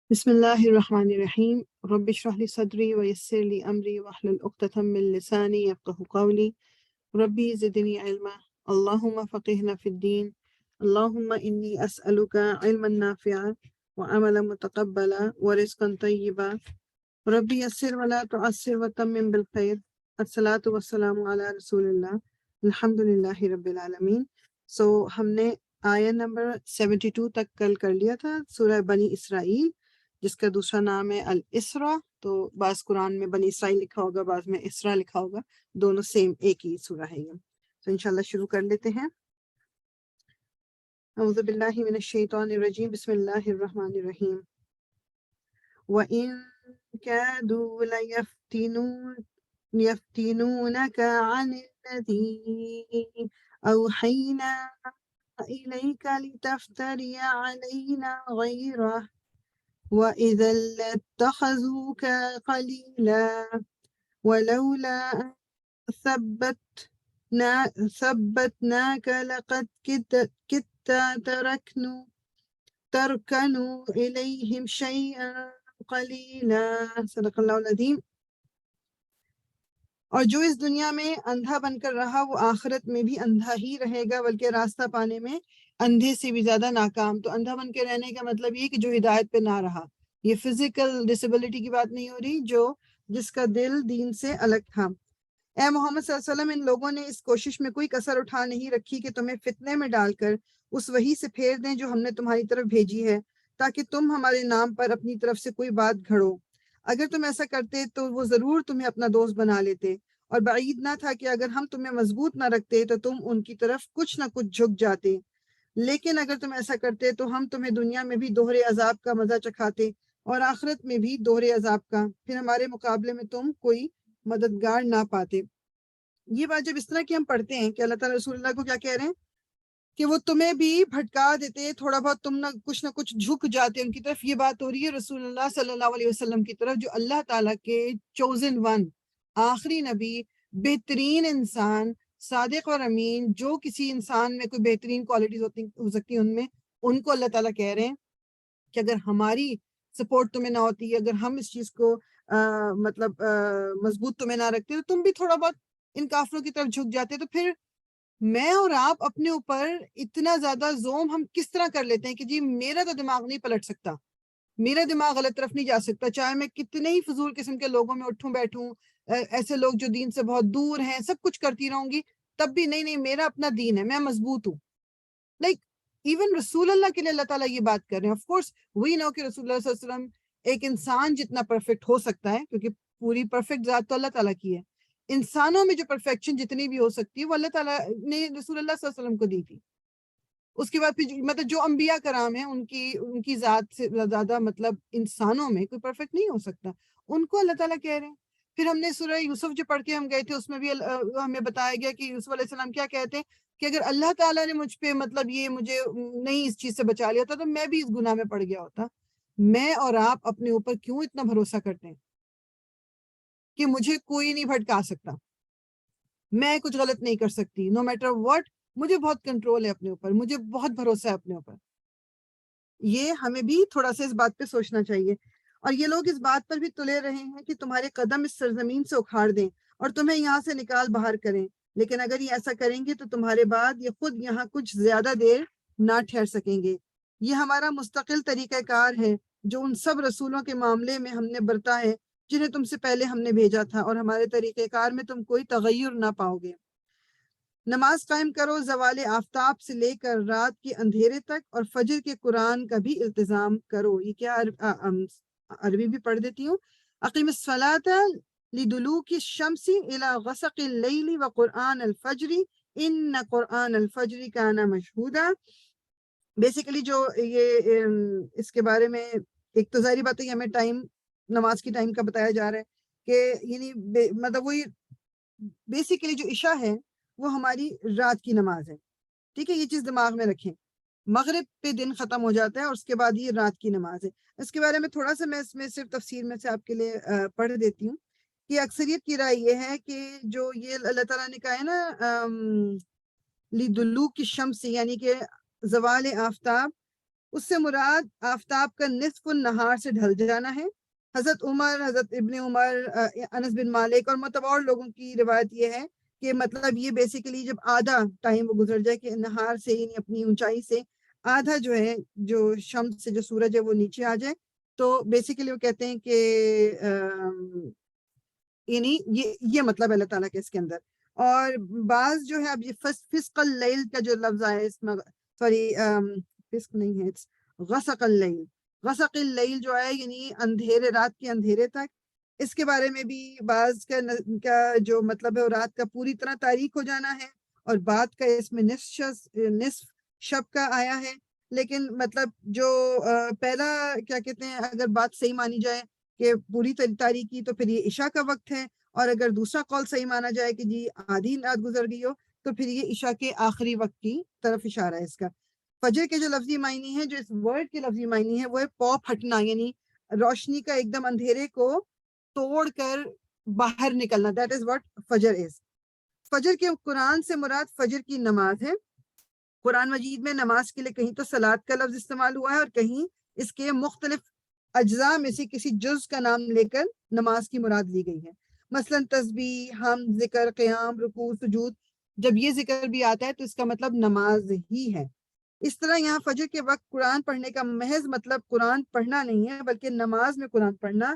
بسم الله الرحمن الرحيم رب اشرح لي صدري ويسر لي أمري واحلل عقدة من لساني يفقه قولي ربي زدني علما اللهم فقهنا في الدين اللهم إني أسألك علما نافعا وعملا متقبلا ورزقا طيبا ربي يسر ولا تعسر وتمم بالخير الصلاة والسلام على رسول الله الحمد لله رب العالمين. ہم نے آیت نمبر 72 تک کل کر لیا تھا سورہ بنی اسرائیل، جس کا دوسرا نام ہے الاسرا. تو بعض قرآن میں بنی اسرائیل لکھا ہوگا، بعض میں اسرا لکھا ہوگا، دونوں سیم ایک ہی سورہ ہے یہ. تو انشاءاللہ شروع کر لیتے ہیں. اعوذ باللہ من الشیطان الرجیم، بسم اللہ الرحمن الرحیم. وَإِن كَادُوا لَيَفْتِنُونَكَ عَنِ الَّذِي أَوْحَيْنَا إِلَيْكَ لِتَفْتَرِيَ عَلَيْنَا غَيْرَهُ وَإِذًا لَاتَّخَذُوكَ خَلِيلًا وَلَوْلَا أَن ثَبَّتْنَاكَ لَقَدْ كِدتَّ تَرْكَنُوا إِلَيْهِمْ شَيْئًا قَلِيلًا. صدق اللہ العظیم. اور جو اس دنیا میں اندھا بن کر رہا وہ آخرت میں بھی اندھا ہی رہے گا، بلکہ راستہ پانے میں اندھے سے بھی زیادہ ناکام. تو اندھا بن کے رہنے کا مطلب یہ کہ جو ہدایت پہ نہ رہا. یہ فزیکل ڈسیبلٹی کی بات نہیں ہو رہی، جس کا دل دین سے الگ تھا. اے محمد صلی اللہ علیہ وسلم، ان لوگوں نے اس کوشش میں کوئی کسر اٹھا نہیں رکھی کہ تمہیں فتنے میں ڈال کر اس وحی سے پھیر دیں جو ہم نے تمہاری طرف بھیجی ہے، تاکہ تم ہمارے نام پر اپنی طرف سے کوئی بات گھڑو. اگر تم ایسا کرتے تو وہ ضرور تمہیں اپنا دوست بنا لیتے، اور بعید نہ تھا کہ اگر ہم تمہیں مضبوط نہ رکھتے تو تم ان کی طرف کچھ نہ کچھ جھک جاتے. لیکن اگر تم ایسا کرتے تو ہم تمہیں دنیا میں بھی دوہرے عذاب کا مزہ چکھاتے اور آخرت میں بھی دوہرے عذاب کا، پھر ہمارے مقابلے میں تم کوئی مددگار نہ پاتے. یہ بات جب اس طرح کی ہم پڑھتے ہیں کہ اللہ تعالیٰ رسول اللہ کو کیا کہہ رہے ہیں کہ وہ تمہیں بھی بھٹکا دیتے، تھوڑا بہت تم نہ کچھ جھک جاتے ان کی طرف. یہ بات ہو رہی ہے رسول اللہ صلی اللہ علیہ وسلم کی طرف، جو اللہ تعالیٰ کے چوزن ون، آخری نبی، بہترین انسان، صادق اور امین. جو کسی انسان میں کوئی بہترین کوالٹیز ہو سکتی ہیں ان کو اللہ تعالیٰ کہہ رہے ہیں کہ اگر ہماری سپورٹ تمہیں نہ ہوتی، اگر ہم اس چیز کو مضبوط تمہیں نہ رکھتے تو تم بھی تھوڑا بہت ان کافروں کی طرف جھک جاتے. تو پھر میں اور آپ اپنے اوپر اتنا زیادہ زوم ہم کس طرح کر لیتے ہیں کہ جی میرا تو دماغ نہیں پلٹ سکتا، میرا دماغ غلط طرف نہیں جا سکتا، چاہے میں کتنے ہی فضول قسم کے لوگوں میں اٹھوں بیٹھوں، ایسے لوگ جو دین سے بہت دور ہیں، سب کچھ کرتی رہوں گی، تب بھی نہیں میرا اپنا دین ہے، میں مضبوط ہوں. لائک ایون رسول اللہ کے لیے اللہ تعالیٰ یہ بات کر رہے ہیں. آف کورس وی نو کہ رسول اللہ صلی اللہ علیہ وسلم ایک انسان جتنا پرفیکٹ ہو سکتا ہے، کیونکہ پوری پرفیکٹ ذات تو اللہ تعالیٰ کی ہے. انسانوں میں جو پرفیکشن جتنی بھی ہو سکتی ہے وہ اللہ تعالیٰ نے رسول اللہ صلی اللہ علیہ وسلم کو دی تھی. اس کے بعد پھر مطلب جو انبیاء کرام ہیں ان کی ذات سے زیادہ انسانوں میں کوئی پرفیکٹ نہیں ہو سکتا. ان کو اللہ تعالیٰ کہہ رہے ہیں. پھر ہم نے سورہ یوسف جو پڑھ کے ہم گئے تھے اس میں بھی ہمیں بتایا گیا کہ یوسف علیہ السلام کیا کہتے ہیں کہ اگر اللہ تعالیٰ نے مجھ پہ یہ مجھے نہیں اس چیز سے بچا لیا ہوتا تو میں بھی اس گناہ میں پڑ گیا ہوتا. میں اور آپ اپنے اوپر کیوں اتنا بھروسہ کرتے ہیں کہ مجھے کوئی نہیں بھٹکا سکتا، میں کچھ غلط نہیں کر سکتی، نو میٹر واٹ، مجھے بہت کنٹرول ہے اپنے اوپر، مجھے بہت بھروسہ ہے اپنے اوپر. یہ ہمیں بھی تھوڑا سا اس بات پہ سوچنا چاہیے. اور یہ لوگ اس بات پر بھی تلے رہے ہیں کہ تمہارے قدم اس سرزمین سے اکھاڑ دیں اور تمہیں یہاں سے نکال باہر کریں، لیکن اگر یہ ایسا کریں گے تو تمہارے بعد یہ خود یہاں کچھ زیادہ دیر نہ ٹھہر سکیں گے. یہ ہمارا مستقل طریقہ کار ہے جو ان سب رسولوں کے معاملے میں ہم نے برتا ہے جنہیں تم سے پہلے ہم نے بھیجا تھا، اور ہمارے طریقہ کار میں تم کوئی تغیر نہ پاؤ گے. نماز قائم کرو زوال آفتاب سے لے کر رات کے اندھیرے تک، اور فجر کے قرآن کا بھی التزام کرو. یہ کیا عربی بھی پڑھ دیتی ہوں. اقیم الصلاۃ لدلوک الشمس الى غسق اللیل وقرآن الفجر ان قرآن الفجر کان مشہودا. بیسیکلی جو یہ اس کے بارے میں ایک تو ظاہری بات ہے کہ ہمیں نماز کی ٹائم کا بتایا جا رہا ہے کہ یعنی وہی بیسیکلی جو عشاء ہے وہ ہماری رات کی نماز ہے. ٹھیک ہے، یہ چیز دماغ میں رکھیں. مغرب پہ دن ختم ہو جاتا ہے اور اس کے بعد یہ رات کی نماز ہے. اس کے بارے میں تھوڑا سا میں اس میں صرف تفسیر میں سے آپ کے لیے پڑھ دیتی ہوں کہ اکثریت کی رائے یہ ہے کہ جو یہ اللہ تعالیٰ نے کہا ہے نا لدلوک الشمس، یعنی کہ زوال آفتاب اس سے مراد آفتاب کا نصف النہار سے ڈھل جانا ہے۔ حضرت عمر، حضرت ابن عمر، انس بن مالک اور مطلب اور لوگوں کی روایت یہ ہے کہ مطلب یہ بیسیکلی جب آدھا ٹائم وہ گزر جائے کہ نہار سے یعنی اپنی اونچائی سے آدھا جو ہے جو شمس سے جو سورج ہے وہ نیچے آ جائے، تو بیسیکلی وہ کہتے ہیں کہ یعنی یہ مطلب اللہ تعالیٰ کے اس کے اندر۔ اور بعض جو ہے اب یہ فسق اللیل کا جو لفظ آیا اس میں، سوری فسق نہیں ہے، غسق اللیل، غسق اللیل جو ہے یعنی اندھیرے، رات کے اندھیرے تک، اس کے بارے میں بھی بعض کا جو مطلب ہے وہ رات کا پوری طرح تاریک ہو جانا ہے، اور بعد کا اس میں نصف شب کا آیا ہے۔ لیکن مطلب جو پہلا کیا کہتے ہیں، اگر بات صحیح مانی جائے کہ پوری تاریکی، تو پھر یہ عشاء کا وقت ہے، اور اگر دوسرا قول صحیح مانا جائے کہ جی آدھی رات گزر گئی ہو، تو پھر یہ عشاء کے آخری وقت کی طرف اشارہ ہے اس کا۔ فجر کے جو لفظی معنی ہے، جو اس ورڈ کے لفظی معنی ہے، وہ ہے پاؤ پھٹنا، یعنی روشنی کا ایک دم اندھیرے کو توڑ کر باہر نکلنا، دیٹ از واٹ فجر از۔ فجر کے قرآن سے مراد فجر کی نماز ہے۔ قرآن مجید میں نماز کے لیے کہیں تو صلاۃ کا لفظ استعمال ہوا ہے، اور کہیں اس کے مختلف اجزاء میں سے کسی جز کا نام لے کر نماز کی مراد لی گئی ہے۔ مثلا تسبیح، حمد، ذکر، قیام، رکوع، سجود، جب یہ ذکر بھی آتا ہے تو اس کا مطلب نماز ہی ہے۔ اس طرح یہاں فجر کے وقت قرآن پڑھنے کا محض مطلب قرآن پڑھنا نہیں ہے، بلکہ نماز میں قرآن پڑھنا۔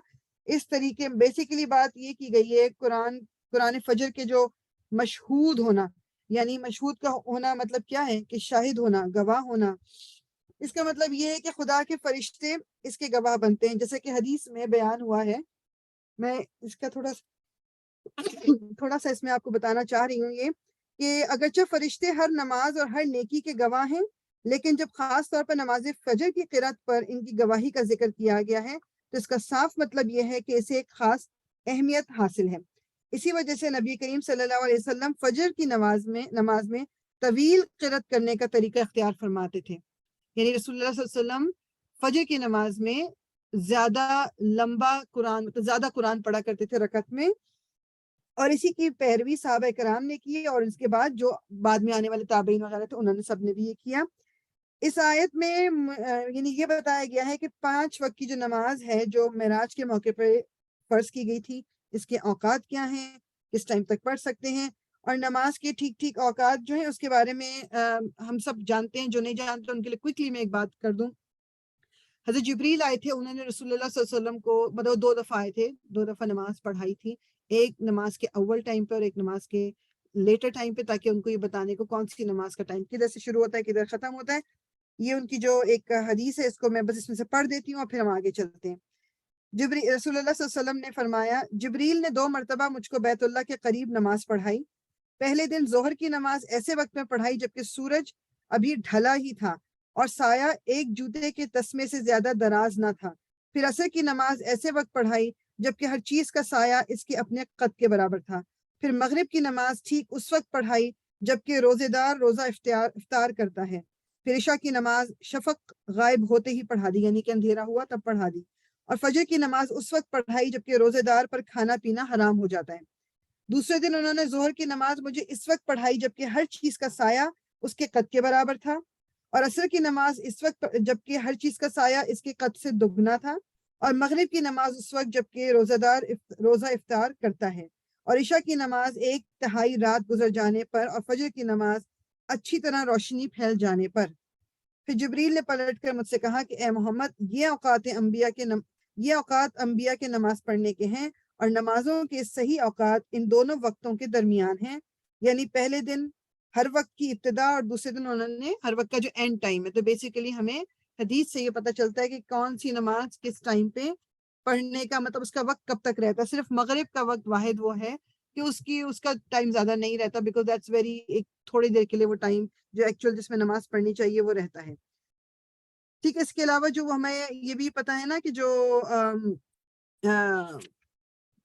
اس طریقے بیسیکلی بات یہ کی گئی ہے، قرآن فجر کے جو مشہود ہونا، یعنی مشہود کا ہونا مطلب کیا ہے کہ شاہد ہونا، گواہ ہونا۔ اس کا مطلب یہ ہے کہ خدا کے فرشتے اس کے گواہ بنتے ہیں، جیسے کہ حدیث میں بیان ہوا ہے۔ میں اس کا تھوڑا سا اس میں آپ کو بتانا چاہ رہی ہوں، یہ کہ اگرچہ فرشتے ہر نماز اور ہر نیکی کے گواہ ہیں، لیکن جب خاص طور پر نماز فجر کی قرات پر ان کی گواہی کا ذکر کیا گیا ہے تو اس کا صاف مطلب یہ ہے کہ اسے ایک خاص اہمیت حاصل ہے۔ اسی وجہ سے نبی کریم صلی اللہ علیہ وسلم فجر کی نماز میں طویل قرات کرنے کا طریقہ اختیار فرماتے تھے، یعنی رسول اللہ صلی اللہ علیہ وسلم فجر کی نماز میں زیادہ لمبا زیادہ قرآن پڑھا کرتے تھے رکعت میں، اور اسی کی پیروی صحابہ کرام نے کی، اور اس کے بعد جو بعد میں آنے والے تابعین وغیرہ تھے انہوں نے سب نے بھی یہ کیا۔ اس آیت میں یعنی یہ بتایا گیا ہے کہ 5 وقت کی جو نماز ہے جو معراج کے موقع پہ فرض کی گئی تھی، اس کے اوقات کیا ہیں، کس ٹائم تک پڑھ سکتے ہیں، اور نماز کے ٹھیک اوقات جو ہیں اس کے بارے میں ہم سب جانتے ہیں، جو نہیں جانتے ان کے لیے کوئکلی میں ایک بات کر دوں۔ حضرت جبریل آئے تھے، انہوں نے رسول اللہ صلی اللہ علیہ وسلم کو مطلب 2 دفعہ آئے تھے، 2 دفعہ نماز پڑھائی تھی، ایک نماز کے اول ٹائم پہ اور ایک نماز کے لیٹر ٹائم پہ، تاکہ ان کو یہ بتانے کو کون سی نماز کا ٹائم کدھر سے شروع ہوتا ہے کدھر ختم ہوتا ہے۔ یہ ان کی جو ایک حدیث ہے، اس کو میں بس اس میں سے پڑھ دیتی ہوں اور پھر ہم آگے چلتے ہیں۔ رسول اللہ صلی اللہ علیہ وسلم نے فرمایا، جبریل نے 2 مرتبہ مجھ کو بیت اللہ کے قریب نماز پڑھائی۔ پہلے دن ظہر کی نماز ایسے وقت میں پڑھائی جبکہ سورج ابھی ڈھلا ہی تھا اور سایہ ایک جوتے کے تسمے سے زیادہ دراز نہ تھا۔ پھر عصر کی نماز ایسے وقت پڑھائی جبکہ ہر چیز کا سایہ اس کے اپنے قد کے برابر تھا۔ پھر مغرب کی نماز ٹھیک اس وقت پڑھائی جبکہ روزے دار روزہ افطار کرتا ہے۔ پھر عشاء کی نماز شفق غائب ہوتے ہی پڑھا دی، یعنی کہ اندھیرا ہوا تب پڑھا دی۔ اور فجر کی نماز اس وقت پڑھائی جبکہ روزے دار پر کھانا پینا حرام ہو جاتا ہے۔ دوسرے دن انہوں نے ظہر کی نماز مجھے اس وقت پڑھائی جبکہ ہر چیز کا سایہ اس کے قد کے برابر تھا، اور عصر کی نماز اس وقت جبکہ ہر چیز کا سایہ اس کے قد سے دگنا تھا، اور مغرب کی نماز اس وقت جبکہ روزہ افطار کرتا ہے، اور عشاء کی نماز 1/3 رات گزر جانے پر، اور فجر کی نماز اچھی طرح روشنی پھیل جانے پر۔ پھر جبریل نے پلٹ کر مجھ سے کہا کہ اے محمد، یہ اوقات انبیاء کے نماز پڑھنے کے ہیں، اور نمازوں کے صحیح اوقات ان دونوں وقتوں کے درمیان ہیں، یعنی پہلے دن ہر وقت کی ابتدا اور دوسرے دن انہوں نے ہر وقت کا جو اینڈ ٹائم ہے۔ تو بیسیکلی ہمیں حدیث سے یہ پتہ چلتا ہے کہ کون سی نماز کس ٹائم پہ پڑھنے کا مطلب اس کا وقت کب تک رہتا ہے۔ صرف مغرب کا وقت واحد وہ ہے کہ اس کا ٹائم زیادہ نہیں رہتا، بیکاز دیٹس ویری ایک تھوڑی دیر کے لیے وہ ٹائم جو ایکچوئل جس میں نماز پڑھنی چاہیے وہ رہتا ہے۔ ٹھیک ہے، اس کے علاوہ جو ہمیں یہ بھی پتہ ہے نا کہ جو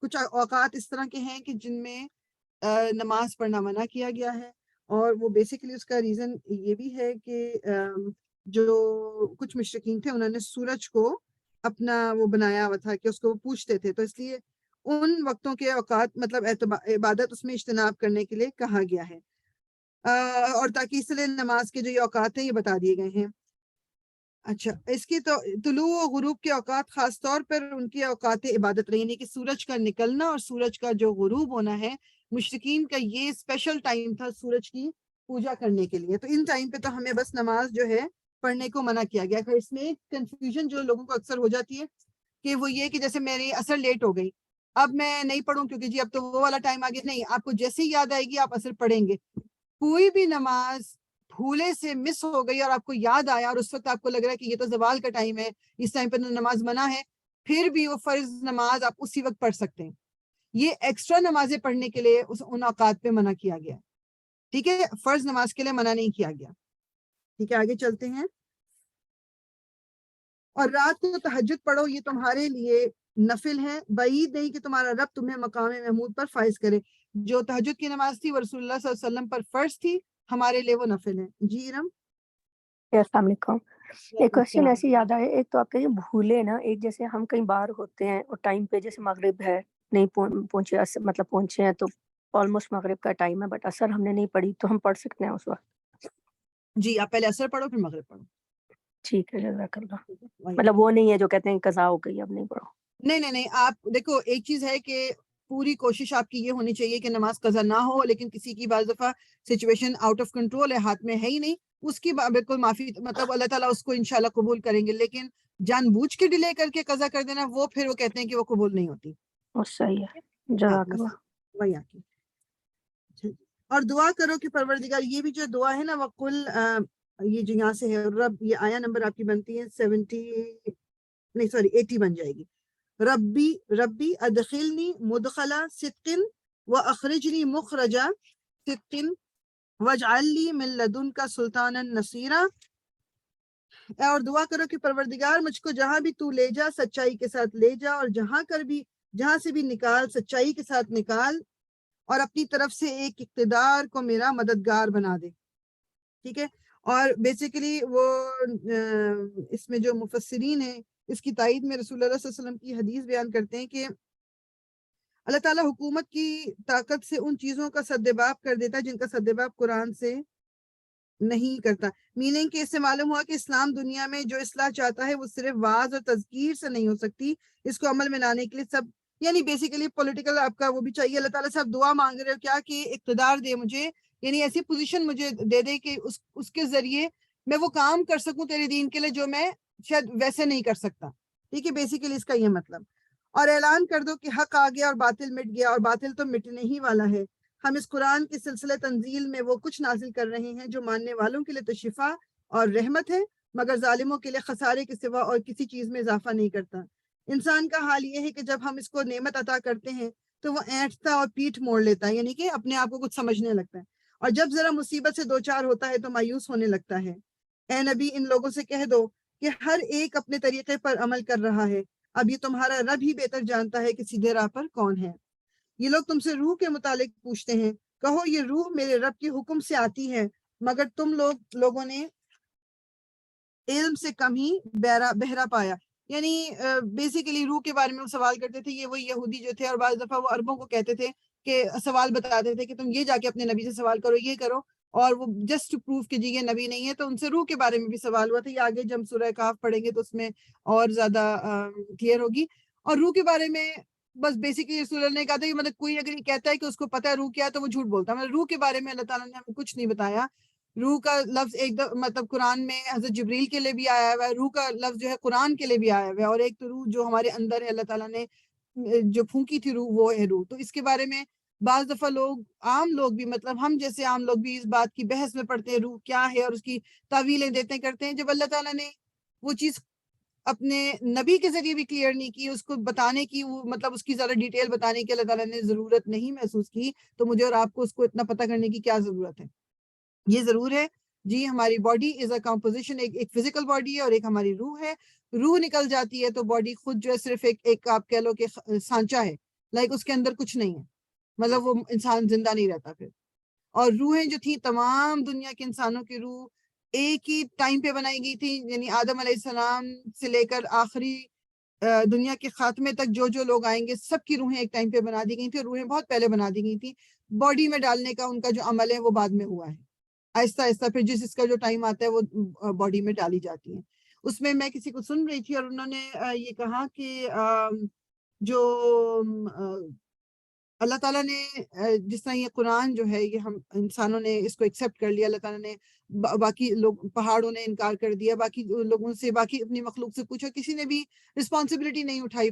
کچھ اوقات اس طرح کے ہیں کہ جن میں نماز پڑھنا منع کیا گیا ہے، اور وہ بیسیکلی اس کا ریزن یہ بھی ہے کہ جو کچھ مشرکین تھے انہوں نے سورج کو اپنا وہ بنایا ہوا تھا کہ اس کو وہ پوچھتے تھے، تو اس لیے ان وقتوں کے اوقات مطلب عبادت اس میں اجتناب کرنے کے لیے کہا گیا ہے، اور تاکہ اس لیے نماز کے جو یہ اوقات ہیں یہ بتا دیے گئے ہیں۔ اچھا اس کی تو طلوع و غروب کے اوقات خاص طور پر ان کی اوقات عبادت رہی، یعنی کہ سورج کا نکلنا اور سورج کا جو غروب ہونا ہے، مشرقین کا یہ اسپیشل ٹائم تھا سورج کی پوجا کرنے کے لیے. تو ان ٹائم پہ تو ہمیں بس نماز جو ہے پڑھنے کو منع کیا گیا. اس میں کنفیوژن جو لوگوں کو اکثر ہو جاتی ہے کہ وہ یہ کہ جیسے میری اثر لیٹ ہو گئی، اب میں نہیں پڑھوں کیونکہ جی اب تو وہ والا ٹائم آ گیا. نہیں، آپ کو جیسے ہی یاد آئے گی آپ اثر پڑھیں گے. کوئی بھی نماز بھولے سے مس ہو گئی اور آپ کو یاد آیا اور اس وقت آپ کو لگ رہا ہے کہ یہ تو زوال کا ٹائم ہے، اس ٹائم پہ نماز منع ہے، پھر بھی وہ فرض نماز آپ اسی وقت پڑھ سکتے ہیں. یہ ایکسٹرا نمازیں پڑھنے کے لیے ان اوقات پہ منع کیا گیا. ٹھیک ہے، فرض نماز کے لیے منع نہیں کیا گیا. ٹھیک ہے، آگے چلتے ہیں. اور رات کو تہجد پڑھو، یہ تمہارے لیے نفل ہے، بعید نہیں کہ تمہارا رب تمہیں مقام محمود پر فائز کرے. جو تہجد کی نماز تھی وہ رسول اللہ صلی اللہ علیہ وسلم پر فرض تھی، ہمارے لیے وہ نفل ہے. جی ارم. السلام علیکم. ایک کوشچن ایسی یاد آئے، ایک تو آپ کہیں بھولے نا، ایک جیسے ہم کہیں باہر ہوتے ہیں اور ٹائم پہ جیسے مغرب ہے نہیں پہنچے، مطلب پہنچے ہیں تو آلموسٹ مغرب کا ٹائم ہے، بٹ اثر ہم نے نہیں پڑھی تو ہم پڑھ سکتے ہیں اس وقت؟ جی آپ پہلے اثر پڑھو پھر مغرب پڑھو. ٹھیک ہے، جزاک اللہ. مطلب وہ نہیں ہے جو کہتے ہیں قضا ہو گئی اب نہیں پڑھو. نہیں آپ دیکھو، ایک چیز ہے کہ پوری کوشش آپ کی یہ ہونی چاہیے کہ نماز قضا نہ ہو، لیکن کسی کی بعض دفعہ سچویشن آؤٹ آف کنٹرول ہے، ہاتھ میں ہے ہی نہیں، اس کی بالکل معافی، مطلب اللہ تعالیٰ اس کو انشاءاللہ قبول کریں گے. لیکن جان بوجھ کے ڈیلے کر کے قضا کر دینا، وہ پھر وہ کہتے ہیں کہ وہ قبول نہیں ہوتی. وہ صحیح ہے، ہاں جزاک بس اللہ. وہی آ کی. اور دعا کرو کہ پروردگار، یہ بھی جو دعا ہے نا وقل، یہ جو یہاں سے ہے رب، یہ آیا نمبر آپ کی بنتی ہے 80 بن جائے گی. ربی ادخلنی مدخلا صدق واخرجنی مخرج صدق واجعل لی من لدنک سلطانا نصیرا. اور دعا کرو کہ پروردگار مجھ کو جہاں بھی تو لے جا سچائی کے ساتھ لے جا، اور جہاں سے بھی نکال سچائی کے ساتھ نکال، اور اپنی طرف سے ایک اقتدار کو میرا مددگار بنا دے. ٹھیک ہے. اور بیسیکلی وہ اس میں جو مفسرین ہیں اس کی تائید میں رسول اللہ صلی اللہ علیہ وسلم کی حدیث بیان کرتے ہیں کہ اللہ تعالیٰ حکومت کی طاقت سے ان چیزوں کا سدباب کر دیتا ہے جن کا سدباب قرآن سے نہیں کرتا. میننگ کہ اس سے معلوم ہوا کہ اسلام دنیا میں جو اصلاح چاہتا ہے وہ صرف واعظ اور تذکیر سے نہیں ہو سکتی، اس کو عمل میں لانے کے لیے سب، یعنی بیسیکلی پولیٹیکل آپ کا وہ بھی چاہیے. اللہ تعالیٰ سے آپ دعا مانگ رہے ہو کیا کہ اقتدار دے مجھے، یعنی ایسی پوزیشن مجھے دے دے کہ اس کے ذریعے میں وہ کام کر سکوں تیرے دین کے لیے جو میں شاید ویسے نہیں کر سکتا. ٹھیک ہے، بیسیکلی اس کا یہ مطلب. اور اعلان کر دو کہ حق آ گیا اور باطل مٹ گیا، اور باطل تو مٹنے ہی والا ہے. ہم اس قرآن کے سلسلہ تنزیل میں وہ کچھ نازل کر رہے ہیں جو ماننے والوں کے لیے تو شفا اور رحمت ہے، مگر ظالموں کے لیے خسارے کے سوا اور کسی چیز میں اضافہ نہیں کرتا. انسان کا حال یہ ہے کہ جب ہم اس کو نعمت عطا کرتے ہیں تو وہ اینٹتا اور پیٹھ موڑ لیتا ہے، یعنی کہ اپنے آپ کو کچھ سمجھنے لگتا ہے، اور جب ذرا مصیبت سے دو چار ہوتا ہے تو مایوس ہونے لگتا ہے. اے نبی ان لوگوں سے کہہ دو کہ ہر ایک اپنے طریقے پر عمل کر رہا ہے، اب یہ تمہارا رب ہی بہتر جانتا ہے کہ سیدھے راہ پر کون ہے. یہ لوگ تم سے روح کے متعلق پوچھتے ہیں، کہو یہ روح میرے رب کے حکم سے آتی ہے، مگر تم لوگوں نے علم سے کم ہی بہرا پایا. یعنی بیسیکلی روح کے بارے میں وہ سوال کرتے تھے، یہ وہ یہودی جو تھے، اور بعض دفعہ وہ عربوں کو کہتے تھے کہ سوال بتاتے تھے کہ تم یہ جا کے اپنے نبی سے سوال کرو، یہ کرو، اور وہ جسٹ ٹو پروف کہ جی یہ نبی نہیں ہے. تو ان سے روح کے بارے میں بھی سوال ہوا تھا. یہ آگے جب سورہ کہف پڑھیں گے تو اس میں اور زیادہ کلیئر ہوگی. اور روح کے بارے میں بس بیسیکلی رسول اللہ نے کہا تھا کہ مطلب کوئی اگر یہ کہتا ہے کہ اس کو پتہ ہے روح کیا ہے تو وہ جھوٹ بولتا ہے. مطلب روح کے بارے میں اللہ تعالیٰ نے ہمیں کچھ نہیں بتایا. روح کا لفظ مطلب قرآن میں حضرت جبریل کے لیے بھی آیا ہوا ہے، روح کا لفظ جو ہے قرآن کے لیے بھی آیا ہوا ہے، اور ایک تو روح جو ہمارے اندر ہے اللہ تعالیٰ نے جو پھونکی تھی روح، وہ ہے روح. تو اس کے بارے میں بعض دفعہ عام لوگ بھی، مطلب ہم جیسے عام لوگ بھی اس بات کی بحث میں پڑتے ہیں روح کیا ہے، اور اس کی تعویلیں دیتے کرتے ہیں، جب اللہ تعالیٰ نے وہ چیز اپنے نبی کے ذریعے بھی کلیئر نہیں کی، اس کو بتانے کی مطلب اس کی زیادہ ڈیٹیل بتانے کی اللہ تعالیٰ نے ضرورت نہیں محسوس کی، تو مجھے اور آپ کو اس کو اتنا پتہ کرنے کی کیا ضرورت ہے. یہ ضرور ہے جی ہماری باڈی از اے کمپوزیشن، ایک فزیکل باڈی ہے اور ایک ہماری روح ہے. روح نکل جاتی ہے تو باڈی خود جو ہے صرف ایک آپ کہہ لو کہ سانچہ ہے، لائک اس کے اندر کچھ نہیں ہے، مطلب وہ انسان زندہ نہیں رہتا پھر. اور روحیں جو تھیں تمام دنیا کے انسانوں کی روح ایک ہی ٹائم پہ بنائی گئی تھی، یعنی آدم علیہ السلام سے لے کر آخری دنیا کے خاتمے تک جو لوگ آئیں گے سب کی روحیں ایک ٹائم پہ بنا دی گئی تھی، اور روحیں بہت پہلے بنا دی گئی تھی. باڈی میں ڈالنے کا ان کا جو عمل ہے وہ بعد میں ہوا ہے، آہستہ آہستہ پھر جس کا جو ٹائم آتا ہے وہ باڈی میں ڈالی جاتی ہیں. اس میں کسی کو سن رہی تھی اور انہوں نے یہ کہا کہ جو اللہ تعالیٰ نے جس طرح یہ قرآن جو ہے یہ ہم انسانوں نے اس کو ایکسیپٹ کر لیا، اللہ تعالیٰ نے باقی لوگ پہاڑوں نے انکار کر دیا، باقی لوگوں سے، باقی اپنی مخلوق سے پوچھا، کسی نے بھی رسپانسبلٹی نہیں اٹھائی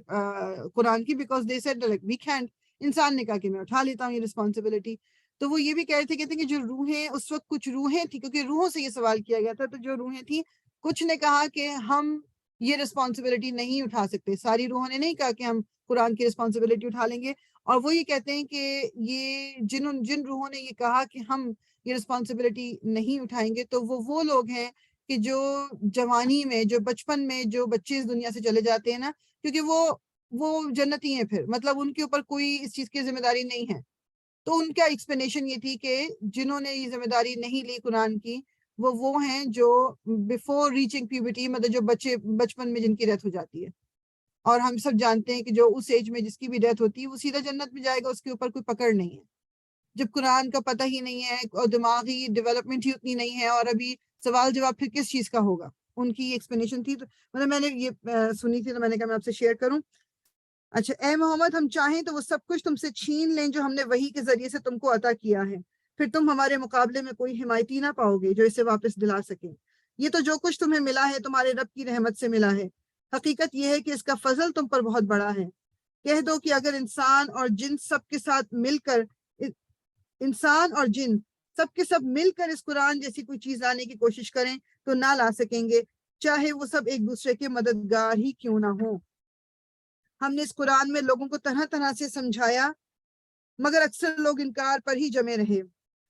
قرآن کی، because they said like we can't. انسان نے کہا کہ میں اٹھا لیتا ہوں یہ رسپانسبلٹی. تو وہ یہ بھی کہہ رہے تھے، کہتے ہیں کہ جو روحیں اس وقت، کچھ روحیں تھیں، کیونکہ روحوں سے یہ سوال کیا گیا تھا، تو جو روحیں تھیں کچھ نے کہا کہ ہم یہ رسپانسبلٹی نہیں اٹھا سکتے. ساری روحوں نے نہیں کہا کہ ہم قرآن کی رسپانسبلٹی اٹھا لیں گے. اور وہ یہ کہتے ہیں کہ یہ جن روحوں نے یہ کہا کہ ہم یہ رسپانسبلٹی نہیں اٹھائیں گے، تو وہ لوگ ہیں کہ جو جوانی میں، جو بچپن میں جو بچے اس دنیا سے چلے جاتے ہیں نا، کیونکہ وہ جنتی ہیں، پھر مطلب ان کے اوپر کوئی اس چیز کی ذمہ داری نہیں ہے. تو ان کا ایکسپلینیشن یہ تھی کہ جنہوں نے یہ ذمہ داری نہیں لی قرآن کی، وہ ہیں جو بیفور ریچنگ پیوبرٹی، مطلب جو بچپن میں جن کی ڈیتھ ہو جاتی ہے. اور ہم سب جانتے ہیں کہ جو اس ایج میں جس کی بھی ڈیتھ ہوتی ہے وہ سیدھا جنت میں جائے گا، اس کے اوپر کوئی پکڑ نہیں ہے. جب قرآن کا پتہ ہی نہیں ہے اور دماغی ڈیولپمنٹ ہی اتنی نہیں ہے، اور ابھی سوال جواب پھر کس چیز کا ہوگا. ان کی ایکسپلینیشن تھی، تو مطلب میں نے یہ سنی تھی، تو میں نے کہا میں آپ سے شیئر کروں. اچھا، اے محمد، ہم چاہیں تو وہ سب کچھ تم سے چھین لیں جو ہم نے وحی کے ذریعے سے تم کو عطا کیا ہے، پھر تم ہمارے مقابلے میں کوئی حمایتی نہ پاؤ گے جو اسے واپس دلا سکے. یہ تو جو کچھ تمہیں ملا ہے تمہارے رب کی رحمت سے ملا ہے. حقیقت یہ ہے کہ اس کا فضل تم پر بہت بڑا ہے. کہہ دو کہ اگر انسان اور جن سب کے سب مل کر اس قرآن جیسی کوئی چیز لانے کی کوشش کریں تو نہ لا سکیں گے، چاہے وہ سب ایک دوسرے کے مددگار ہی کیوں نہ ہوں. ہم نے اس قرآن میں لوگوں کو طرح طرح سے سمجھایا، مگر اکثر لوگ انکار پر ہی جمے رہے،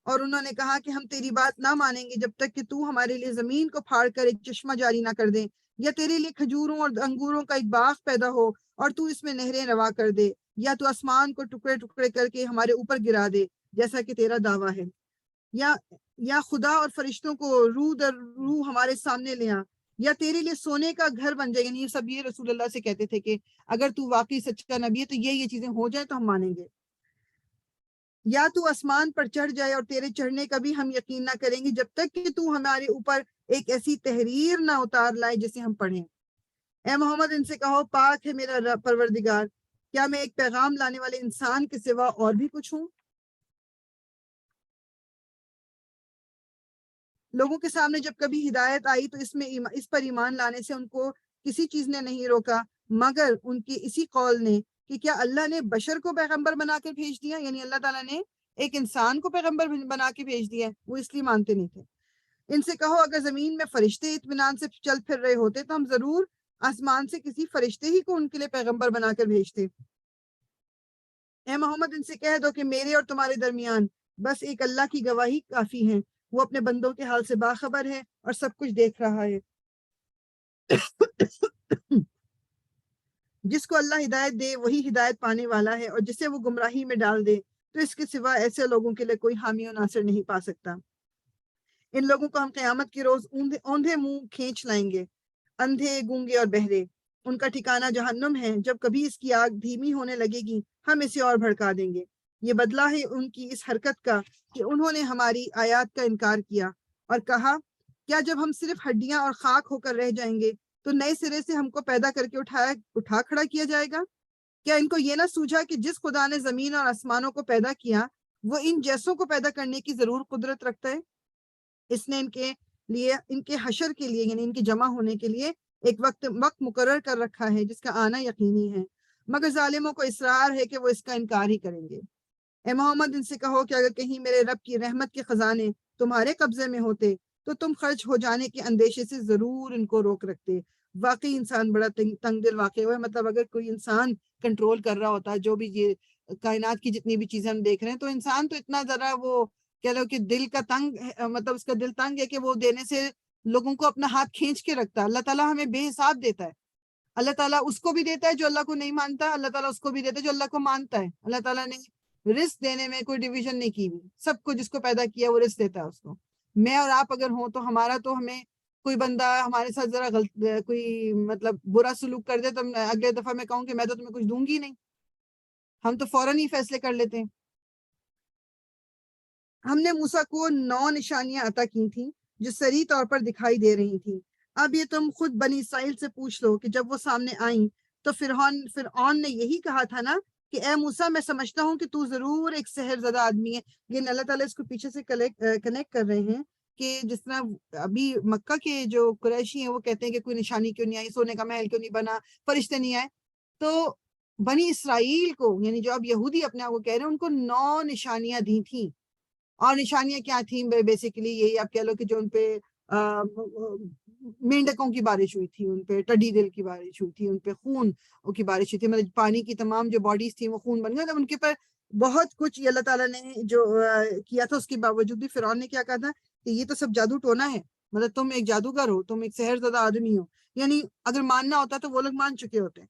اور انہوں نے کہا کہ ہم تیری بات نہ مانیں گے جب تک کہ تو ہمارے لیے زمین کو پھاڑ کر ایک چشمہ جاری نہ کر دے، یا تیرے لیے کھجوروں اور انگوروں کا ایک باغ پیدا ہو اور تو اس میں نہریں روا کر دے، یا تو آسمان کو ٹکڑے ٹکڑے کر کے ہمارے اوپر گرا دے جیسا کہ تیرا دعویٰ ہے، یا خدا اور فرشتوں کو روح در روح ہمارے سامنے لے آ، یا تیرے لیے سونے کا گھر بن جائے. یعنی یہ سب یہ رسول اللہ سے کہتے تھے کہ اگر تو واقعی سچا نبی ہے تو یہ چیزیں ہو جائیں تو ہم مانیں گے. یا تو آسمان پر چڑھ جائے اور تیرے چڑھنے کا بھی ہم یقین نہ کریں گے جب تک کہ تو ہمارے اوپر ایک ایسی تحریر نہ اتار لائے جسے ہم پڑھیں. اے محمد، ان سے کہو، پاک ہے میرا پروردگار، کیا میں ایک پیغام لانے والے انسان کے سوا اور بھی کچھ ہوں؟ لوگوں کے سامنے جب کبھی ہدایت آئی تو اس پر ایمان لانے سے ان کو کسی چیز نے نہیں روکا مگر ان کی اسی قول نے کہ کیا اللہ نے بشر کو پیغمبر بنا کر بھیج دیا، یعنی اللہ تعالیٰ نے ایک انسان کو پیغمبر بنا کے بھیج دیا. وہ اس لیے مانتے نہیں تھے. ان سے کہو، اگر زمین میں فرشتے اطمینان سے چل پھر رہے ہوتے تو ہم ضرور آسمان سے کسی فرشتے ہی کو ان کے لیے پیغمبر بنا کر بھیجتے. اے محمد، ان سے کہہ دو کہ میرے اور تمہارے درمیان بس ایک اللہ کی گواہی کافی ہے، وہ اپنے بندوں کے حال سے باخبر ہے اور سب کچھ دیکھ رہا ہے. جس کو اللہ ہدایت دے وہی ہدایت پانے والا ہے، اور جسے وہ گمراہی میں ڈال دے تو اس کے سوا ایسے لوگوں کے لیے کوئی حامی و ناصر نہیں پا سکتا. ان لوگوں کو ہم قیامت کے روز اوندھے منہ کھینچ لائیں گے، اندھے، گونگے اور بہرے. ان کا ٹھکانہ جہنم ہے، جب کبھی اس کی آگ دھیمی ہونے لگے گی ہم اسے اور بھڑکا دیں گے. یہ بدلہ ہے ان کی اس حرکت کا کہ انہوں نے ہماری آیات کا انکار کیا اور کہا، کیا جب ہم صرف ہڈیاں اور خاک ہو کر رہ جائیں گے تو نئے سرے سے ہم کو پیدا کر کے اٹھا کھڑا کیا جائے گا؟ کیا ان کو یہ نہ سوجھا کہ جس خدا نے زمین اور آسمانوں کو پیدا کیا وہ ان جیسوں کو پیدا کرنے کی ضرور قدرت رکھتا ہے؟ اس نے ان کے حشر کے لیے، یعنی ان کے جمع ہونے کے لیے ایک وقت مقرر کر رکھا ہے جس کا آنا یقینی ہے، مگر ظالموں کو اصرار ہے کہ وہ اس کا انکار ہی کریں گے. اے محمد، ان سے کہو کہ اگر کہیں میرے رب کی رحمت کے خزانے تمہارے قبضے میں ہوتے تو تم خرچ ہو جانے کے اندیشے سے ضرور ان کو روک رکھتے. واقعی انسان بڑا تنگ دل واقع ہوا ہے. مطلب اگر کوئی انسان کنٹرول کر رہا ہوتا جو بھی یہ کائنات کی جتنی بھی چیزیں ہم دیکھ رہے ہیں، تو انسان تو اتنا ذرا وہ کہہ لو کہ دل کا تنگ، مطلب اس کا دل تنگ ہے کہ وہ دینے سے لوگوں کو اپنا ہاتھ کھینچ کے رکھتا ہے. اللہ تعالیٰ ہمیں بے حساب دیتا ہے. اللہ تعالیٰ اس کو بھی دیتا ہے جو اللہ کو نہیں مانتا، اللہ تعالیٰ اس کو بھی دیتا ہے جو اللہ کو مانتا ہے. اللہ تعالیٰ نے رزق دینے میں کوئی ڈیویژن نہیں کی ہوئی، سب کو جس کو پیدا کیا وہ رزق دیتا ہے اس کو. میں اور آپ اگر ہوں تو ہمارا تو ہمیں کوئی بندہ ہمارے ساتھ ذرا کوئی مطلب برا سلوک کر دے تو اگلے دفعہ میں کہوں کہ میں تو تمہیں کچھ دوں گی نہیں، ہم تو فوراً ہی فیصلے کر لیتے ہیں. ہم نے موسیٰ کو 9 نشانیاں عطا کی تھیں جو صریح طور پر دکھائی دے رہی تھیں. اب یہ تم خود بنی اسرائیل سے پوچھ لو کہ جب وہ سامنے آئیں تو فرعون نے یہی کہا تھا نا کہ اے موسیٰ میں سمجھتا ہوں کہ تو ضرور ایک سحر زدہ آدمی ہے. لیکن اللہ تعالیٰ اس کو پیچھے سے کنیکٹ کر رہے ہیں کہ جس طرح ابھی مکہ کے جو قریشی ہیں وہ کہتے ہیں کہ کوئی نشانی کیوں نہیں آئی, سونے کا محل کیوں نہیں بنا, فرشتے نہیں آئے. تو بنی اسرائیل کو, یعنی جو اب یہودی اپنے آپ کو کہہ رہے ہیں, ان کو 9 نشانیاں دی تھیں. اور نشانیاں کیا تھیں؟ بیسیکلی یہی آپ کہہ لو کہ جو ان پہ مینڈکوں کی بارش ہوئی تھی, ان پہ ٹڈی دل کی بارش ہوئی تھی, ان پہ خون کی بارش ہوئی تھی, مطلب پانی کی تمام جو باڈیز تھیں وہ خون بن گئے. ان کے پر بہت کچھ اللہ تعالیٰ نے جو کیا تھا, اس کے باوجود بھی فرعون نے کیا کہا تھا کہ یہ تو سب جادو ٹونا ہے, مطلب تم ایک جادوگر ہو, تم ایک سحر زدہ آدمی ہو. یعنی اگر ماننا ہوتا تو وہ لوگ مان چکے ہوتے.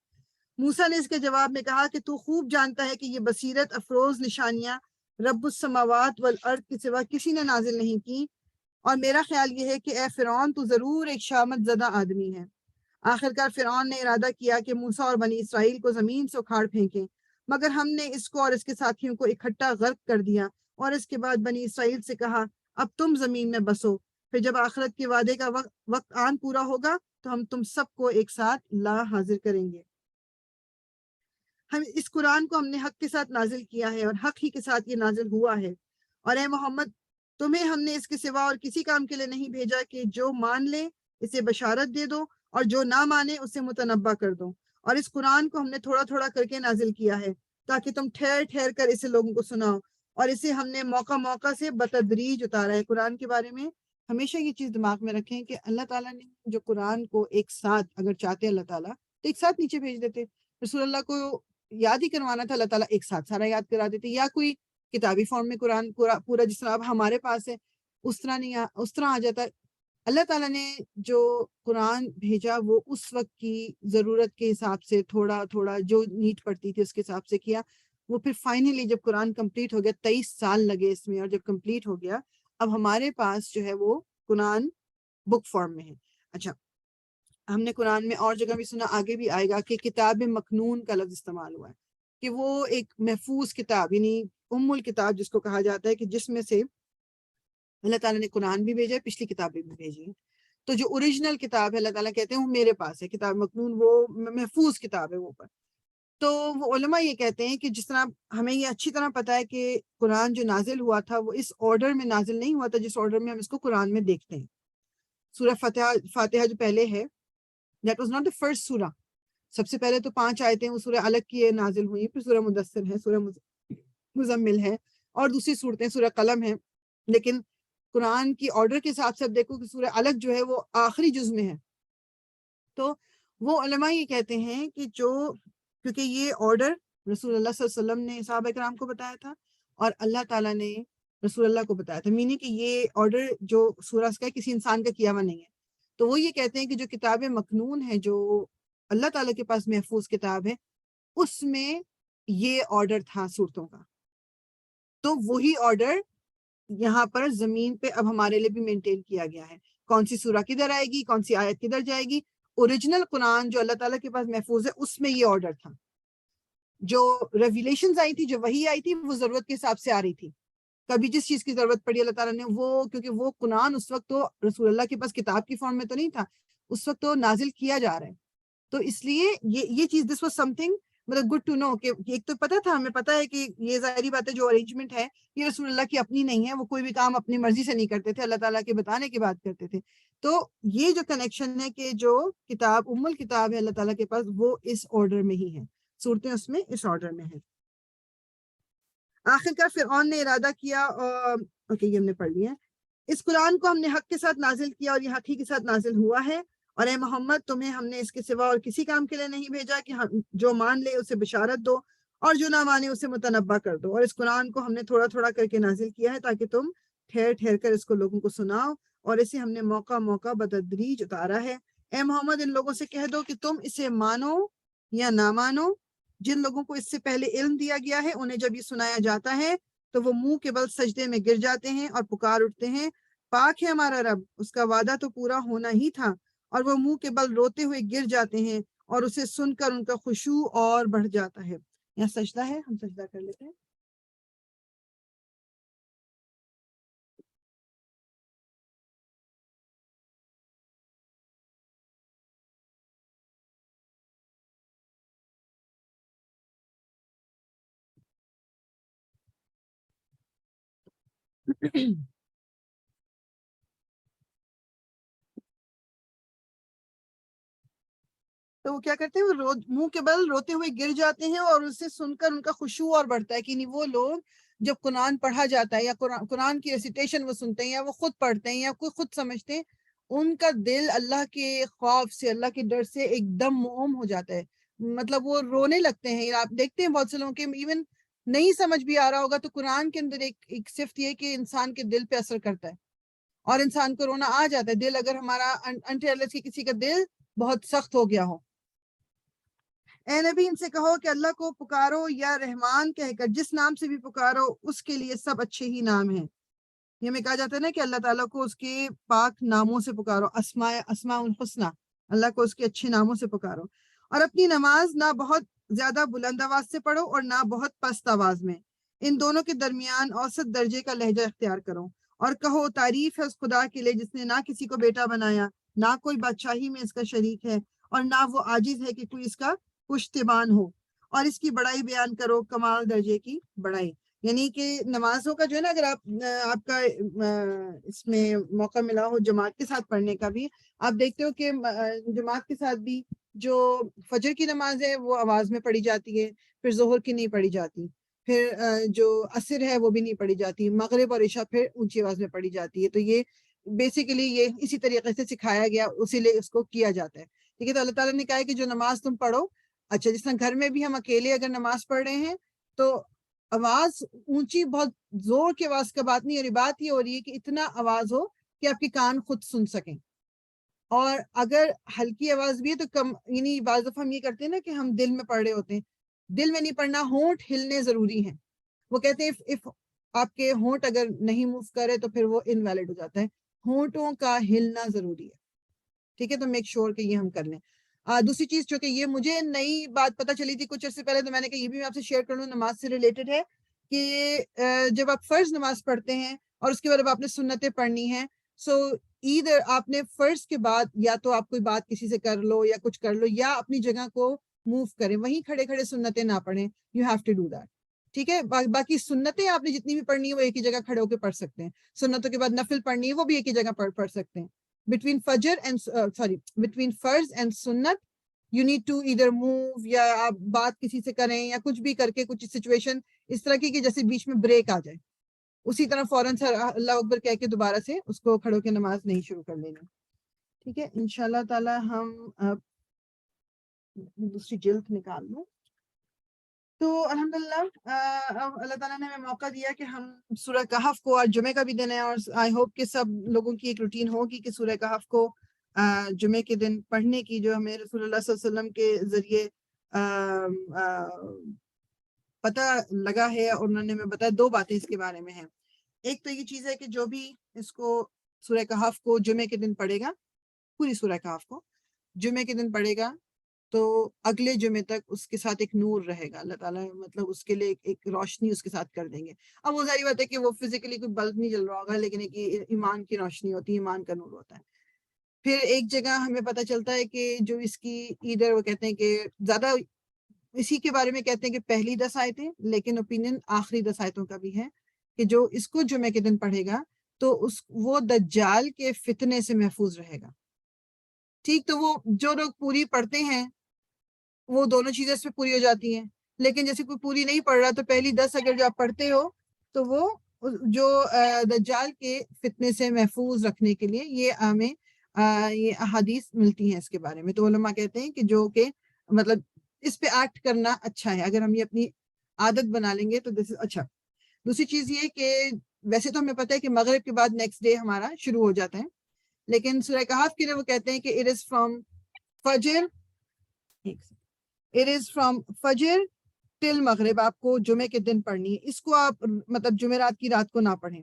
موسیٰ نے اس کے جواب میں کہا کہ تو خوب جانتا ہے کہ یہ بصیرت افروز نشانیاں رب السماوات والارض کے سوا کسی نے نازل نہیں کی, اور میرا خیال یہ ہے کہ اے فرعون تو ضرور ایک شامت زدہ آدمی ہے. آخرکار فرعون نے ارادہ کیا کہ موسیٰ اور بنی اسرائیل کو زمین سے اکھاڑ پھینکیں, مگر ہم نے اس کو اور اس کے ساتھیوں کو اکٹھا غرق کر دیا, اور اس کے بعد بنی اسرائیل سے کہا اب تم زمین میں بسو, پھر جب آخرت کے وعدے کا وقت آن پورا ہوگا تو ہم تم سب کو ایک ساتھ لا حاضر کریں گے. اس قرآن کو ہم نے حق کے ساتھ نازل کیا ہے, اور حق ہی کے ساتھ یہ نازل ہوا ہے. اور اے محمد تمہیں ہم نے اس کے سوا اور کسی کام کے لیے نہیں بھیجا کہ جو مان لے اسے بشارت دے دو, اور جو نہ مانے اسے متنبع کر دو. اور اس قرآن کو ہم نے تھوڑا تھوڑا کر کے نازل کیا ہے تاکہ تم ٹھہر ٹھہر کر اسے لوگوں کو سناؤ, اور اسے ہم نے موقع موقع سے بتدریج اتارا ہے. قرآن کے بارے میں ہمیشہ یہ چیز دماغ میں رکھیں کہ اللہ تعالیٰ نے جو قرآن کو ایک ساتھ, اگر چاہتے اللہ تعالیٰ تو ایک ساتھ نیچے بھیج دیتے. رسول اللہ کو یاد ہی کروانا تھا, اللہ تعالیٰ ایک ساتھ سارا یاد کرا دیتے, یا کوئی کتابی فارم میں قرآن پورا جس طرح اب ہمارے پاس ہے اس طرح نہیں, اس طرح آ جاتا. اللہ تعالیٰ نے جو قرآن بھیجا وہ اس وقت کی ضرورت کے حساب سے تھوڑا تھوڑا جو نیڈ پڑتی تھی اس کے حساب سے کیا. وہ پھر فائنلی جب قرآن کمپلیٹ ہو گیا, 23 سال لگے اس میں, اور جب کمپلیٹ ہو گیا اب ہمارے پاس جو ہے وہ قرآن بک فارم میں ہے. اچھا, ہم نے قرآن میں اور جگہ بھی سنا, آگے بھی آئے گا کہ کتاب مکنون کا لفظ استعمال ہوا ہے, کہ وہ ایک محفوظ کتاب, یعنی الکتاب جس کو کہا جاتا ہے, کہ جس میں سے اللہ تعالیٰ نے قرآن بھی بھیجا ہے, پچھلی کتابیں بھی بھیجی ہیں. تو جو اوریجنل کتاب ہے اللہ تعالیٰ کہتے ہیں وہ میرے پاس ہے, کتاب مکنون, وہ محفوظ کتاب ہے وہ پر. تو وہ علماء یہ کہتے ہیں کہ جس طرح ہمیں یہ اچھی طرح پتا ہے کہ قرآن جو نازل ہوا تھا وہ اس آرڈر میں نازل نہیں ہوا تھا جس آرڈر میں ہم اس کو قرآن میں دیکھتے ہیں. سورہ فاتحہ جو پہلے ہے, that was not the first سورہ. سب سے پہلے تو 5 آیتیں وہ سورہ الگ کی نازل ہوئی, پھر سورہ مدثر ہے, سورہ مزمل ہے, اور دوسری صورتیں سورہ قلم ہے. لیکن قرآن کی آرڈر کے حساب سے اب دیکھو کہ سورہ الگ جو ہے وہ آخری جز میں ہے. تو وہ علماء یہ کہتے ہیں کہ کیونکہ یہ آرڈر رسول اللہ صلی اللہ علیہ وسلم نے صحابہ کرام کو بتایا تھا, اور اللہ تعالیٰ نے رسول اللہ کو بتایا تھا, میننگ کہ یہ آرڈر جو سورہ کا کسی انسان کا کیا ہوا نہیں ہے. تو وہ یہ کہتے ہیں کہ جو کتاب مکنون ہے, جو اللہ تعالیٰ کے پاس محفوظ کتاب ہے, اس میں یہ آرڈر تھا صورتوں کا. تو وہی آرڈر یہاں پر زمین پہ اب ہمارے لیے بھی مینٹین کیا گیا ہے. کون سی سورہ کدھر آئے گی, کون سی آیت کدھر جائے گی, اوریجنل قرآن جو اللہ تعالیٰ کے پاس محفوظ ہے اس میں یہ آرڈر تھا. جو ریویلیشنز آئی تھی, جو وحی آئی تھی, وہ ضرورت کے حساب سے آ رہی تھی. کبھی جس چیز کی ضرورت پڑی اللہ تعالیٰ نے کیونکہ وہ قرآن اس وقت تو رسول اللہ کے پاس کتاب کی فارم میں تو نہیں تھا, اس وقت تو نازل کیا جا رہا ہے. تو اس لیے یہ چیز دس واز سم تھنگ, مطلب گڈ ٹو نو, کہ ایک تو پتا تھا, ہمیں پتا ہے کہ یہ ظاہری بات ہے جو ارینجمنٹ ہے یہ رسول اللہ کی اپنی نہیں ہے, وہ کوئی بھی کام اپنی مرضی سے نہیں کرتے تھے, اللہ تعالیٰ کے بتانے کی بات کرتے تھے. تو یہ جو کنیکشن ہے کہ جو کتاب الکتاب ہے اللہ تعالیٰ کے پاس, وہ اس آرڈر میں ہی ہے, صورتیں اس میں اس آرڈر میں ہیں. آخرکار فرعون نے ارادہ کیا, اوکے یہ ہم نے پڑھ لیا ہے. اس قرآن کو ہم نے حق کے ساتھ نازل کیا, اور یہ حق ہی کے ساتھ نازل ہوا ہے. اور اے محمد تمہیں ہم نے اس کے سوا اور کسی کام کے لیے نہیں بھیجا کہ جو مان لے اسے بشارت دو, اور جو نہ مانے اسے متنبع کر دو. اور اس قرآن کو ہم نے تھوڑا تھوڑا کر کے نازل کیا ہے تاکہ تم ٹھہر ٹھہر کر اس کو لوگوں کو سناؤ, اور اسے ہم نے موقع موقع بتدریج اتارا ہے. اے محمد ان لوگوں سے کہہ دو کہ تم اسے مانو یا نہ مانو, جن لوگوں کو اس سے پہلے علم دیا گیا ہے انہیں جب یہ سنایا جاتا ہے تو وہ منہ کے بل سجدے میں گر جاتے ہیں اور پکار اٹھتے ہیں, پاک ہے ہمارا رب, اس کا وعدہ تو پورا ہونا ہی تھا. اور وہ منہ کے بل روتے ہوئے گر جاتے ہیں, اور اسے سن کر ان کا خشوع اور بڑھ جاتا ہے. یہاں سجدہ ہے, ہم سجدہ کر لیتے ہیں. تو وہ کیا کرتے ہیں, وہ منہ کے بل روتے ہوئے گر جاتے ہیں, اور اسے سن کر ان کا خشوع اور بڑھتا ہے کہ نہیں, وہ لوگ جب قرآن پڑھا جاتا ہے یا قرآن کی ریسیٹیشن وہ سنتے ہیں یا وہ خود پڑھتے ہیں یا کوئی خود سمجھتے ہیں, ان کا دل اللہ کے خوف سے, اللہ کے ڈر سے ایک دم موم ہو جاتا ہے. مطلب وہ رونے لگتے ہیں. آپ دیکھتے ہیں بہت سے لوگوں کے ایون نہیں سمجھ بھی آ رہا ہوگا تو قرآن کے اندر ایک صفت یہ کہ انسان کے دل پہ اثر کرتا ہے اور انسان کو رونا آ جاتا ہے. دل اگر ہمارا انٹیلس کی کسی کا دل بہت سخت ہو گیا ہو, اے نبی ان سے کہو کہ اللہ کو پکارو یا رحمان کہہ کر, جس نام سے بھی پکارو اس کے لیے سب اچھے ہی نام ہیں. یہ میں کہا جاتا ہے نا کہ اللہ تعالیٰ کو اس کے پاک ناموں سے پکارو, اسماء الحسنہ, اللہ کو اس کے اچھے ناموں سے پکارو. اور اپنی نماز نہ بہت زیادہ بلند آواز سے پڑھو اور نہ بہت پست آواز میں, ان دونوں کے درمیان اوسط درجے کا لہجہ اختیار کرو. اور کہو تعریف ہے اس خدا کے لیے جس نے نہ کسی کو بیٹا بنایا, نہ کوئی بادشاہی میں اس کا شریک ہے, اور نہ وہ عاجز ہے کہ کوئی اس کا پشتبان ہو, اور اس کی بڑائی بیان کرو, کمال درجے کی بڑائی. یعنی کہ نمازوں کا جو ہے نا, اگر آپ کا اس میں موقع ملا ہو جماعت کے ساتھ پڑھنے کا بھی, آپ دیکھتے ہو کہ جماعت کے ساتھ بھی جو فجر کی نماز ہے وہ آواز میں پڑھی جاتی ہے, پھر ظہر کی نہیں پڑھی جاتی, پھر جو عصر ہے وہ بھی نہیں پڑھی جاتی, مغرب اور عشاء پھر اونچی آواز میں پڑھی جاتی ہے. تو یہ بیسیکلی یہ اسی طریقے سے سکھایا گیا, اسی لیے اس کو کیا جاتا ہے. ٹھیک ہے, تو اللہ تعالیٰ نے کہا ہے کہ جو نماز تم پڑھو, اچھا جس طرح گھر میں بھی ہم اکیلے اگر نماز پڑھ رہے ہیں تو آواز اونچی, بہت زور کی آواز کا بات نہیں ہو رہی, بات یہ ہو رہی ہے کہ اتنا آواز ہو کہ آپ کے کان خود سن سکیں. اور اگر ہلکی آواز بھی ہے تو کم, یعنی بعض دفعہ ہم یہ کرتے ہیں نا کہ ہم دل میں پڑھ رہے ہوتے ہیں, دل میں نہیں پڑھنا, ہونٹ ہلنے ضروری ہیں. وہ کہتے ہیں if آپ کے ہونٹ اگر نہیں موو کرے تو پھر وہ انویلڈ ہو جاتا ہے, ہونٹوں کا ہلنا ضروری ہے. ٹھیک ہے, تو میک شور کہ یہ ہم کر لیں. دوسری چیز جو کہ یہ مجھے نئی بات پتہ چلی تھی کچھ عرصے پہلے, تو میں نے کہا یہ بھی میں آپ سے شیئر کر لوں, نماز سے ریلیٹڈ ہے, کہ جب آپ فرض نماز پڑھتے ہیں اور اس کے بعد آپ نے سنتیں پڑھنی ہیں, سو ایدر آپ نے فرض کے بعد یا تو آپ کوئی بات کسی سے کر لو یا کچھ کر لو, یا اپنی جگہ کو موو کریں, وہیں کھڑے کھڑے سنتیں نہ پڑھیں. You have to do that. ٹھیک ہے, باقی سنتیں آپ نے جتنی بھی پڑھنی ہے وہ ایک ہی جگہ کھڑے ہو کے پڑھ سکتے ہیں. سنتوں کے بعد نفل پڑھنی ہے وہ بھی ایک ہی جگہ پڑھ سکتے ہیں. between فرض اینڈ سنت you need to either move, یا آپ بات کسی سے کریں یا کچھ بھی کر کے کچھ سچویشن اس طرح کی کہ جیسے بیچ میں بریک آ جائے, اسی طرح فوراً سے اللہ اکبر کہہ کے دوبارہ سے اس کو کھڑوں کے نماز نہیں شروع کر لینی. ٹھیک ہے, انشاءاللہ تعالی ہم دوسری جلد نکال لوں. تو الحمدللہ اللہ تعالیٰ نے ہمیں موقع دیا کہ ہم سورہ کہف کو, آج جمعے کا بھی دن ہے, اور آئی ہوپ کہ سب لوگوں کی ایک روٹین ہوگی کہ سورہ کہف کو جمعے کے دن پڑھنے کی, جو ہمیں رسول اللہ صلی اللہ علیہ وسلم کے ذریعے پتہ لگا ہے, اور انہوں نے ہمیں بتایا. دو باتیں اس کے بارے میں ہیں. ایک تو یہ چیز ہے کہ جو بھی اس کو سورہ کہف کو جمعے کے دن پڑھے گا, پوری سورہ کہف کو جمعے کے دن پڑھے گا, تو اگلے جمعے تک اس کے ساتھ ایک نور رہے گا. اللہ تعالیٰ مطلب اس کے لیے ایک روشنی اس کے ساتھ کر دیں گے. اب وہ ظاہر بات ہے کہ وہ فزیکلی کوئی بلب نہیں جل رہا ہوگا, لیکن ایک ایمان کی روشنی ہوتی ہے, ایمان کا نور ہوتا ہے. پھر ایک جگہ ہمیں پتہ چلتا ہے کہ جو اس کی ادھر وہ کہتے ہیں کہ زیادہ اسی کے بارے میں کہتے ہیں کہ پہلی 10 آیتیں, لیکن اوپینین آخری 10 آیتوں کا بھی ہے کہ جو اس کو جمعے کے دن پڑھے گا تو وہ دجال کے فتنے سے محفوظ رہے گا. ٹھیک, تو وہ جو لوگ پوری پڑھتے ہیں وہ دونوں چیزیں اس پہ پوری ہو جاتی ہیں, لیکن جیسے کوئی پوری نہیں پڑھ رہا تو پہلی 10 اگر جو آپ پڑھتے ہو تو وہ جو دجال کے فتنے سے محفوظ رکھنے کے لیے یہ ہمیں یہ احادیث ملتی ہیں اس کے بارے میں. تو علماء کہتے ہیں کہ جو کہ مطلب اس پہ ایکٹ کرنا اچھا ہے, اگر ہم یہ اپنی عادت بنا لیں گے تو دس از اچھا. دوسری چیز یہ کہ ویسے تو ہمیں پتہ ہے کہ مغرب کے بعد نیکسٹ ڈے ہمارا شروع ہو جاتا ہے, لیکن سورہ کہف کے لیے وہ کہتے ہیں کہ it is from فجر ٹل مغرب آپ کو جمعے کے دن پڑھنی ہے. اس کو آپ مطلب جمعرات کی رات کو نہ پڑھیں.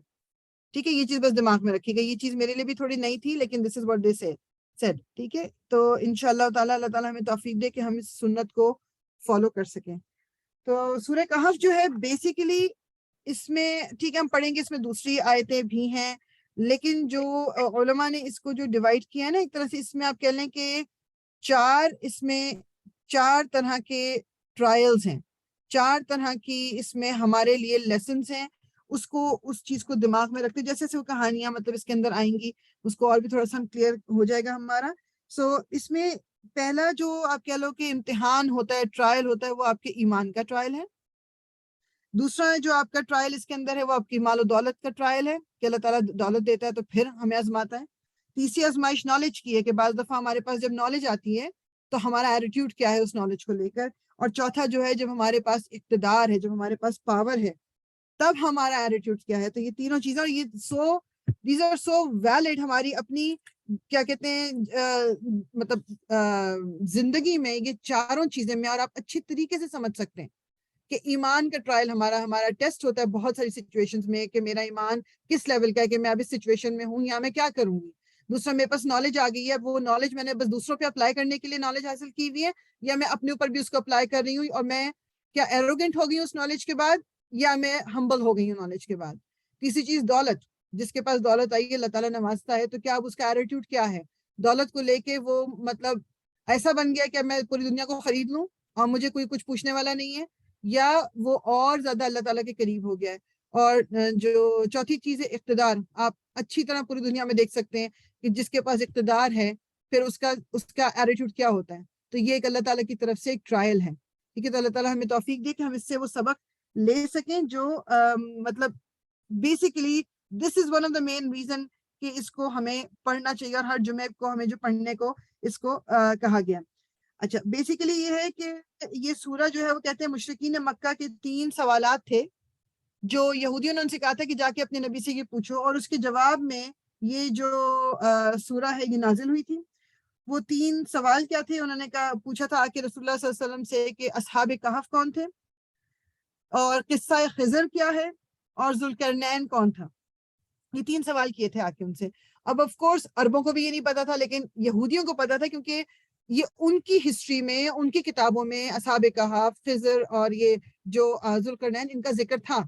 ٹھیک ہے, یہ چیز بس دماغ میں رکھیے گا. یہ چیز میرے لیے بھی تھوڑی نئی تھی, لیکن this is what they said. ٹھیک ہے, تو انشاءاللہ تعالیٰ اللہ تعالیٰ ہمیں توفیق دے کہ ہم اس سنت کو فالو کر سکیں. تو سورہ کہف جو ہے بیسیکلی اس میں ٹھیک ہے ہم پڑھیں گے, اس میں دوسری آیتیں بھی ہیں, لیکن جو علماء نے اس کو جو ڈیوائڈ کیا ہے نا ایک طرح سے, اس میں آپ کہہ لیں کہ اس میں 4 طرح کے ٹرائلز ہیں, 4 طرح کی اس میں ہمارے لیے لیسنز ہیں. اس کو اس چیز کو دماغ میں رکھتے جیسے وہ کہانیاں مطلب اس کے اندر آئیں گی اس کو اور بھی تھوڑا سا ہم کلیئر ہو جائے گا ہمارا. سو اس میں پہلا جو آپ کہہ لو کہ امتحان ہوتا ہے ٹرائل ہوتا ہے وہ آپ کے ایمان کا ٹرائل ہے. دوسرا جو آپ کا ٹرائل اس کے اندر ہے وہ آپ کی مال و دولت کا ٹرائل ہے کہ اللہ تعالیٰ دولت دیتا ہے تو پھر ہمیں آزماتا ہے. تیسری آزمائش نالج کی ہے کہ بعض دفعہ ہمارے پاس جب نالج آتی ہے تو ہمارا ایٹیٹیوڈ کیا ہے اس نالج کو لے کر. اور چوتھا جو ہے جب ہمارے پاس اقتدار ہے جب ہمارے پاس پاور ہے تب ہمارا ایٹیٹیوڈ کیا ہے. تو یہ تینوں چیزیں اور یہ دیز آر سو ویلڈ ہماری اپنی کیا کہتے ہیں مطلب زندگی میں یہ چاروں چیزیں میں اور آپ اچھی طریقے سے سمجھ سکتے ہیں کہ ایمان کا ٹرائل ہمارا ٹیسٹ ہوتا ہے بہت ساری سچویشنز میں کہ میرا ایمان کس لیول کا ہے کہ میں اب اس سچویشن میں ہوں یا میں کیا کروں گی. دوسرا میرے پاس نالج آ گئی ہے وہ نالج میں نے بس دوسروں پہ اپلائی کرنے کے لیے نالج حاصل کی ہوئی ہے یا میں اپنے اوپر بھی اس کو اپلائی کر رہی ہوں اور میں کیا ایروگنٹ ہو گئی ہوں اس نالج کے بعد یا میں ہمبل ہو گئی ہوں نالج کے بعد. تیسری چیز دولت جس کے پاس دولت آئی ہے اللہ تعالیٰ نوازتا ہے تو کیا اب اس کا ایٹیٹیوڈ کیا ہے. دولت کو لے کے وہ مطلب ایسا بن گیا کہ میں پوری دنیا کو خرید لوں اور مجھے کوئی کچھ پوچھنے والا نہیں ہے یا وہ اور زیادہ اللہ تعالیٰ کے قریب ہو گیا ہے. اور جو چوتھی چیز ہے اقتدار آپ اچھی طرح پوری دنیا میں دیکھ سکتے ہیں کہ جس کے پاس اقتدار ہے پھر اس کا ایٹیٹیوڈ کیا ہوتا ہے. تو یہ ایک اللہ تعالیٰ کی طرف سے ایک ٹرائل ہے. ٹھیک ہے تو اللہ تعالیٰ ہمیں توفیق دے کہ ہم اس سے وہ سبق لے سکیں جو مطلب basically this is one of the main reason کہ اس کو ہمیں پڑھنا چاہیے اور ہر جمعے کو ہمیں جو پڑھنے کو اس کو کہا گیا. اچھا بیسیکلی یہ ہے کہ یہ سورہ جو ہے وہ کہتے ہیں مشرکین مکہ کے 3 سوالات تھے جو یہودیوں نے ان سے کہا تھا کہ جا کے اپنے نبی سے یہ پوچھو اور اس کے جواب میں یہ جو سورہ ہے یہ نازل ہوئی تھی. وہ 3 سوال کیا تھے انہوں نے پوچھا تھا کہ رسول اللہ صلی اللہ علیہ وسلم سے کہ اصحاب کہف کون تھے اور قصہ خضر کیا ہے اور ذوالقرنین کون تھا. یہ 3 سوال کیے تھے آ کے ان سے. اب آف کورس عربوں کو بھی یہ نہیں پتا تھا لیکن یہودیوں کو پتا تھا کیونکہ یہ ان کی ہسٹری میں ان کی کتابوں میں اصحاب کہف خضر اور یہ جو ذوالقرنین ان کا ذکر تھا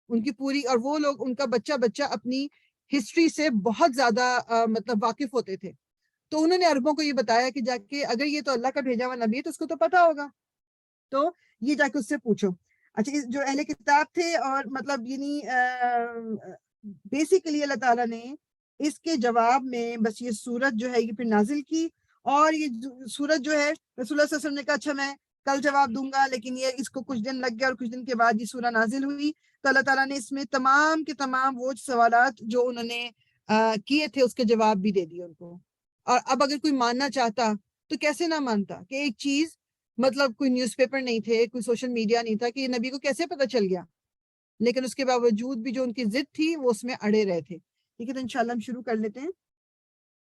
ان کی پوری. اور وہ لوگ ان کا بچہ اپنی ہسٹری سے بہت زیادہ مطلب واقف ہوتے تھے. تو انہوں نے عربوں کو یہ بتایا کہ جا کے اگر یہ تو اللہ کا بھیجا ہوا نبی ہے تو اس کو تو پتا ہوگا تو یہ جا کے اس سے پوچھو. اچھا جو اہل کتاب تھے اور مطلب یعنی بیسیکلی اللہ تعالیٰ نے اس کے جواب میں بس یہ سورت جو ہے یہ پھر نازل کی. اور یہ سورت جو ہے رسول اللہ صلی اللہ علیہ وسلم نے کہا اچھا میں کل جواب دوں گا لیکن یہ اس کو کچھ دن لگ گیا اور کچھ دن کے بعد یہ سورہ نازل ہوئی. تو اللہ تعالیٰ نے اس میں تمام کے تمام وہ سوالات جو انہوں نے کیے تھے اس کے جواب بھی دے دیے ان کو. اور اب اگر کوئی ماننا چاہتا تو کیسے نہ مانتا کہ ایک چیز مطلب کوئی نیوز پیپر نہیں تھے کوئی سوشل میڈیا نہیں تھا کہ یہ نبی کو کیسے پتہ چل گیا لیکن اس کے باوجود بھی جو ان کی ضد تھی وہ اس میں اڑے رہے تھے. ٹھیک ہے تو انشاءاللہ ہم شروع کر لیتے ہیں.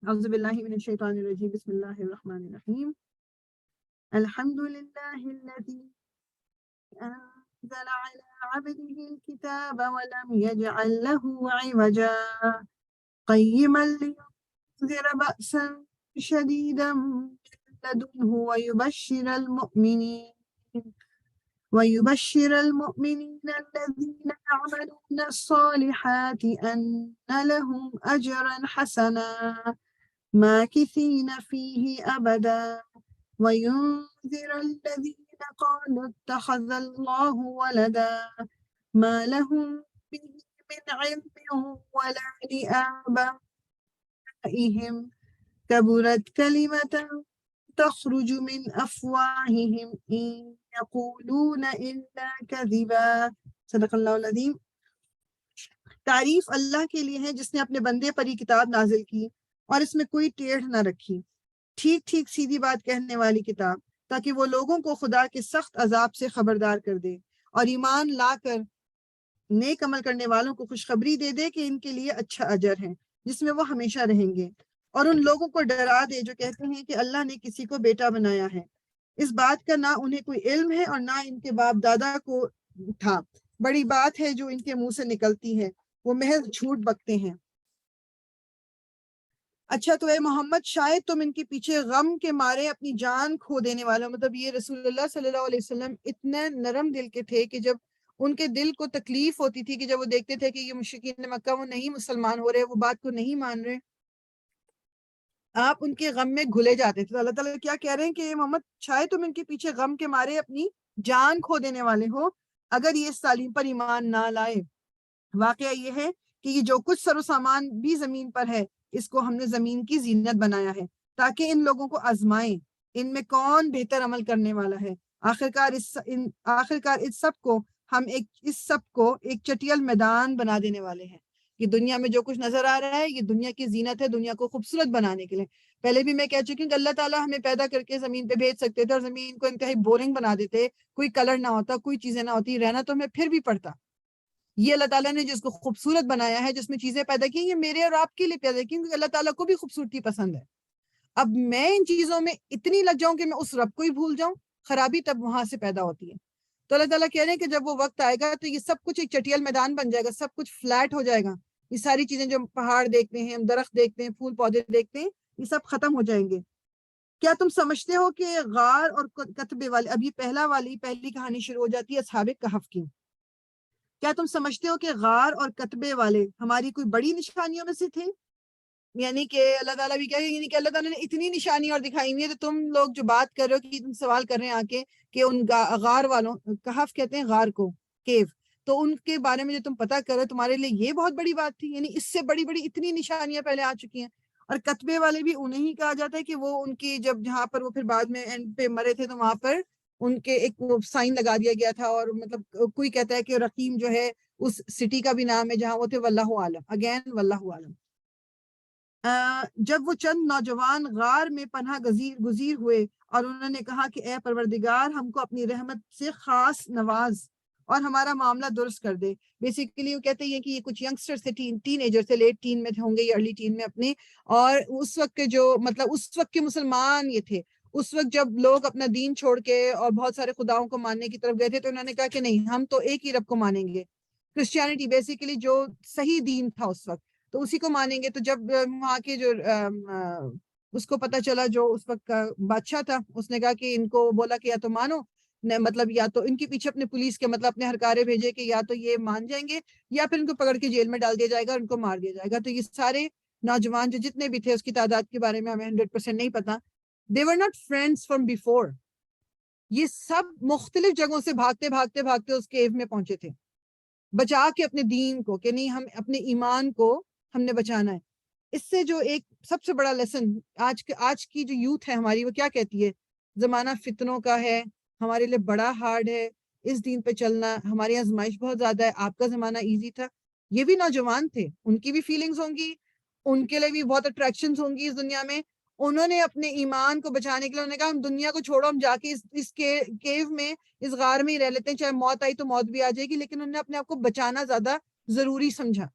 اعوذ باللہ من الشیطان الرجیم بسم اللہ الرحمن الرحیم. الحمد للہ الذی انزل علی عبده الكتاب ولم يجعل له عوجا قیما لینذر بأسا شدیدا من لدنه ويبشر المؤمنين الذين يعملون الصالحات أن لهم أجرا حسنا ماكثين فيه أبدا وينذر الذين قالوا اتخذ الله ولدا ما لهم به من علم ولا لآبائهم كبرت كلمة تخرج من أفواههم إن يقولون إلا كذبا صدق اللہ العظیم. تعریف اللہ کے لیے ہے جس نے اپنے بندے پر یہ کتاب نازل کی اور اس میں کوئی ٹیڑھ نہ رکھی ٹھیک ٹھیک سیدھی بات کہنے والی کتاب تاکہ وہ لوگوں کو خدا کے سخت عذاب سے خبردار کر دے اور ایمان لا کر نیک عمل کرنے والوں کو خوشخبری دے دے کہ ان کے لیے اچھا اجر ہے جس میں وہ ہمیشہ رہیں گے. اور ان لوگوں کو ڈرا دے جو کہتے ہیں کہ اللہ نے کسی کو بیٹا بنایا ہے. اس بات کا نہ انہیں کوئی علم ہے اور نہ ان کے باپ دادا کو تھا. بڑی بات ہے جو ان کے منہ سے نکلتی ہے وہ محض جھوٹ بکتے ہیں. اچھا تو اے محمد شاید تم ان کے پیچھے غم کے مارے اپنی جان کھو دینے والے. مطلب یہ رسول اللہ صلی اللہ علیہ وسلم اتنے نرم دل کے تھے کہ جب ان کے دل کو تکلیف ہوتی تھی کہ جب وہ دیکھتے تھے کہ یہ مشرکین مکہ وہ نہیں مسلمان ہو رہے وہ بات کو نہیں مان رہے آپ ان کے غم میں گھلے جاتے تھے. اللہ تعالیٰ کیا کہہ رہے ہیں کہ محمد شاید تم ان کے پیچھے غم کے مارے اپنی جان کھو دینے والے ہو اگر یہ اس تعلیم پر ایمان نہ لائے. واقعہ یہ ہے کہ یہ جو کچھ سر و سامان بھی زمین پر ہے اس کو ہم نے زمین کی زینت بنایا ہے تاکہ ان لوگوں کو آزمائیں ان میں کون بہتر عمل کرنے والا ہے. آخرکار اس سب کو ایک چٹیل میدان بنا دینے والے ہیں. یہ دنیا میں جو کچھ نظر آ رہا ہے یہ دنیا کی زینت ہے, دنیا کو خوبصورت بنانے کے لیے. پہلے بھی میں کہہ چکی ہوں کہ اللہ تعالیٰ ہمیں پیدا کر کے زمین پہ بھیج سکتے تھے اور زمین کو انتہائی بورنگ بنا دیتے, کوئی کلر نہ ہوتا, کوئی چیزیں نہ ہوتی, رہنا تو ہمیں پھر بھی پڑتا. یہ اللہ تعالیٰ نے جس کو خوبصورت بنایا ہے, جس میں چیزیں پیدا کی, یہ میرے اور آپ کے لیے پیدا کی کیونکہ اللہ تعالیٰ کو بھی خوبصورتی پسند ہے. اب میں ان چیزوں میں اتنی لگ جاؤں کہ میں اس رب کو ہی بھول جاؤں, خرابی تب وہاں سے پیدا ہوتی ہے. تو اللہ تعالیٰ کہہ رہے ہیں کہ جب وہ وقت آئے گا تو یہ سب کچھ ایک چٹیل میدان بن جائے گا, سب کچھ فلیٹ ہو جائے گا. یہ ساری چیزیں جو پہاڑ دیکھتے ہیں, ہم درخت دیکھتے ہیں, پھول پودے دیکھتے ہیں, یہ سب ختم ہو جائیں گے. کیا تم سمجھتے ہو کہ غار اور کتبے والے, اب یہ پہلی کہانی شروع ہو جاتی ہے اصحاب کہف کی. کیا تم سمجھتے ہو کہ غار اور کتبے والے ہماری کوئی بڑی نشانیوں میں سے تھے؟ یعنی کہ اللہ تعالیٰ بھی کہے, یعنی کہ اللہ تعالیٰ نے اتنی نشانی اور دکھائی ہوئی ہے, تو تم لوگ جو بات کر رہے ہو کہ تم سوال کر رہے ہیں آ کے کہ ان غار والوں, کہف کہتے ہیں غار کو, کیو, تو ان کے بارے میں جو تم پتہ کر رہے ہو تمہارے لیے یہ بہت بڑی بات تھی. یعنی اس سے بڑی اتنی نشانیاں پہلے آ چکی ہیں. اور کتبے والے بھی انہیں ہی کہا جاتا ہے کہ وہ ان کی جہاں پر وہ پھر بعد میں اینڈ پہ مرے تھے تو وہاں پر ان کے ایک سائن لگا دیا گیا تھا. اور مطلب کوئی کہتا ہے کہ رقیم جو ہے اس سٹی کا بھی نام ہے جہاں وہ تھے, واللہ عالم, اگین واللہ عالم. جب وہ چند نوجوان غار میں پناہ گزیر ہوئے اور انہوں نے کہا کہ اے پروردگار ہم کو اپنی رحمت سے خاص نواز اور ہمارا معاملہ درست کر دے. بیسیکلی وہ کہتے ہیں کہ یہ کچھ ینگسٹر سے ٹین ایجر سے لیٹ ٹین میں ہوں گے یا ارلی ٹین میں اپنے, اور اس وقت کے جو مطلب اس وقت کے مسلمان یہ تھے. اس وقت جب لوگ اپنا دین چھوڑ کے اور بہت سارے خداؤں کو ماننے کی طرف گئے تھے تو انہوں نے کہا کہ نہیں, ہم تو ایک ہی رب کو مانیں گے. کرسچینٹی بیسیکلی جو صحیح دین تھا اس وقت تو اسی کو مانیں گے. تو جب وہاں کے جو اس کو پتہ چلا جو اس وقت کا بادشاہ تھا, اس نے کہا کہ ان کو بولا کہ یا تو مانو, مطلب یا تو ان کے پیچھے اپنے پولیس کے مطلب اپنے ہرکارے بھیجے کہ یا تو یہ مان جائیں گے یا پھر ان کو پکڑ کے جیل میں ڈال دیا جائے گا اور ان کو مار دیا جائے گا. تو یہ سارے نوجوان جو جتنے بھی تھے, اس کی تعداد کے بارے میں ہمیں 100% نہیں پتا, they were not friends from before. یہ سب مختلف جگہوں سے بھاگتے اس کیو میں پہنچے تھے, بچا کے اپنے دین کو, کہ نہیں ہم اپنے ایمان کو ہم نے بچانا ہے. اس سے جو ایک سب سے بڑا لیسن آج کی جو یوتھ ہے ہماری, وہ کیا کہتی ہے, زمانہ فتنوں کا ہے, ہمارے لیے بڑا ہارڈ ہے اس دین پہ چلنا, ہماری آزمائش بہت زیادہ ہے, آپ کا زمانہ ایزی تھا. یہ بھی نوجوان تھے, ان کی بھی فیلنگز ہوں گی, ان کے لیے بھی بہت اٹریکشنز ہوں گی اس دنیا میں. انہوں نے اپنے ایمان کو بچانے کے لیے انہوں نے کہا ہم دنیا کو چھوڑو, ہم جا کے اس کیو میں اس غار میں ہی رہ لیتے ہیں, چاہے موت آئی تو موت بھی آ جائے گی, لیکن انہوں نے اپنے آپ کو بچانا زیادہ ضروری سمجھا.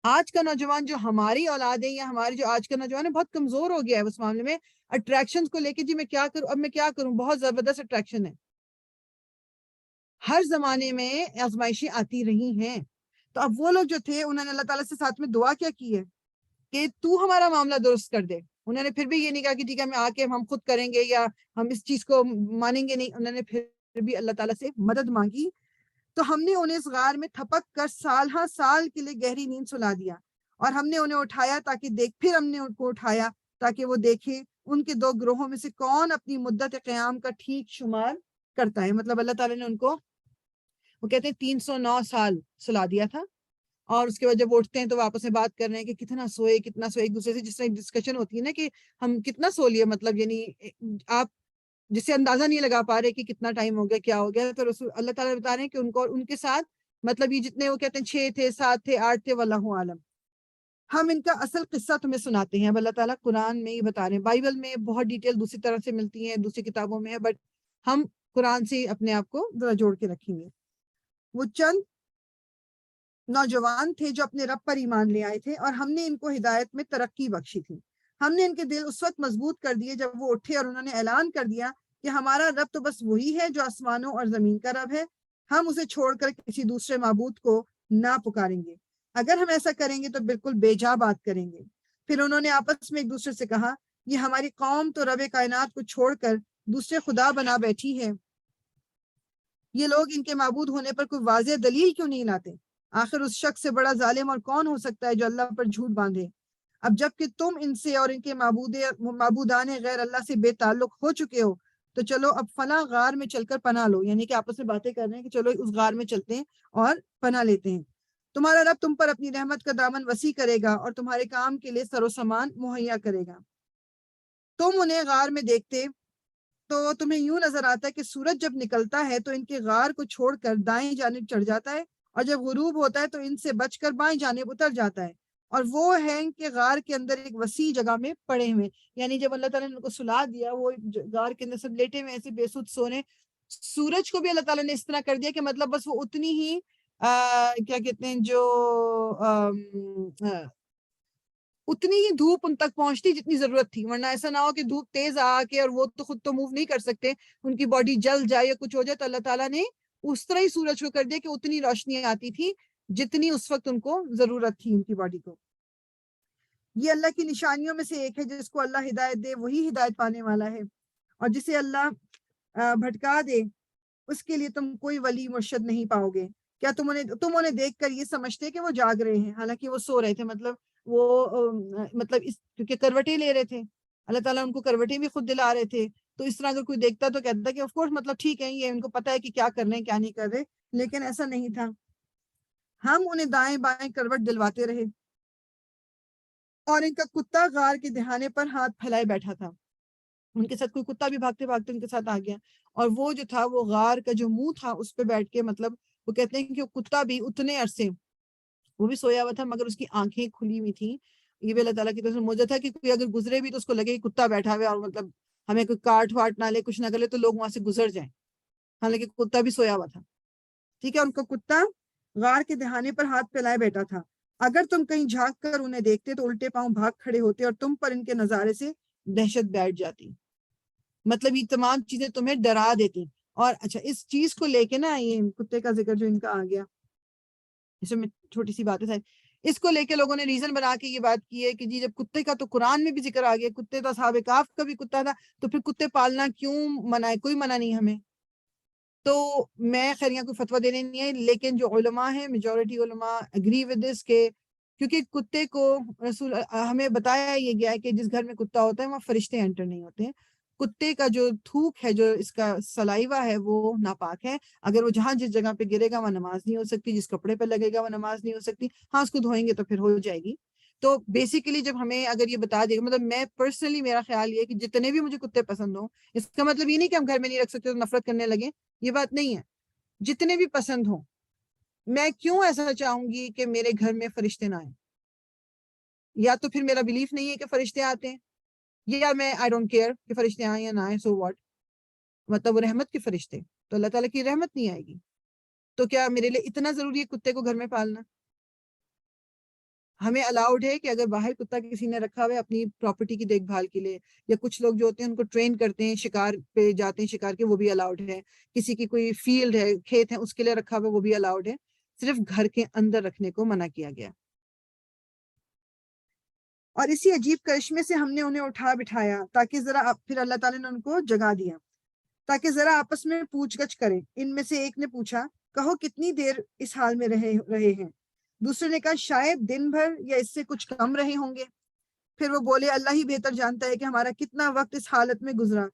آج کا نوجوان جو ہماری اولاد ہے یا ہماری جو آج کا نوجوان ہے بہت کمزور ہو گیا ہے اس معاملے میں, اٹریکشنز کو لے کے. جی میں کیا کروں, اب میں کیا کروں, بہت زبردست اٹریکشن ہے. ہر زمانے میں آزمائشیں آتی رہی ہیں. تو اب وہ لوگ جو تھے انہوں نے اللہ تعالیٰ سے ساتھ میں دعا کیا کی ہے کہ تو ہمارا معاملہ درست کر دے. انہوں نے پھر بھی یہ نہیں کہا کہ ٹھیک ہے ہم آ کے ہم خود کریں گے یا ہم اس چیز کو مانیں گے, نہیں. انہوں نے پھر بھی اللہ تعالیٰ سے مدد مانگی. تو ہم نے انہیں اس غار میں تھپک کر سال ہاں سال کے لیے گہری نیند سلا دیا, اور ہم نے انہیں اٹھایا پھر ہم نے ان کو اٹھایا تاکہ وہ دیکھیں ان کے دو گروہوں میں سے کون اپنی مدت قیام کا ٹھیک شمار کرتا ہے. مطلب اللہ تعالیٰ نے ان کو, وہ کہتے ہیں 309 سال سلا دیا تھا, اور اس کے بعد جب اٹھتے ہیں تو واپس میں بات کر رہے ہیں کہ کتنا سوئے ایک دوسرے سے, جس طرح ڈسکشن ہوتی ہے نا کہ ہم کتنا سو لیے, مطلب یعنی آپ جسے اندازہ نہیں لگا پا رہے کہ کتنا ٹائم ہو گیا کیا ہو گیا. تو رسول اللہ تعالیٰ بتا رہے ہیں کہ ان کو ان کے ساتھ مطلب یہ جتنے وہ کہتے ہیں 6 تھے 7 تھے 8 تھے, واللہ عالم. ہم ان کا اصل قصہ تمہیں سناتے ہیں. اب اللہ تعالیٰ قرآن میں یہ بتا رہے ہیں, بائبل میں بہت ڈیٹیل دوسری طرح سے ملتی ہیں, دوسری کتابوں میں ہے, بٹ ہم قرآن سے اپنے آپ کو ذرا جوڑ کے رکھیں گے. وہ چند نوجوان تھے جو اپنے رب پر ایمان لے آئے تھے, اور ہم نے ان کو ہدایت میں ترقی بخشی تھی. ہم نے ان کے دل اس وقت مضبوط کر دیے جب وہ اٹھے اور انہوں نے اعلان کر دیا کہ ہمارا رب تو بس وہی ہے جو آسمانوں اور زمین کا رب ہے, ہم اسے چھوڑ کر کسی دوسرے معبود کو نہ پکاریں گے. اگر ہم ایسا کریں گے تو بالکل بے جا بات کریں گے. پھر انہوں نے آپس میں ایک دوسرے سے کہا, یہ ہماری قوم تو رب کائنات کو چھوڑ کر دوسرے خدا بنا بیٹھی ہے, یہ لوگ ان کے معبود ہونے پر کوئی واضح دلیل کیوں نہیں لاتے؟ آخر اس شخص سے بڑا ظالم اور کون ہو سکتا ہے جو اللہ پر جھوٹ باندھے؟ اب جب کہ تم ان سے اور ان کے معبودان غیر اللہ سے بے تعلق ہو چکے ہو تو چلو اب فلاں غار میں چل کر پناہ لو، یعنی کہ آپس میں باتیں کر رہے ہیں کہ چلو اس غار میں چلتے ہیں اور پناہ لیتے ہیں. تمہارا رب تم پر اپنی رحمت کا دامن وسیع کرے گا اور تمہارے کام کے لیے سر و سامان مہیا کرے گا. تم انہیں غار میں دیکھتے تو تمہیں یوں نظر آتا ہے کہ سورج جب نکلتا ہے تو ان کے غار کو چھوڑ کر دائیں جانب چڑھ جاتا ہے، اور جب غروب ہوتا ہے تو ان سے بچ کر بائیں جانب اتر جاتا ہے، اور وہ ہیں کہ غار کے اندر ایک وسیع جگہ میں پڑے ہوئے. یعنی جب اللہ تعالیٰ نے ان کو سلا دیا، وہ غار کے اندر سب لیٹے ہوئے ایسے بے سود سونے. سورج کو بھی اللہ تعالیٰ نے اس طرح کر دیا کہ مطلب بس وہ اتنی ہی کیا کہتے ہیں جو اتنی ہی دھوپ ان تک پہنچتی جتنی ضرورت تھی، ورنہ ایسا نہ ہو کہ دھوپ تیز آ کے، اور وہ تو خود تو موو نہیں کر سکتے، ان کی باڈی جل جائے یا کچھ ہو جائے. تو اللہ تعالیٰ نے اس طرح ہی سورج کو کر دیا کہ اتنی روشنی آتی تھی جتنی اس وقت ان کو ضرورت تھی ان کی باڈی کو. یہ اللہ کی نشانیوں میں سے ایک ہے. جس کو اللہ ہدایت دے وہی ہدایت پانے والا ہے، اور جسے اللہ بھٹکا دے اس کے لیے تم کوئی ولی مرشد نہیں پاؤ گے. کیا تم انہیں دیکھ کر یہ سمجھتے کہ وہ جاگ رہے ہیں، حالانکہ وہ سو رہے تھے. مطلب وہ مطلب کیونکہ کروٹیں لے رہے تھے، اللہ تعالیٰ ان کو کروٹیں بھی خود دلا رہے تھے. تو اس طرح اگر کوئی دیکھتا تو کہتا کہ آف کورس مطلب ٹھیک ہے، یہ ان کو پتا ہے کہ کیا کر رہے ہیں کیا نہیں کر رہے، لیکن ایسا نہیں تھا. ہم انہیں دائیں بائیں کروٹ دلواتے رہے، اور ان کا کتا غار کے دہانے پر ہاتھ پھیلائے بیٹھا تھا. ان کے ساتھ کوئی کتا بھی بھاگتے بھاگتے ان کے ساتھ آ گیا، اور وہ جو تھا وہ غار کا جو منہ تھا اس پہ بیٹھ کے، مطلب وہ کہتے ہیں کہ وہ کتا بھی اتنے عرصے وہ بھی سویا ہوا تھا مگر اس کی آنکھیں کھلی ہوئی تھیں. یہ بھی اللہ تعالیٰ کی طرف سے معجزہ تھا کہ کوئی اگر گزرے بھی تو اس کو لگے کہ کتا بیٹھا ہوا ہے، اور مطلب ہمیں کوئی کاٹ واٹ نہ لے کچھ نہ کر لے تو لوگ وہاں سے گزر جائیں، حالانکہ کتا بھی سویا ہوا تھا. ٹھیک ہے، ان کا کتا غار کے دہانے پر ہاتھ پھیلائے بیٹھا تھا. اگر تم کہیں جھانک کر انہیں دیکھتے تو الٹے پاؤں بھاگ کھڑے ہوتے اور تم پر ان کے نظارے سے دہشت بیٹھ جاتی. مطلب یہ تمام چیزیں تمہیں ڈرا دیتی. اور اچھا اس چیز کو لے کے نا، یہ کتے کا ذکر جو ان کا آ گیا، اس میں چھوٹی سی بات ہے، اس کو لے کے لوگوں نے ریزن بنا کے یہ بات کی ہے کہ جی جب کتے کا تو قرآن میں بھی ذکر آ گیا، کتے تو اصحاب کہف کا بھی کتا تھا، تو پھر کتے پالنا کیوں منع ہے؟ کوئی منع نہیں ہمیں. تو میں خیر یہاں کوئی فتویٰ دینے نہیں ہے، لیکن جو علماء ہیں میجورٹی علماء اگری ود دس کہ کیونکہ کتے کو رسول ہمیں بتایا یہ گیا ہے کہ جس گھر میں کتا ہوتا ہے وہاں فرشتے انٹر نہیں ہوتے ہیں. کتے کا جو تھوک ہے، جو اس کا سلائیوا ہے، وہ ناپاک ہے. اگر وہ جہاں جس جگہ پہ گرے گا وہ نماز نہیں ہو سکتی، جس کپڑے پہ لگے گا وہ نماز نہیں ہو سکتی. ہاں اس کو دھوئیں گے تو پھر ہو جائے گی. تو بیسیکلی جب ہمیں اگر یہ بتا دے، مطلب میں پرسنلی میرا خیال یہ ہے کہ جتنے بھی مجھے کتے پسند ہوں، اس کا مطلب یہ نہیں کہ ہم گھر میں نہیں رکھ سکتے تو نفرت کرنے لگیں، یہ بات نہیں ہے. جتنے بھی پسند ہوں، میں کیوں ایسا چاہوں گی کہ میرے گھر میں فرشتے نہ آئیں؟ یا تو پھر میرا بلیف نہیں ہے کہ فرشتے آتے ہیں، یا میں آئی ڈونٹ کیئر کہ فرشتے آئیں یا نہ آئیں، سو واٹ. مطلب وہ رحمت کے فرشتے، تو اللہ تعالیٰ کی رحمت نہیں آئے گی. تو کیا میرے لیے اتنا ضروری ہے کتے کو گھر میں پالنا؟ ہمیں الاؤڈ ہے کہ اگر باہر کتا کسی نے رکھا ہوا ہے اپنی پراپرٹی کی دیکھ بھال کے لیے، یا کچھ لوگ جو ہوتے ہیں ان کو ٹرین کرتے ہیں، شکار پہ جاتے ہیں شکار کے، وہ بھی الاؤڈ ہے. کسی کی کوئی فیلڈ ہے، کھیت ہے، اس کے لیے رکھا ہوا ہے، وہ بھی الاؤڈ ہے. صرف گھر کے اندر رکھنے کو منع کیا گیا. اور اسی عجیب کرشمے سے ہم نے انہیں اٹھا بٹھایا تاکہ ذرا، پھر اللہ تعالیٰ نے ان کو جگا دیا تاکہ ذرا آپس میں پوچھ گچھ کریں. ان میں سے ایک نے پوچھا، کہو کتنی دیر اس حال میں رہے ہیں؟ دوسرے نے کہا، شاید دن بھر یا اس سے کچھ کم رہے ہوں گے. پھر وہ بولے، اللہ ہی بہتر جانتا ہے کہ ہمارا کتنا وقت اس حالت میں گزرا.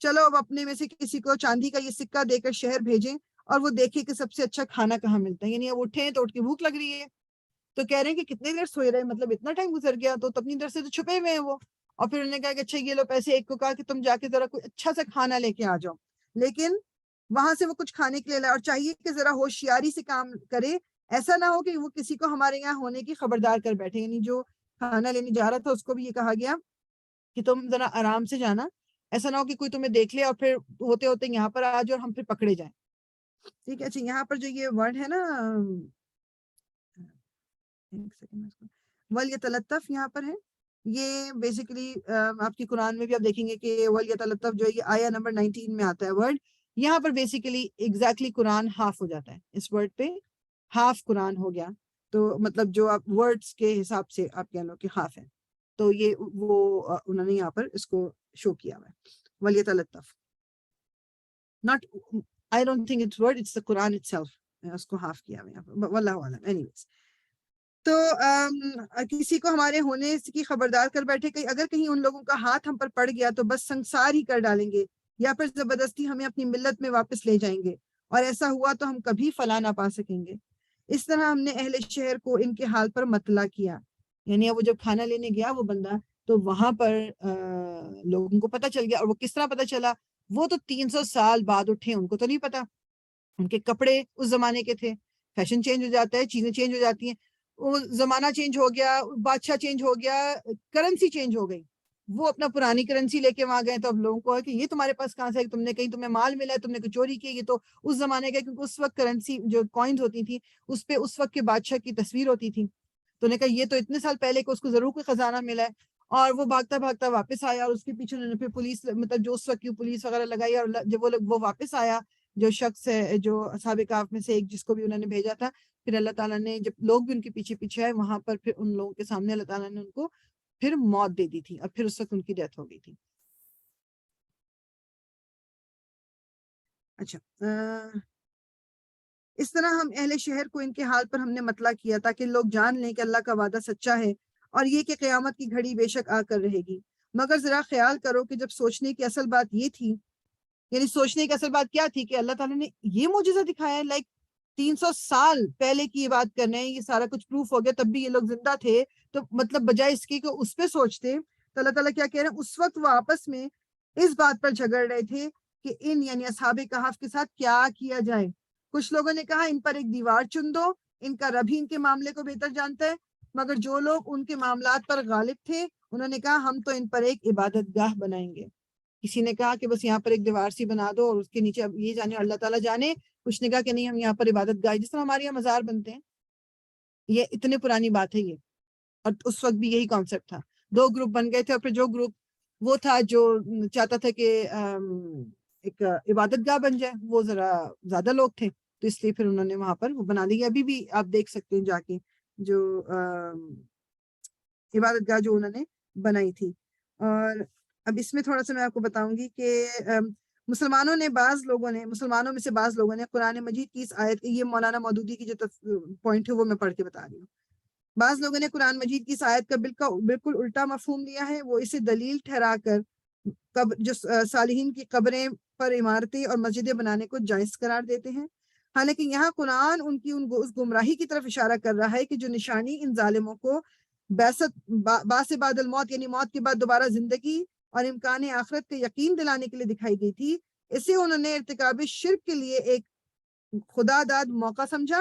چلو اب اپنے میں سے کسی کو چاندی کا یہ سکہ دے کر شہر بھیجیں اور وہ دیکھے کہ سب سے اچھا کھانا کہاں ملتا ہے. یعنی اب اٹھے تو اٹھ کے بھوک لگ رہی ہے، تو کہہ رہے ہیں کہ کتنے دیر سوئے رہے، مطلب اتنا ٹائم گزر گیا، تو اپنی دیر سے تو چھپے ہوئے ہیں وہ. اور پھر انہوں نے کہا کہ اچھا یہ لو پیسے. ایک کو کہا کہ تم جا کے ذرا کوئی اچھا سا کھانا لے کے آ جاؤ، لیکن وہاں سے وہ کچھ کھانے کے لیے لائے. اور چاہیے کہ ذرا ہوشیاری سے کام کرے، ایسا نہ ہو کہ وہ کسی کو ہمارے یہاں ہونے کی خبردار کر بیٹھے. یعنی جو کھانا لینے جا رہا تھا اس کو بھی یہ کہا گیا کہ تم ذرا آرام سے جانا، ایسا نہ ہو کہ کوئی تمہیں دیکھ لے اور پھر ہوتے ہوتے یہاں پر آ جاؤ اور ہم پھر پکڑے جائیں. ٹھیک ہے. اچھا یہاں پر جو یہ ورڈ ہے نا وَلْيَتَلَطَّفْ، یہاں پر ہے، یہ بیسیکلی آپ کی قرآن میں بھی آپ دیکھیں گے کہ وَلْيَتَلَطَّفْ جو یہ آیا نمبر 19 میں آتا ہے ورڈ. یہاں پر بیسیکلی ایگزیکٹلی قرآن ہاف ہو جاتا ہے، اس ورڈ پہ ہاف قرآن ہو گیا. تو مطلب جو آپ ورڈز کے حساب سے آپ کہہ لو کہ ہاف ہے، تو یہ وہ انہوں نے یہاں پر اس کو شو کیا ہوا ہے. وَلْيَتَلَطَّفْ not I don't think it's word, it's the Quran itself. اس کو ہاف کیا ہوا ہے. واللہ اعلم. anyways تو کسی کو ہمارے ہونے کی خبردار کر بیٹھے کہ اگر کہیں ان لوگوں کا ہاتھ ہم پر پڑ گیا تو بس سنسار ہی کر ڈالیں گے. یا پھر زبردستی ہمیں اپنی ملت میں واپس لے جائیں گے، اور ایسا ہوا تو ہم کبھی فلاح نہ پا سکیں گے۔ اس طرح ہم نے اہل شہر کو ان کے حال پر مطلع کیا، یعنی اب وہ جب کھانا لینے گیا وہ بندہ، تو وہاں پر لوگوں کو پتہ چل گیا۔ اور وہ کس طرح پتہ چلا؟ وہ تو 300 سال بعد اٹھے، ان کو تو نہیں پتا، ان کے کپڑے اس زمانے کے تھے، فیشن چینج ہو جاتا ہے، چیزیں چینج ہو جاتی ہیں، وہ زمانہ چینج ہو گیا، بادشاہ چینج ہو گیا، کرنسی چینج ہو گئی، وہ اپنا پرانی کرنسی لے کے وہاں گئے، تو اب لوگوں کو ہے کہ یہ تمہارے پاس کہاں سے ہے؟ تم نے کہیں تمہیں مال ملا ہے، تم نے کوئی چوری کی؟ یہ تو اس زمانے کا، کیونکہ اس وقت کرنسی جو کوائنز ہوتی تھی اس پہ اس وقت کے بادشاہ کی تصویر ہوتی تھی، تو نے کہا یہ تو اتنے سال پہلے کو اس کو ضرور کوئی خزانہ ملا ہے۔ اور وہ بھاگتا بھاگتا واپس آیا، اور اس کے پیچھے انہوں نے پھر پولیس، مطلب جو اس وقت کی پولیس وغیرہ لگائی، اور جب وہ واپس آیا، جو شخص ہے جو اصحاب کہف میں سے ایک جس کو بھی انہوں نے بھیجا تھا، پھر اللہ تعالیٰ نے، جب لوگ بھی ان کے پیچھے پیچھے آئے، وہاں پر پھر ان لوگوں کے سامنے اللہ تعالیٰ نے ان کو پھر موت دے دی تھی، اور پھر اس وقت ان کی ڈیتھ ہو گئی تھی۔ اچھا، اس طرح ہم اہل شہر کو ان کے حال پر ہم نے مطلع کیا تاکہ لوگ جان لیں کہ اللہ کا وعدہ سچا ہے، اور یہ کہ قیامت کی گھڑی بے شک آ کر رہے گی۔ مگر ذرا خیال کرو کہ جب سوچنے کی اصل بات یہ تھی، یعنی سوچنے کی اصل بات کیا تھی کہ اللہ تعالیٰ نے یہ معجزہ دکھایا ہے، 300 سال پہلے کی یہ بات کرنے ہیں، یہ سارا کچھ پروف ہو گیا، تب بھی یہ لوگ زندہ تھے، تو مطلب بجائے اس کی کہ اس پہ سوچتے، تو اللہ تعالیٰ کیا کہہ رہے ہیں؟ اس وقت وہ آپس میں اس بات پر جھگڑ رہے تھے کہ ان یعنی اصحاب کہف کے ساتھ کیا کیا جائے۔ کچھ لوگوں نے کہا ان پر ایک دیوار چن دو، ان کا رب ہی ان کے معاملے کو بہتر جانتا ہے، مگر جو لوگ ان کے معاملات پر غالب تھے انہوں نے کہا ہم تو ان پر ایک عبادت گاہ بنائیں گے۔ کسی نے کہا کہ بس یہاں پر ایک دیوار سی بنا دو اور اس کے نیچے اب یہ جانے اللہ تعالیٰ جانے، کچھ نے کہا کہ نہیں ہم یہاں پر عبادت گاہ، جس طرح ہمارے یہاں مزار بنتے ہیں، یہ اتنے پرانی بات ہے یہ، اور اس وقت بھی یہی کانسیپٹ تھا۔ دو گروپ بن گئے تھے، اور پھر جو گروپ وہ تھا جو چاہتا تھا کہ ایک عبادت گاہ بن جائے، وہ ذرا زیادہ لوگ تھے، تو اس لیے پھر انہوں نے وہاں پر وہ بنا دی۔ ابھی بھی آپ دیکھ سکتے ہیں جا کے جو عبادت گاہ جو انہوں نے بنائی تھی۔ اور اب اس میں تھوڑا سا میں آپ کو بتاؤں گی کہ مسلمانوں میں سے بعض لوگوں نے قرآن مجید کی اس آیت، یہ مولانا مودودی کی جو پوائنٹ ہے وہ میں پڑھ کے بتا رہی ہوں، بعض لوگوں نے قرآن مجید کی اس آیت کا بالکل الٹا مفہوم لیا ہے، وہ اسے دلیل ٹھہرا کر جو صالحین کی قبریں پر عمارتیں اور مسجدیں بنانے کو جائز قرار دیتے ہیں، حالانکہ یہاں قرآن ان کی اس گمراہی کی طرف اشارہ کر رہا ہے کہ جو نشانی ان ظالموں کو باس بعد الموت یعنی موت کے بعد دوبارہ زندگی اور امکان آخرت کے یقین دلانے کے لیے دکھائی گئی تھی، اسے انہوں نے ارتکاب شرک کے لیے ایک خدا داد موقع سمجھا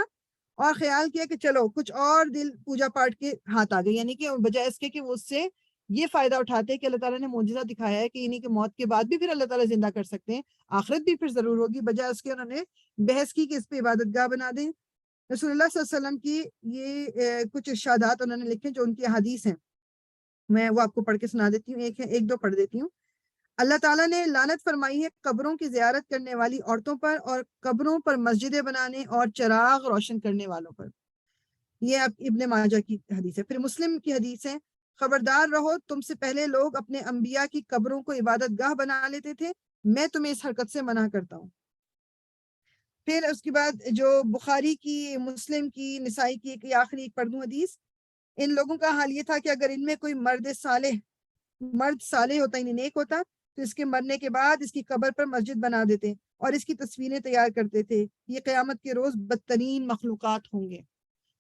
اور خیال کیا کہ چلو کچھ اور دل پوجا پاٹ کے ہاتھ آ گئے، یعنی کہ بجائے اس کے کہ وہ اس سے یہ فائدہ اٹھاتے کہ اللہ تعالیٰ نے معجزہ دکھایا ہے کہ یعنی کہ موت کے بعد بھی پھر اللہ تعالیٰ زندہ کر سکتے ہیں، آخرت بھی پھر ضرور ہوگی، بجائے اس کے انہوں نے بحث کی کہ اس پہ عبادت گاہ بنا دیں۔ رسول اللہ صلی اللہ علیہ وسلم کی یہ کچھ ارشادات انہوں نے لکھے جو ان کی حدیث ہیں، میں وہ آپ کو پڑھ کے سنا دیتی ہوں، ایک دو پڑھ دیتی ہوں۔ اللہ تعالیٰ نے لعنت فرمائی ہے قبروں کی زیارت کرنے والی عورتوں پر اور قبروں پر مسجدیں بنانے اور چراغ روشن کرنے والوں پر۔ یہ ابن ماجہ کی حدیث ہے۔ پھر مسلم کی حدیث ہے، خبردار رہو تم سے پہلے لوگ اپنے انبیاء کی قبروں کو عبادت گاہ بنا لیتے تھے، میں تمہیں اس حرکت سے منع کرتا ہوں۔ پھر اس کے بعد جو بخاری کی، مسلم کی، نسائی کی ایک آخری ایک پڑھ دوں حدیث، ان لوگوں کا حال یہ تھا کہ اگر ان میں کوئی مرد صالح ہوتا یعنی نیک ہوتا تو اس کے مرنے کے بعد اس کی قبر پر مسجد بنا دیتے اور اس کی تصویریں تیار کرتے تھے، یہ قیامت کے روز بدترین مخلوقات ہوں گے۔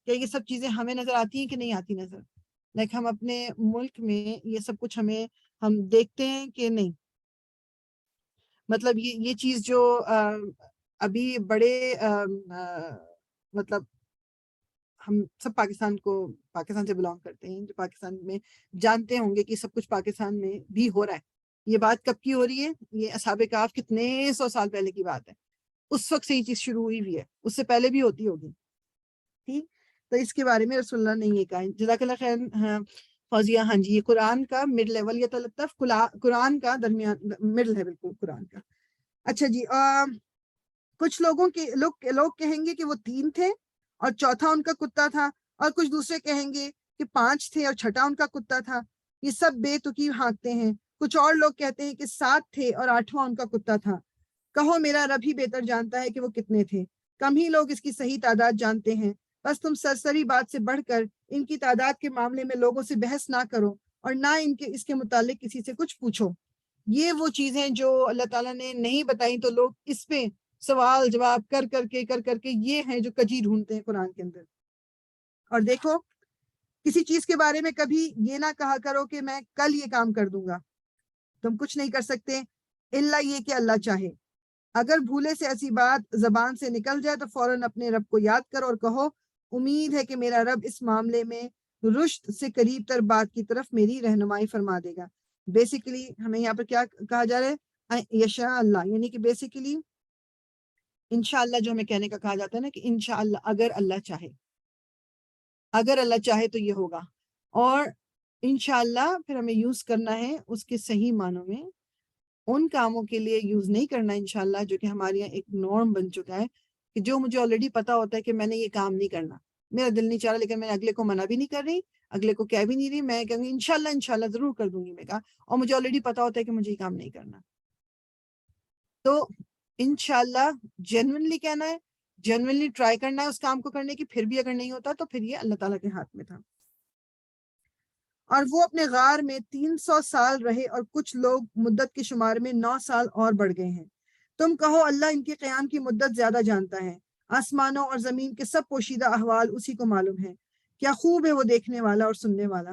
کہ یہ سب چیزیں ہمیں نظر آتی ہیں کہ نہیں آتی نظر؟ ہم اپنے ملک میں یہ سب کچھ ہم دیکھتے ہیں کہ نہیں؟ مطلب یہ چیز جو ابھی بڑے مطلب ہم سب پاکستان سے بلانگ کرتے ہیں، جو پاکستان میں جانتے ہوں گے کہ سب کچھ پاکستان میں بھی ہو رہا ہے۔ یہ بات کب کی ہو رہی ہے؟ یہ اصحاب کہف کتنے 100 سال پہلے کی بات ہے، اس وقت سے یہ چیز شروع ہوئی ہے، اس سے پہلے بھی ہوتی ہوگی، ٹھیک؟ تو اس کے بارے میں رسول اللہ نے یہ کہا۔ جزاک اللہ خیر فوزیہ۔ ہاں جی، یہ قرآن کا مڈ لیول یا تلطف، قرآن کا درمیان مڈل ہے بالکل قرآن کا۔ اچھا جی، کچھ لوگ کہیں گے کہ وہ 3 تھے اور چوتھا ان کا کتا تھا، اور کچھ دوسرے کہیں گے کہ 5 تھے اور چھٹا ان کا کتا تھا، یہ سب بے تکی ہانکتے ہیں۔ کچھ اور لوگ کہتے ہیں کہ 7 تھے اور 8واں ان کا کتا تھا۔ کہو میرا رب ہی بہتر جانتا ہے کہ وہ کتنے تھے، کم ہی لوگ اس کی صحیح تعداد جانتے ہیں، بس تم سرسری بات سے بڑھ کر ان کی تعداد کے معاملے میں لوگوں سے بحث نہ کرو اور نہ اس کے متعلق کسی سے کچھ پوچھو۔ یہ وہ چیزیں جو اللہ تعالیٰ نے نہیں بتائی تو لوگ اس پہ سوال جواب کر کر کے یہ ہیں جو کجی ڈھونڈتے ہیں قرآن کے اندر. اور دیکھو کسی چیز کے بارے میں کبھی یہ نہ کہا کرو کہ میں کل یہ کام کر دوں گا. تم کچھ نہیں کر سکتے الا یہ کہ اللہ چاہے. اگر بھولے سے ایسی بات زبان سے نکل جائے تو فوراً اپنے رب کو یاد کرو اور کہو امید ہے کہ میرا رب اس معاملے میں رشد سے قریب تر بات کی طرف میری رہنمائی فرما دے گا. بیسیکلی ہمیں یہاں پر کیا کہا جا رہا ہے؟ یشاء اللہ، یعنی کہ بیسیکلی انشاءاللہ جو ہمیں کہنے کا کہا جاتا ہے نا کہ انشاءاللہ اگر اللہ چاہے، اگر اللہ چاہے تو یہ ہوگا. اور انشاءاللہ پھر ہمیں یوز کرنا ہے اس کے صحیح معنوں میں، ان کاموں کے لیے یوز نہیں کرنا انشاءاللہ جو کہ ہمارے یہاں ایک نارم بن چکا ہے کہ جو مجھے آلریڈی پتا ہوتا ہے کہ میں نے یہ کام نہیں کرنا، میرا دل نہیں چاہ رہا لیکن میں اگلے کو منع بھی نہیں کر رہی، اگلے کو کہہ بھی نہیں رہی، میں کہوں گی انشاءاللہ ضرور کر دوں گی میں کہا، اور مجھے آلریڈی پتا ہوتا ہے کہ مجھے یہ کام نہیں کرنا. تو انشاءاللہ جینوئنلی کہنا ہے، جینوئنلی ٹرائی کرنا ہے اس کام کو کرنے کی، پھر بھی اگر نہیں ہوتا تو پھر یہ اللہ تعالیٰ کے ہاتھ میں تھا. اور وہ اپنے غار میں 300 سال رہے اور کچھ لوگ مدت کے شمار میں 9 سال اور بڑھ گئے ہیں. تم کہو اللہ ان کے قیام کی مدت زیادہ جانتا ہے. آسمانوں اور زمین کے سب پوشیدہ احوال اسی کو معلوم ہے. کیا خوب ہے وہ دیکھنے والا اور سننے والا.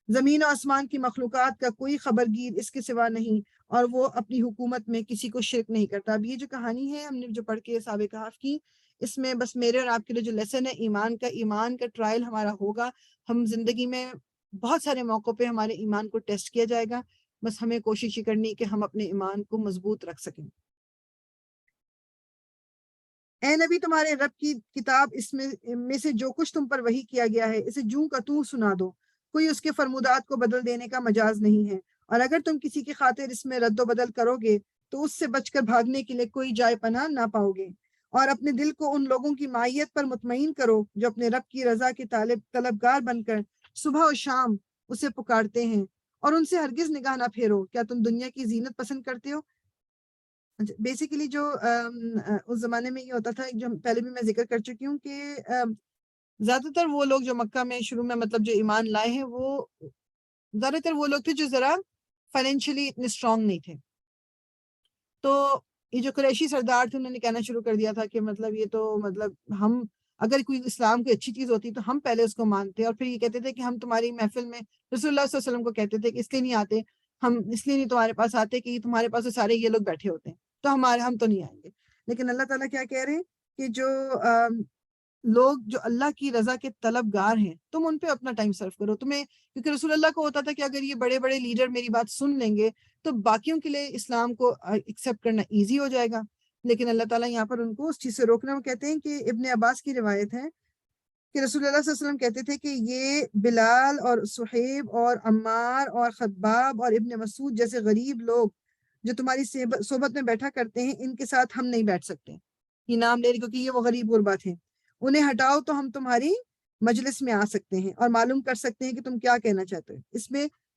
زمین و آسمان کی مخلوقات کا کوئی خبرگیر اس کے سوا نہیں، اور وہ اپنی حکومت میں کسی کو شرک نہیں کرتا. اب یہ جو کہانی ہے ہم نے جو پڑھ کے سابق کہف کی، اس میں بس میرے اور آپ کے لیے جو لیسن ہے ایمان کا ٹرائل ہمارا ہوگا. ہم زندگی میں بہت سارے موقعوں پہ ہمارے ایمان کو ٹیسٹ کیا جائے گا، بس ہمیں کوشش ہی کرنی کہ ہم اپنے ایمان کو مضبوط رکھ سکیں. اے نبی تمہارے رب کی کتاب اس میں سے جو کچھ تم پر وحی کیا گیا ہے اسے جوں کا توں سنا دو، کوئی اس کے فرمودات کو بدل دینے کا مجاز نہیں ہے. اور اگر تم کسی کی خاطر اس میں رد و بدل کرو گے تو اس سے بچ کر بھاگنے کے لیے کوئی جائے پناہ نہ پاؤ گے. اور اپنے دل کو ان لوگوں کی معیت پر مطمئن کرو جو اپنے رب کی رضا کے طلبگار بن کر صبح و شام اسے پکارتے ہیں، اور ان سے ہرگز نگاہ نہ پھیرو. کیا تم دنیا کی زینت پسند کرتے ہو؟ بیسیکلی جو اس زمانے میں یہ ہوتا تھا، جو پہلے بھی میں ذکر کر چکی ہوں کہ زیادہ تر وہ لوگ جو مکہ میں شروع میں مطلب جو ایمان لائے ہیں وہ زیادہ تر وہ لوگ تھے جو ذرا فائنینشلی اتنے اسٹرانگ نہیں تھے. تو یہ جو قریشی سردار تھے انہوں نے کہنا شروع کر دیا تھا کہ مطلب یہ تو مطلب ہم اگر کوئی اسلام کی اچھی چیز ہوتی تو ہم پہلے اس کو مانتے، اور پھر یہ کہتے تھے کہ ہم تمہاری محفل میں رسول اللہ صلی اللہ علیہ وسلم کو کہتے تھے کہ اس لیے نہیں آتے، ہم اس لیے نہیں تمہارے پاس آتے کہ تمہارے پاس تو سارے یہ لوگ بیٹھے ہوتے ہیں تو ہم تو نہیں آئیں گے. لیکن اللہ تعالیٰ کیا کہہ رہے ہیں کہ جو لوگ جو اللہ کی رضا کے طلبگار ہیں تم ان پہ اپنا ٹائم صرف کرو. تمہیں کیونکہ رسول اللہ کو ہوتا تھا کہ اگر یہ بڑے بڑے لیڈر میری بات سن لیں گے تو باقیوں کے لیے اسلام کو ایکسیپٹ کرنا ایزی ہو جائے گا. لیکن اللہ تعالیٰ یہاں پر ان کو اس چیز سے روکنا. وہ کہتے ہیں کہ ابن عباس کی روایت ہے کہ رسول اللہ صلی اللہ علیہ وسلم کہتے تھے کہ یہ بلال اور صہیب اور عمار اور خباب اور ابن مسعود جیسے غریب لوگ جو تمہاری صحبت میں بیٹھا کرتے ہیں ان کے ساتھ ہم نہیں بیٹھ سکتے. یہ نام لے رہے کیونکہ یہ وہ غریب غربا تھے. انہیں ہٹاؤ تو ہم تمہاری مجلس میں آ سکتے ہیں اور معلوم کر سکتے ہیں کہ تم کیا کہنا چاہتے ہو.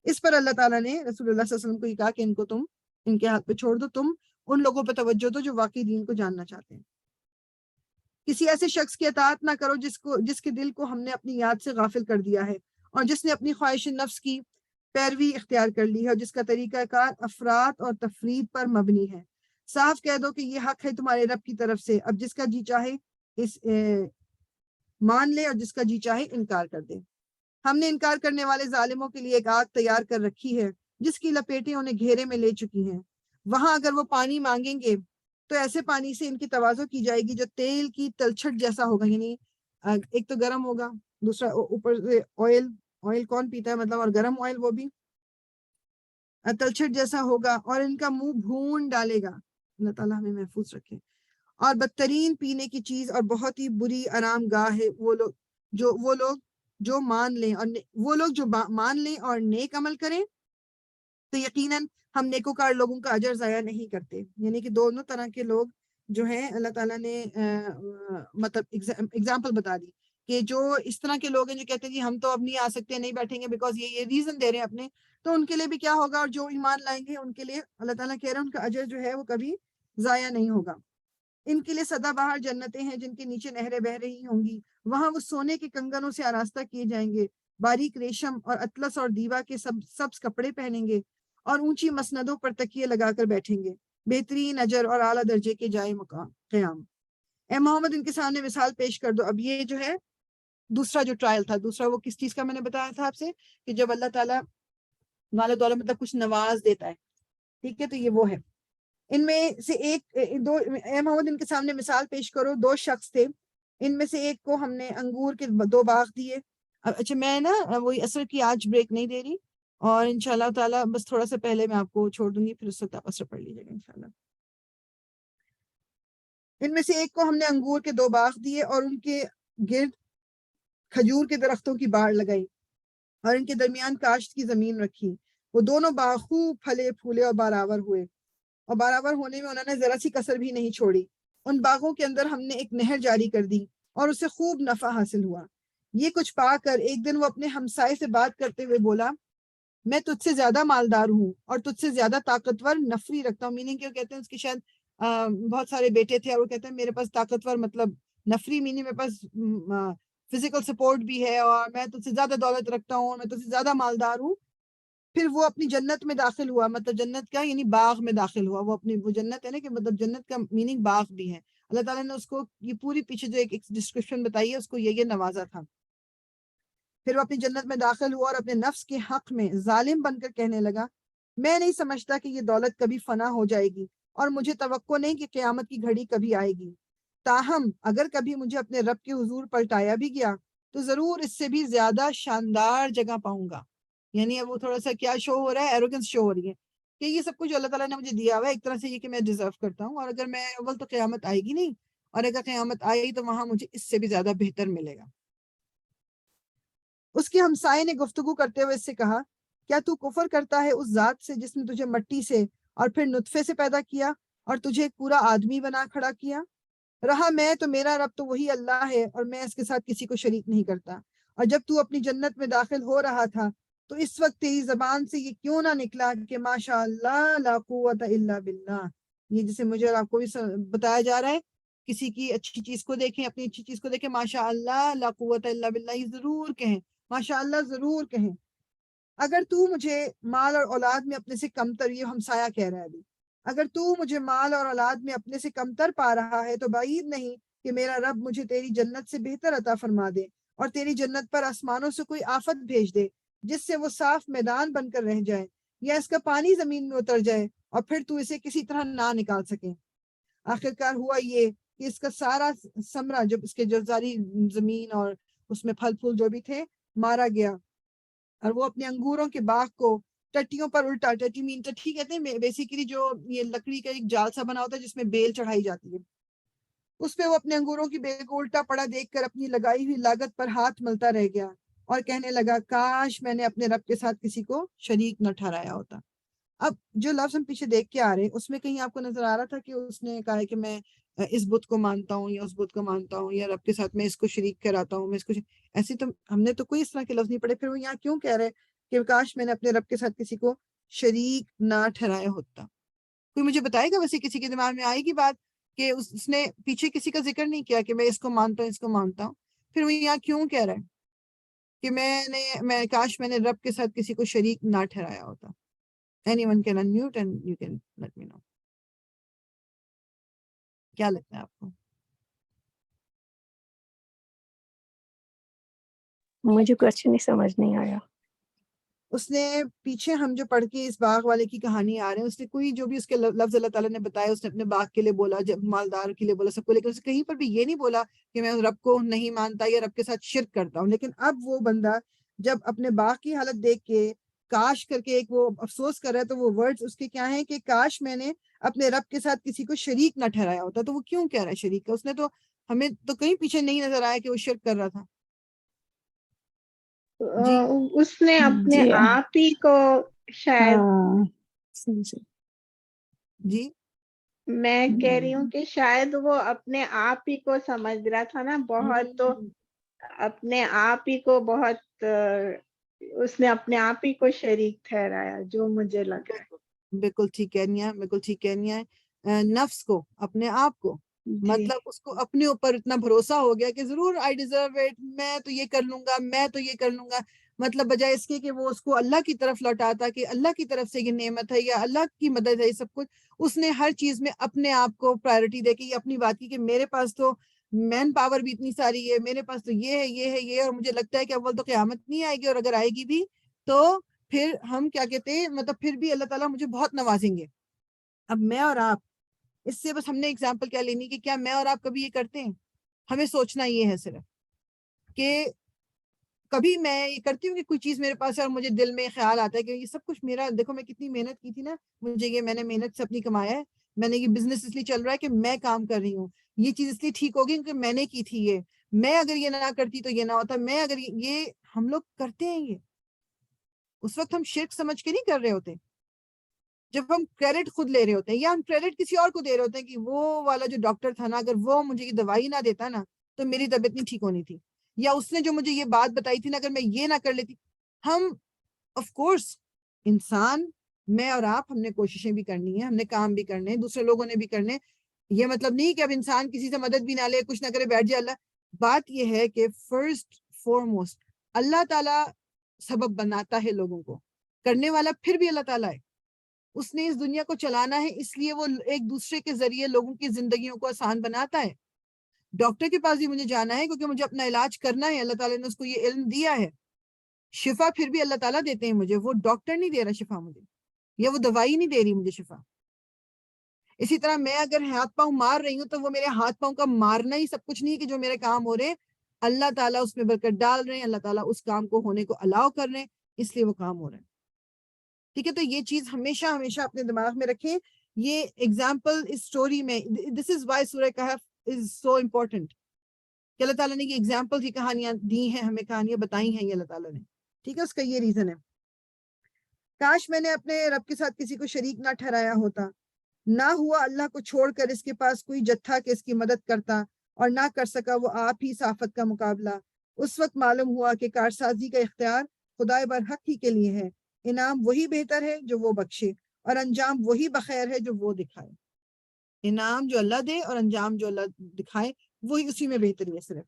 اس پر اللہ تعالیٰ نے رسول اللہ صلی اللہ علیہ وسلم کو یہ کہا کہ ان کو تم ان کے ہاتھ پہ چھوڑ دو، تم ان لوگوں پہ توجہ دو جو واقعی دین کو جاننا چاہتے ہیں. کسی ایسے شخص کی اطاعت نہ کرو جس کے دل کو ہم نے اپنی یاد سے غافل کر دیا ہے اور جس نے اپنی خواہش نفس کی پیروی اختیار کر لی ہے اور جس کا طریقہ کار افراط اور تفرید پر مبنی ہے. صاف کہہ دو کہ یہ حق ہے تمہارے رب کی طرف سے، اب جس کا جی چاہے اس مان لے اور جس کا جی چاہے انکار کر دے. ہم نے انکار کرنے والے ظالموں کے لیے ایک آگ تیار کر رکھی ہے جس کی لپیٹیں انہیں گھیرے میں لے چکی ہیں. وہاں اگر وہ پانی مانگیں گے تو ایسے پانی سے ان کی تواضع کی جائے گی جو تیل کی تلچھٹ جیسا ہوگا. یعنی ایک تو گرم ہوگا، دوسرا اوپر سے آئل کون پیتا ہے مطلب، اور گرم آئل وہ بھی تلچھٹ جیسا ہوگا اور ان کا منہ بھون ڈالے گا. اللہ تعالیٰ ہمیں محفوظ رکھے. اور بدترین پینے کی چیز اور بہت ہی بری آرام گاہ ہے وہ لوگ جو مان لیں اور نیک عمل کریں تو یقیناً ہم نیکوکار لوگوں کا اجر ضائع نہیں کرتے. یعنی کہ دونوں طرح کے لوگ جو ہیں اللہ تعالیٰ نے مطلب اگزامپل بتا دی کہ جو اس طرح کے لوگ ہیں جو کہتے ہیں جی ہم تو اب نہیں آ سکتے، نہیں بیٹھیں گے بیکاز یہ ریزن دے رہے ہیں اپنے، تو ان کے لیے بھی کیا ہوگا. اور جو ایمان لائیں گے ان کے لیے اللہ تعالیٰ کہہ رہے ہیں ان کا اجر جو ہے وہ کبھی ضائع نہیں ہوگا. ان کے لیے سدا بہار جنتیں ہیں جن کے نیچے نہریں بہ رہی ہوں گی. وہاں وہ سونے کے کنگنوں سے آراستہ کیے جائیں گے، باریک ریشم اور اطلس اور دیوا کے سبز کپڑے پہنیں گے اور اونچی مسندوں پر تکیے لگا کر بیٹھیں گے، بہترین اجر اور اعلیٰ درجے کے جائے مقام قیام۔ اے محمد ان کے سامنے مثال پیش کر دو۔ اب یہ جو ہے دوسرا جو ٹرائل تھا، دوسرا وہ کس چیز کا میں نے بتایا تھا آپ سے، کہ جب اللہ تعالیٰ مال و دولت مطلب کچھ نواز دیتا ہے، ٹھیک ہے، تو یہ وہ ہے۔ ان میں سے ایک دو اے محمد ان کے سامنے مثال پیش کرو، دو شخص تھے، ان میں سے ایک کو ہم نے انگور کے 2 باغ دیے۔ اچھا میں نا وہی عصر کی آج بریک نہیں دے رہی، اور انشاءاللہ تعالیٰ بس تھوڑا سا پہلے میں آپ کو چھوڑ دوں گی، پھر اس وقت آپ عصر پڑھ لیجیے گا انشاءاللہ۔ ان میں سے ایک کو ہم نے انگور کے 2 باغ دیے اور ان کے گرد کھجور کے درختوں کی باڑ لگائی اور ان کے درمیان کاشت کی زمین رکھی۔ وہ دونوں باغ خوب پھلے پھولے اور بارآور ہوئے، اور بارآور ہونے میں انہوں نے ذرا سی کسر بھی نہیں چھوڑی۔ ان باغوں کے اندر ہم نے ایک نہر جاری کر دی اور اسے خوب نفع حاصل ہوا۔ یہ کچھ پا کر ایک دن وہ اپنے ہمسائے سے بات کرتے ہوئے بولا، میں تجھ سے زیادہ مالدار ہوں اور تجھ سے زیادہ طاقتور نفری رکھتا ہوں۔ میننگ کیا کہتے ہیں اس کی، شاید بہت سارے بیٹے تھے اور وہ کہتے ہیں میرے پاس طاقتور مطلب نفری میننگ میرے پاس فزیکل سپورٹ بھی ہے، اور میں تجھ سے زیادہ دولت رکھتا ہوں، میں تجھ سے زیادہ مالدار ہوں۔ پھر وہ اپنی جنت میں داخل ہوا، مطلب جنت کا یعنی باغ میں داخل ہوا، وہ اپنی وہ جنت ہے نا، کہ مطلب جنت کا میننگ باغ بھی ہے۔ اللہ تعالیٰ نے اس کو یہ پوری پیچھے جو ایک ڈسکرپشن بتائی ہے اس کو یہ نوازا تھا۔ پھر وہ اپنی جنت میں داخل ہوا اور اپنے نفس کے حق میں ظالم بن کر کہنے لگا، میں نہیں سمجھتا کہ یہ دولت کبھی فنا ہو جائے گی، اور مجھے توقع نہیں کہ قیامت کی گھڑی کبھی آئے گی۔ تاہم اگر کبھی مجھے اپنے رب کے حضور پلٹایا بھی گیا تو ضرور اس سے بھی زیادہ شاندار جگہ پاؤں گا۔ یعنی اب وہ تھوڑا سا کیا شو ہو رہا ہے، ایروگنس شو ہو رہی ہے کہ یہ سب کچھ اللہ تعالیٰ نے مجھے دیا ہوا ہے ایک طرح سے، یہ کہ میں ڈیزرو کرتا ہوں، اور اگر میں اول تو قیامت آئے گی نہیں، اور اگر قیامت آئی تو وہاں مجھے اس سے بھی زیادہ بہتر ملے گا۔ اس کے ہمسائے نے گفتگو کرتے ہوئے اس سے کہا، کیا تو کفر کرتا ہے اس ذات سے جس نے تجھے مٹی سے اور پھر نطفے سے پیدا کیا اور تجھے ایک پورا آدمی بنا کھڑا کیا؟ رہا میں تو میرا رب تو وہی اللہ ہے، اور میں اس کے ساتھ کسی کو شریک نہیں کرتا۔ اور جب تو اپنی جنت میں داخل ہو رہا تھا تو اس وقت تیری زبان سے یہ کیوں نہ نکلا کہ ماشاء اللہ لا قوت الا باللہ؟ یہ جسے مجھے اور آپ کو بھی بتایا جا رہا ہے، کسی کی اچھی چیز کو دیکھیں، اپنی اچھی چیز کو دیکھیں، ماشاء اللہ لا قوت الا باللہ یہ ضرور کہیں، ماشاء اللہ ضرور کہیں۔ اگر تو مجھے مال اور اولاد میں اپنے سے کمتر، یہ ہمسایہ کہہ رہا ہے ابھی، اگر تو مجھے مال اور اولاد میں اپنے سے کمتر پا رہا ہے تو بعید نہیں کہ میرا رب مجھے تیری جنت سے بہتر عطا فرما دے، اور تیری جنت پر آسمانوں سے کوئی آفت بھیج دے جس سے وہ صاف میدان بن کر رہ جائے، یا اس کا پانی زمین میں اتر جائے اور پھر تو اسے کسی طرح نہ نکال سکے۔ آخرکار ہوا یہ کہ اس کا سارا ثمرہ، جب اس کے جو ساری زمین اور اس میں پھل پھول جو بھی تھے، مارا گیا، اور وہ اپنے انگوروں کے باغ کو ٹٹیوں پر الٹا، ٹٹی مین ٹٹی کہتے ہیں بیسیکلی جو یہ لکڑی کا ایک جال سا بنا ہوتا ہے جس میں بیل چڑھائی جاتی ہے، اس پہ وہ اپنے انگوروں کی بیل کو الٹا پڑا دیکھ کر اپنی لگائی ہوئی لاگت پر ہاتھ ملتا رہ گیا اور کہنے لگا، کاش میں نے اپنے رب کے ساتھ کسی کو شریک نہ ٹھہرایا ہوتا۔ اب جو لفظ ہم پیچھے دیکھ کے آ رہے ہیں اس میں کہیں آپ کو نظر آ رہا تھا کہ اس نے کہا ہے کہ میں اس بت کو مانتا ہوں یا اس بت کو مانتا ہوں یا رب کے ساتھ میں اس کو شریک کراتا ہوں، میں اس کو ایسی تو ہم نے تو کوئی اس طرح کے لفظ نہیں پڑھے، پھر وہ یہاں کیوں کہہ رہے کہ کاش میں نے اپنے رب کے ساتھ کسی کو شریک نہ ٹھہرایا ہوتا؟ کوئی مجھے بتائے گا ویسے کسی کے دماغ میں آئے گی بات کہ اس نے پیچھے کسی کا ذکر نہیں کیا کہ میں اس کو مانتا ہوں اس کو مانتا ہوں، پھر وہ یہاں کیوں کہہ رہا ہے کہ میں کاش میں نے رب کے ساتھ کسی کو شریک نہ ٹھہرایا ہوتا؟ Anyone can unmute and you can let me know. کیا لگتا ہے آپ کو؟ مجھے کوئی نہیں سمجھ نہیں آیا۔ اس نے پیچھے ہم جو پڑھ کے اس باغ والے کی کہانی آ رہے ہیں، اس نے کوئی جو بھی اس کے لفظ اللہ تعالیٰ نے بتایا، اس نے اپنے باغ کے لیے بولا، جب مالدار کے لیے بولا، سب کو، لیکن اس نے کہیں پر بھی یہ نہیں بولا کہ میں رب کو نہیں مانتا یا رب کے ساتھ شرک کرتا ہوں۔ لیکن اب وہ بندہ جب اپنے باغ کی حالت دیکھ کے کاش کر کے ایک وہ افسوس کر رہا ہے، تو وہ ورڈز اس کے کیا ہیں کہ کاش میں نے اپنے رب کے ساتھ کسی کو شریک نہ ٹھہرایا ہوتا۔ تو وہ کیوں کہہ رہا ہے شریک کا؟ اس نے تو ہمیں تو کہیں پیچھے نہیں نظر آیا کہ وہ شرک کر رہا تھا۔ جی اس نے اپنے آپ ہی کو شاید، جی میں کہہ رہی ہوں کہ شاید وہ اپنے آپ ہی کو سمجھ رہا تھا نا بہت، تو اپنے آپ ہی کو بہت اس نے اپنے آپ ہی کو شریک ٹھہرایا، جو مجھے لگ رہا ہے۔ بالکل ٹھیک کہنی ہے، بالکل ٹھیک کہنی ہے۔ نفس کو، اپنے آپ کو، مطلب اس کو اپنے اوپر اتنا بھروسہ ہو گیا کہ ضرور آئی ڈیزرو اٹ، میں تو یہ کر لوں گا، میں تو یہ کر لوں گا، مطلب بجائے اس کے کہ وہ اس کو اللہ کی طرف لوٹاتا کہ اللہ کی طرف سے یہ نعمت ہے یا اللہ کی مدد ہے یہ سب کچھ، اس نے ہر چیز میں اپنے آپ کو پرائیورٹی دے کے یہ اپنی بات کی کہ میرے پاس تو مین پاور بھی اتنی ساری ہے، میرے پاس تو یہ ہے یہ ہے یہ ہے، اور مجھے لگتا ہے کہ اول تو قیامت نہیں آئے گی، اور اگر آئے گی بھی تو پھر ہم کیا کہتے ہیں مطلب پھر بھی اللہ تعالیٰ مجھے بہت نوازیں گے۔ اب میں اور آپ اس سے بس ہم نے اگزامپل کیا لینی کہ کیا میں اور آپ کبھی یہ کرتے ہیں؟ ہمیں سوچنا یہ ہے صرف کہ کبھی میں یہ کرتی ہوں کہ کوئی چیز میرے پاس ہے اور مجھے دل میں خیال آتا ہے کہ یہ سب کچھ میرا، دیکھو میں کتنی محنت کی تھی نا، مجھے یہ میں نے محنت سے اپنی کمایا ہے، میں نے یہ بزنس اس لیے چل رہا ہے کہ میں کام کر رہی ہوں، یہ چیز اس لیے ٹھیک ہوگی کیونکہ میں نے کی تھی، یہ میں اگر یہ نہ کرتی تو یہ نہ ہوتا، میں اگر یہ ہم لوگ کرتے ہیں یہ اس وقت ہم شرک سمجھ کے نہیں کر رہے ہوتے، جب ہم کریڈٹ خود لے رہے ہوتے ہیں یا ہم کریڈٹ کسی اور کو دے رہے ہوتے ہیں کہ وہ والا جو ڈاکٹر تھا نا اگر وہ مجھے یہ دوائی نہ دیتا نا تو میری طبیعت نہیں ٹھیک ہونی تھی، یا اس نے جو مجھے یہ بات بتائی تھی نا اگر میں یہ نہ کر لیتی۔ ہم آف کورس انسان، میں اور آپ، ہم نے کوششیں بھی کرنی ہیں، ہم نے کام بھی کرنے ہیں، دوسرے لوگوں نے بھی کرنے، یہ مطلب نہیں کہ اب انسان کسی سے مدد بھی نہ لے کچھ نہ کرے بیٹھ جائے۔ اللہ بات یہ ہے کہ فرسٹ فورموسٹ اللہ تعالیٰ سبب بناتا ہے لوگوں کو، کرنے والا پھر بھی اللہ تعالیٰ ہے، اس نے اس دنیا کو چلانا ہے اس لیے وہ ایک دوسرے کے ذریعے لوگوں کی زندگیوں کو آسان بناتا ہے۔ ڈاکٹر کے پاس بھی مجھے جانا ہے کیونکہ مجھے اپنا علاج کرنا ہے، اللہ تعالیٰ نے اس کو یہ علم دیا ہے۔ شفا پھر بھی اللہ تعالیٰ دیتے ہیں مجھے، وہ ڈاکٹر نہیں دے رہا شفا مجھے، یا وہ دوائی نہیں دے رہی مجھے شفا۔ اسی طرح میں اگر ہاتھ پاؤں مار رہی ہوں تو وہ میرے ہاتھ پاؤں کا مارنا ہی سب کچھ نہیں کہ جو میرے کام ہو رہے، اللہ تعالیٰ اس میں برکت ڈال رہے ہیں، اللہ تعالیٰ اس کام کو ہونے کو الاؤ کر رہے ہیں، اس لیے وہ کام ہو رہے ہیں۔ ٹھیک ہے، تو یہ چیز ہمیشہ ہمیشہ اپنے دماغ میں رکھیں۔ یہ ایگزامپل اس سٹوری میں، دس از وائی سورہ کہف از سو امپورٹنٹ کہ اللہ تعالیٰ نے یہ ایگزامپل، یہ کہانیاں دی ہیں، ہمیں کہانیاں بتائی ہیں یہ اللہ تعالیٰ نے۔ ٹھیک ہے، اس کا یہ ریزن ہے۔ کاش میں نے اپنے رب کے ساتھ کسی کو شریک نہ ٹھہرایا ہوتا، نہ ہوا اللہ کو چھوڑ کر اس کے پاس کوئی جتھا کہ اس کی مدد کرتا، اور نہ کر سکا وہ آپ ہی صافت کا مقابلہ۔ اس وقت معلوم ہوا کہ کارسازی کا اختیار خدائے برحق ہی کے لیے ہے، انعام وہی بہتر ہے جو وہ بخشے، اور انجام وہی بخیر ہے جو وہ دکھائے۔ انعام جو اللہ دے اور انجام جو اللہ دکھائے وہی اسی میں بہتری ہے صرف۔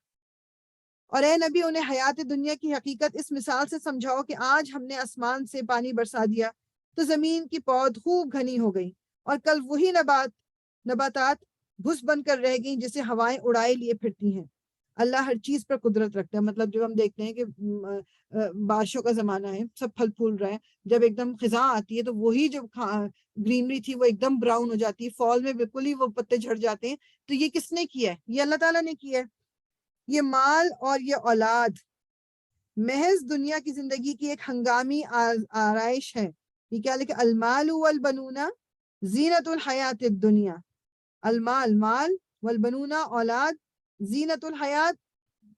اور اے نبی انہیں حیات دنیا کی حقیقت اس مثال سے سمجھاؤ کہ آج ہم نے آسمان سے پانی برسا دیا تو زمین کی پود خوب گھنی ہو گئی، اور کل وہی نباتات بھس بن کر رہ گئیں جسے ہوائیں اڑائے لیے پھرتی ہیں۔ اللہ ہر چیز پر قدرت رکھتا ہے، مطلب جب ہم دیکھتے ہیں کہ بارشوں کا زمانہ ہے، سب پھل پھول رہے ہیں، جب ایک دم خزاں آتی ہے تو وہی جو گرینری تھی وہ ایک دم براؤن ہو جاتی ہے، فال میں بالکل ہی وہ پتے جھڑ جاتے ہیں۔ تو یہ کس نے کیا ہے؟ یہ اللہ تعالیٰ نے کیا ہے۔ یہ مال اور یہ اولاد محض دنیا کی زندگی کی ایک ہنگامی آرائش ہے۔ یہ کیا لکھا؟ المال والبنون زینت الحیات الدنیا۔ المال مال، والبنون اولاد، زینت الحیات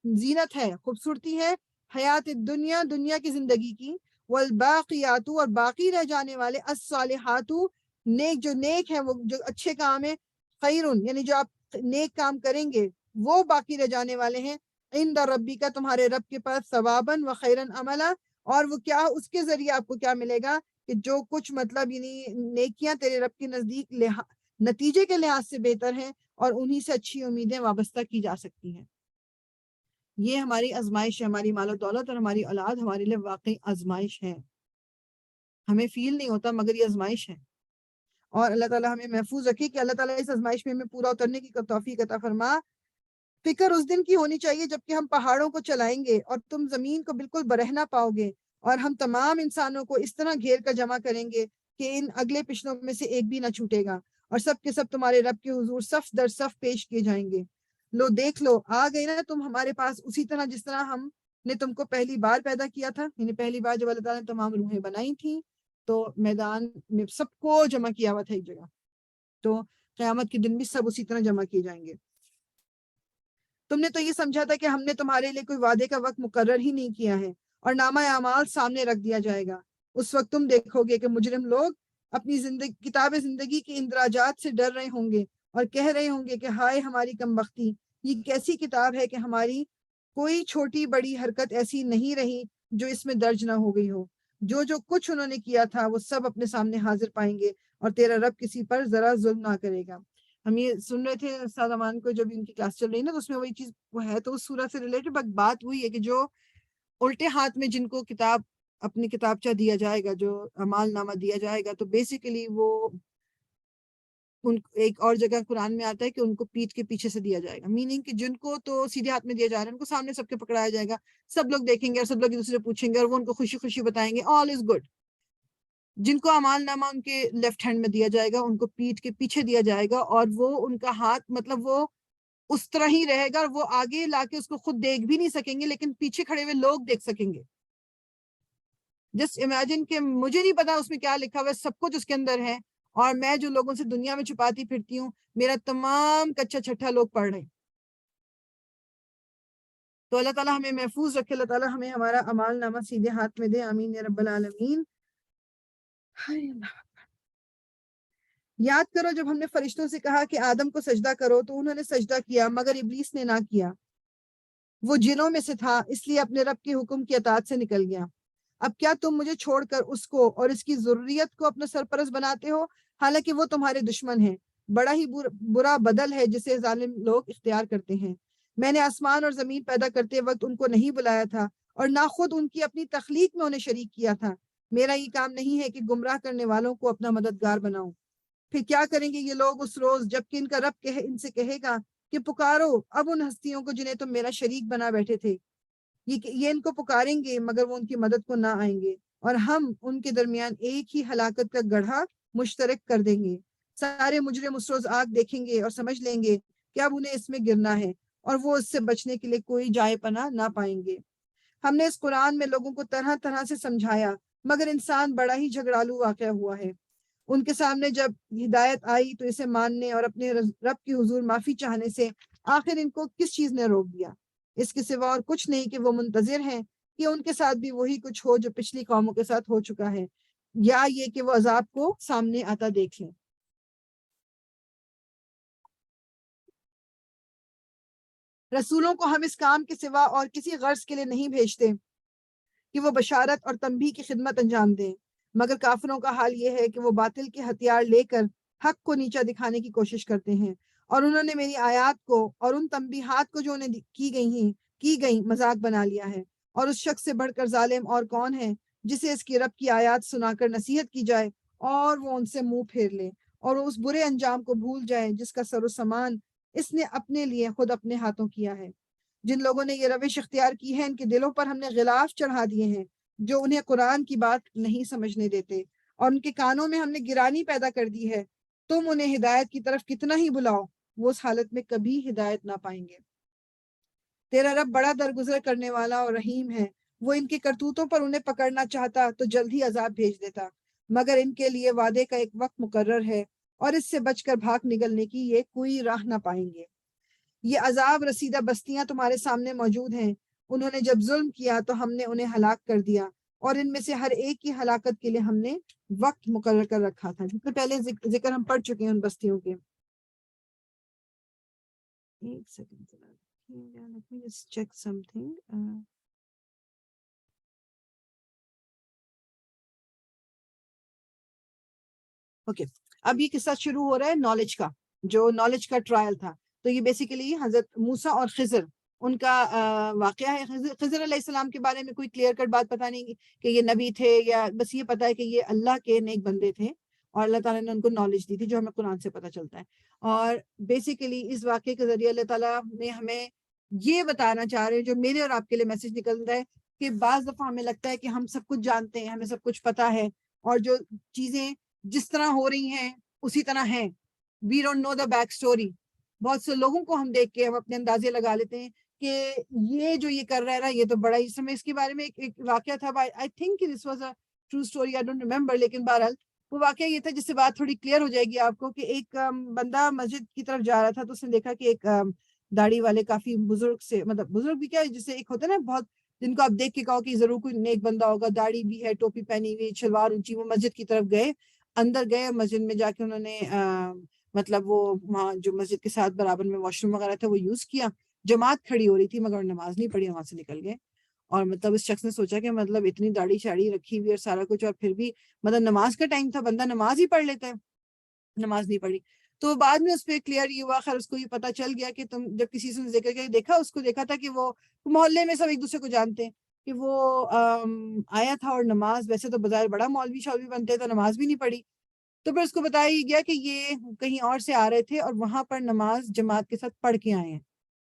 زینت ہے، خوبصورتی ہے، حیات الدنیا دنیا کی زندگی کی، والباقیات اور باقی رہ جانے والے، الصالحات نیک جو نیک ہیں، وہ جو اچھے کام ہیں، خیرن یعنی جو آپ نیک کام کریں گے وہ باقی رہ جانے والے ہیں، عند ربی کا تمہارے رب کے پاس، ثواباً و خیرن عملا، اور وہ کیا اس کے ذریعے آپ کو کیا ملے گا کہ جو کچھ مطلب یعنی نیکیاں تیرے رب کے نزدیک نتیجے کے لحاظ سے بہتر ہیں، اور انہی سے اچھی امیدیں وابستہ کی جا سکتی ہیں۔ یہ ہماری آزمائش ہے، ہماری مال و دولت اور ہماری اولاد ہمارے لیے واقعی آزمائش ہے، ہمیں فیل نہیں ہوتا مگر یہ آزمائش ہے۔ اور اللہ تعالیٰ ہمیں محفوظ رکھے کہ اللہ تعالیٰ اس آزمائش میں ہمیں پورا اترنے کی توفیق عطا فرما۔ فکر اس دن کی ہونی چاہیے جبکہ ہم پہاڑوں کو چلائیں گے اور تم زمین کو بالکل برہنہ پاؤ گے، اور ہم تمام انسانوں کو اس طرح گھیر کر جمع کریں گے کہ ان اگلے پچھلوں میں سے ایک بھی نہ چھوٹے گا، اور سب کے سب تمہارے رب کے حضور صف در صف پیش کیے جائیں گے۔ لو دیکھ لو، آ گئی نا تم ہمارے پاس اسی طرح جس طرح ہم نے تم کو پہلی بار پیدا کیا تھا، یعنی پہلی بار جب اللہ تعالیٰ نے تمام روحیں بنائی تھیں تو میدان میں سب کو جمع کیا ہوا تھا ایک جگہ، تو قیامت کے دن بھی سب اسی طرح جمع کیے جائیں گے۔ تم نے تو یہ سمجھا تھا کہ ہم نے تمہارے لیے کوئی وعدے کا وقت مقرر ہی نہیں کیا ہے، اور نامہ اعمال سامنے رکھ دیا جائے گا۔ اس وقت تم دیکھو گے کہ مجرم لوگ اپنی کتاب زندگی کے اندراجات سے ڈر رہے ہوں گے اور کہہ رہے ہوں گے کہ ہائے ہماری کم بختی، یہ کیسی کتاب ہے کہ ہماری کوئی چھوٹی بڑی حرکت ایسی نہیں رہی جو اس میں درج نہ ہو گئی ہو۔ جو کچھ انہوں نے کیا تھا وہ سب اپنے سامنے حاضر پائیں گے، اور تیرا رب کسی پر ذرا ظلم نہ کرے گا۔ ہم یہ سن رہے تھے استاد امان کو جب ان کی کلاس چل رہی نا، تو اس میں وہی چیز وہ ہے، تو اس سورہ سے ریلیٹڈ بات وہی ہے کہ جو الٹے ہاتھ میں جن کو کتاب اپنی کتابچہ دیا جائے گا, جو اعمال نامہ دیا جائے گا, تو بیسیکلی وہ ان ایک اور جگہ قرآن میں آتا ہے کہ ان کو پیٹھ کے پیچھے سے دیا جائے گا, میننگ کہ جن کو تو سیدھے ہاتھ میں دیا جا رہا ہے ان کو سامنے سب کے پکڑایا جائے گا, سب لوگ دیکھیں گے اور سب لوگ ایک دوسرے پوچھیں گے اور وہ ان کو خوشی خوشی بتائیں گے آل از گڈ. جن کو اعمال نامہ ان کے لیفٹ ہینڈ میں دیا جائے گا ان کو پیٹھ کے پیچھے دیا جائے گا, اور وہ ان کا ہاتھ مطلب وہ اس طرح ہی رہے گا, اور وہ آگے لا کے اس کو خود دیکھ بھی نہیں سکیں گے لیکن پیچھے کھڑے ہوئے لوگ دیکھ سکیں گے. جسٹ امیجن کہ مجھے نہیں پتا اس میں کیا لکھا ہوا ہے, سب کچھ اس کے اندر ہے, اور میں جو لوگوں سے دنیا میں چھپاتی پھرتی ہوں میرا تمام کچا چھٹا لوگ پڑھ رہے ہیں. تو اللہ تعالیٰ ہمیں محفوظ رکھے, اللہ تعالیٰ ہمیں ہمارا اعمال نامہ سیدھے ہاتھ میں دے, آمین یا رب العالمین. یاد کرو جب ہم نے فرشتوں سے کہا کہ آدم کو سجدہ کرو تو انہوں نے سجدہ کیا مگر ابلیس نے نہ کیا, وہ جنوں میں سے تھا اس لیے اپنے رب کے حکم کی اطاعت سے نکل گیا. اب کیا تم مجھے چھوڑ کر اس کو اور اس کی ضروریت کو اپنا سرپرست بناتے ہو, حالانکہ وہ تمہارے دشمن ہیں. بڑا ہی برا بدل ہے جسے ظالم لوگ اختیار کرتے ہیں. میں نے آسمان اور زمین پیدا کرتے وقت ان کو نہیں بلایا تھا اور نہ خود ان کی اپنی تخلیق میں انہیں شریک کیا تھا. میرا یہ کام نہیں ہے کہ گمراہ کرنے والوں کو اپنا مددگار بناؤں. پھر کیا کریں گے یہ لوگ اس روز جب کہ ان کا رب ان سے کہے گا کہ پکارو اب ان ہستیوں کو جنہیں تم میرا شریک بنا بیٹھے تھے. یہ ان کو پکاریں گے مگر وہ ان کی مدد کو نہ آئیں گے, اور ہم ان کے درمیان ایک ہی ہلاکت کا گڑھا مشترک کر دیں گے. سارے مجرم اس روز آگ دیکھیں گے اور سمجھ لیں گے کہ اب انہیں اس میں گرنا ہے, اور وہ اس سے بچنے کے لیے کوئی جائے پناہ نہ پائیں گے. ہم نے اس قرآن میں لوگوں کو طرح طرح سے سمجھایا مگر انسان بڑا ہی جھگڑالو واقع ہوا ہے. ان کے سامنے جب ہدایت آئی تو اسے ماننے اور اپنے رب کی حضور معافی چاہنے سے آخر ان کو کس چیز نے روک دیا؟ اس کے سوا اور کچھ نہیں کہ وہ منتظر ہیں کہ ان کے ساتھ بھی وہی کچھ ہو جو پچھلی قوموں کے ساتھ ہو چکا ہے, یا یہ کہ وہ عذاب کو سامنے آتا دیکھ لیں. رسولوں کو ہم اس کام کے سوا اور کسی غرض کے لیے نہیں بھیجتے کہ وہ بشارت اور تنبیہ کی خدمت انجام دیں, مگر کافروں کا حال یہ ہے کہ وہ باطل کے ہتھیار لے کر حق کو نیچا دکھانے کی کوشش کرتے ہیں, اور انہوں نے میری آیات کو اور ان تنبیہات کو جو انہیں کی گئی مذاق بنا لیا ہے. اور اس شخص سے بڑھ کر ظالم اور کون ہے جسے اس کی رب کی آیات سنا کر نصیحت کی جائے اور وہ ان سے منہ پھیر لے اور اس برے انجام کو بھول جائے جس کا سر و سامان اس نے اپنے لیے خود اپنے ہاتھوں کیا ہے. جن لوگوں نے یہ روش اختیار کی ہے ان کے دلوں پر ہم نے غلاف چڑھا دیے ہیں جو انہیں قرآن کی بات نہیں سمجھنے دیتے, اور ان کے کانوں میں ہم نے گرانی پیدا کر دی ہے. تم انہیں ہدایت کی طرف کتنا ہی بلاؤ وہ اس حالت میں کبھی ہدایت نہ پائیں گے. تیرا رب بڑا درگزر کرنے والا اور رحیم ہے, وہ ان کے کرتوتوں پر انہیں پکڑنا چاہتا تو جلد ہی عذاب بھیج دیتا, مگر ان کے لیے وعدے کا ایک وقت مقرر ہے اور اس سے بچ کر بھاگ نکلنے کی یہ کوئی راہ نہ پائیں گے. یہ عذاب رسیدہ بستیاں تمہارے سامنے موجود ہیں, انہوں نے جب ظلم کیا تو ہم نے انہیں ہلاک کر دیا, اور ان میں سے ہر ایک کی ہلاکت کے لیے ہم نے وقت مقرر کر رکھا تھا, جس سے پہلے ذکر ہم پڑھ چکے ہیں ان بستیوں کے. ایک second let me just check something. Okay, اب یہ قصہ شروع ہو رہا ہے نالج کا, جو نالج کا ٹرائل تھا. تو یہ بیسیکلی حضرت موسیٰ اور خضر ان کا واقعہ ہے. خضر علیہ السلام کے بارے میں کوئی کلیئر کٹ بات پتہ نہیں کہ یہ نبی تھے, یا بس یہ پتہ ہے کہ یہ اللہ کے نیک بندے تھے اور اللہ تعالیٰ نے ان کو نالج دی تھی, جو ہمیں قرآن سے پتہ چلتا ہے. اور بیسیکلی اس واقعے کے ذریعے اللہ تعالیٰ نے ہمیں یہ بتانا چاہ رہے ہیں, جو میرے اور آپ کے لیے میسج نکلتا ہے کہ بعض دفعہ ہمیں لگتا ہے کہ ہم سب کچھ جانتے ہیں, ہمیں سب کچھ پتہ ہے, اور جو چیزیں جس طرح ہو رہی ہیں اسی طرح ہیں. We don't know the back story. بہت سے لوگوں کو ہم دیکھ کے ہم اپنے اندازے لگا لیتے ہیں کہ یہ جو یہ کر رہا ہے نا یہ تو بڑا ہی, اس کے بارے میں ایک واقعہ تھا, I think this was a true story, I don't remember, لیکن بہرحال وہ واقعہ یہ تھا جس سے بات تھوڑی کلیئر ہو جائے گی آپ کو, کہ ایک بندہ مسجد کی طرف جا رہا تھا تو اس نے دیکھا کہ ایک داڑھی والے کافی بزرگ سے, مطلب بزرگ بھی کیا ہے, جسے ایک ہوتا ہے نا بہت, جن کو آپ دیکھ کے کہو کہ ضرور کوئی نیک بندہ ہوگا, داڑھی بھی ہے, ٹوپی پہنی ہوئی, شلوار اونچی. وہ مسجد کی طرف گئے, اندر گئے, مسجد میں جا کے انہوں نے مطلب وہ وہاں جو مسجد کے ساتھ برابر میں واش روم وغیرہ تھا وہ یوز کیا. جماعت کھڑی ہو رہی تھی مگر نماز نہیں پڑھی, وہاں سے نکل گئے. اور مطلب اس شخص نے سوچا کہ مطلب اتنی داڑھی شاڑی رکھی ہوئی اور سارا کچھ, اور پھر بھی مطلب نماز کا ٹائم تھا, بندہ نماز ہی پڑھ لیتا ہے, نماز نہیں پڑھی. تو بعد میں اس پہ کلیئر یہ ہوا, خیر اس کو یہ پتا چل گیا کہ تم جب کسی سے ذکر کے دیکھا, اس کو دیکھا تھا کہ وہ محلے میں سب ایک دوسرے کو جانتے ہیں. کہ وہ آیا تھا اور نماز ویسے تو بظاہر بڑا مولوی شولوی بنتے تو نماز بھی نہیں پڑھی. تو پھر اس کو بتایا گیا کہ یہ کہیں اور سے آ رہے تھے اور وہاں پر نماز جماعت کے ساتھ پڑھ کے آئے ہیں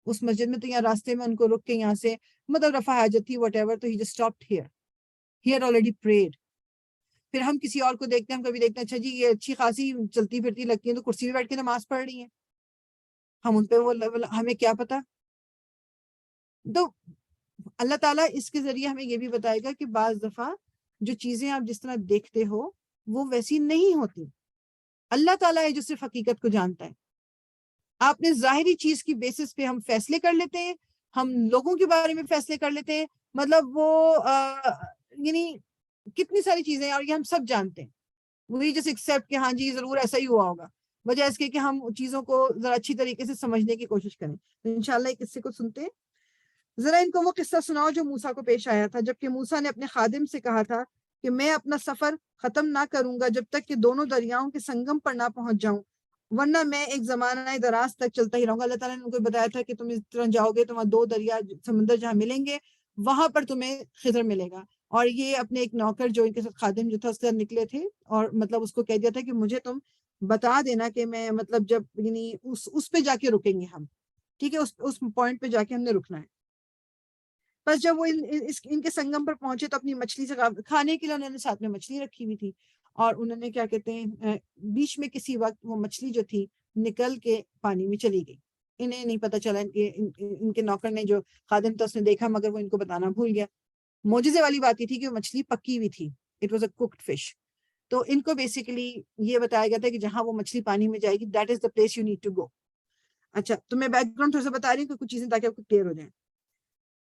اس مسجد میں. تو یہاں راستے میں ان کو رک کے یہاں سے مطلب رفع حاجت تھی وٹ ایور, تو he just stopped here, he had already prayed. پھر ہم کسی اور کو دیکھتے ہیں, ہم کبھی دیکھتے ہیں اچھا جی یہ اچھی خاصی چلتی پھرتی لگتی ہیں تو کرسی پہ بیٹھ کے نماز پڑھ رہی ہیں, ہم ان پہ وہ ہمیں کیا پتا. تو اللہ تعالیٰ اس کے ذریعے ہمیں یہ بھی بتائے گا کہ بعض دفعہ جو چیزیں آپ جس طرح دیکھتے ہو وہ ویسی نہیں ہوتی. اللہ تعالیٰ ہے جو صرف حقیقت کو جانتا ہے. آپ نے ظاہری چیز کی بیسس پہ ہم فیصلے کر لیتے ہیں, ہم لوگوں کے بارے میں فیصلے کر لیتے ہیں, مطلب وہ یعنی کتنی ساری چیزیں ہیں اور یہ ہم سب جانتے ہیں. وہی جس ایکسیپٹ کہ ہاں جی ضرور ایسا ہی ہوا ہوگا, وجہ اس کے کہ ہم چیزوں کو ذرا اچھی طریقے سے سمجھنے کی کوشش کریں. تو انشاءاللہ ایک قصے کو سنتے ہیں. ذرا ان کو وہ قصہ سناؤ جو موسیٰ کو پیش آیا تھا جبکہ موسیٰ نے اپنے خادم سے کہا تھا کہ میں اپنا سفر ختم نہ کروں گا جب تک کہ دونوں دریاؤں کے سنگم پر نہ پہنچ جاؤں, ورنہ میں ایک زمانہ دراز تک چلتا ہی رہوں گا. اللہ تعالیٰ نے ان کو بتایا تھا کہ تم اس طرح جاؤ گے تو وہاں دو دریا سمندر جہاں ملیں گے وہاں پر تمہیں خضر ملے گا. اور یہ اپنے ایک نوکر جو ان کے ساتھ خادم جو تھا اس کے ساتھ نکلے تھے اور مطلب اس کو کہہ دیا تھا کہ مجھے تم بتا دینا کہ میں مطلب جب یعنی اس پہ جا کے رکیں گے ہم, ٹھیک ہے, اس پوائنٹ پہ جا کے ہم نے رکنا ہے. بس جب وہ ان کے سنگم پر پہنچے تو اپنی مچھلی سے کھانے کے لیے انہوں نے ساتھ میں مچھلی رکھی ہوئی تھی اور انہوں نے کیا کہتے ہیں بیچ میں کسی وقت وہ مچھلی جو تھی نکل کے پانی میں چلی گئی. انہیں نہیں پتا چلا, ان کے نوکر نے جو خادم تھا اس نے دیکھا مگر وہ ان کو بتانا بھول گیا. معجزے والی بات یہ تھی کہ وہ مچھلی پکی ہوئی تھی, it was a cooked fish. تو ان کو بیسیکلی یہ بتایا گیا تھا کہ جہاں وہ مچھلی پانی میں جائے گی that is the place you need to go. اچھا تو میں بیک گراؤنڈ تھوڑا سا بتا رہی ہوں کہ کچھ چیزیں تاکہ آپ کو کلیئر ہو جائیں.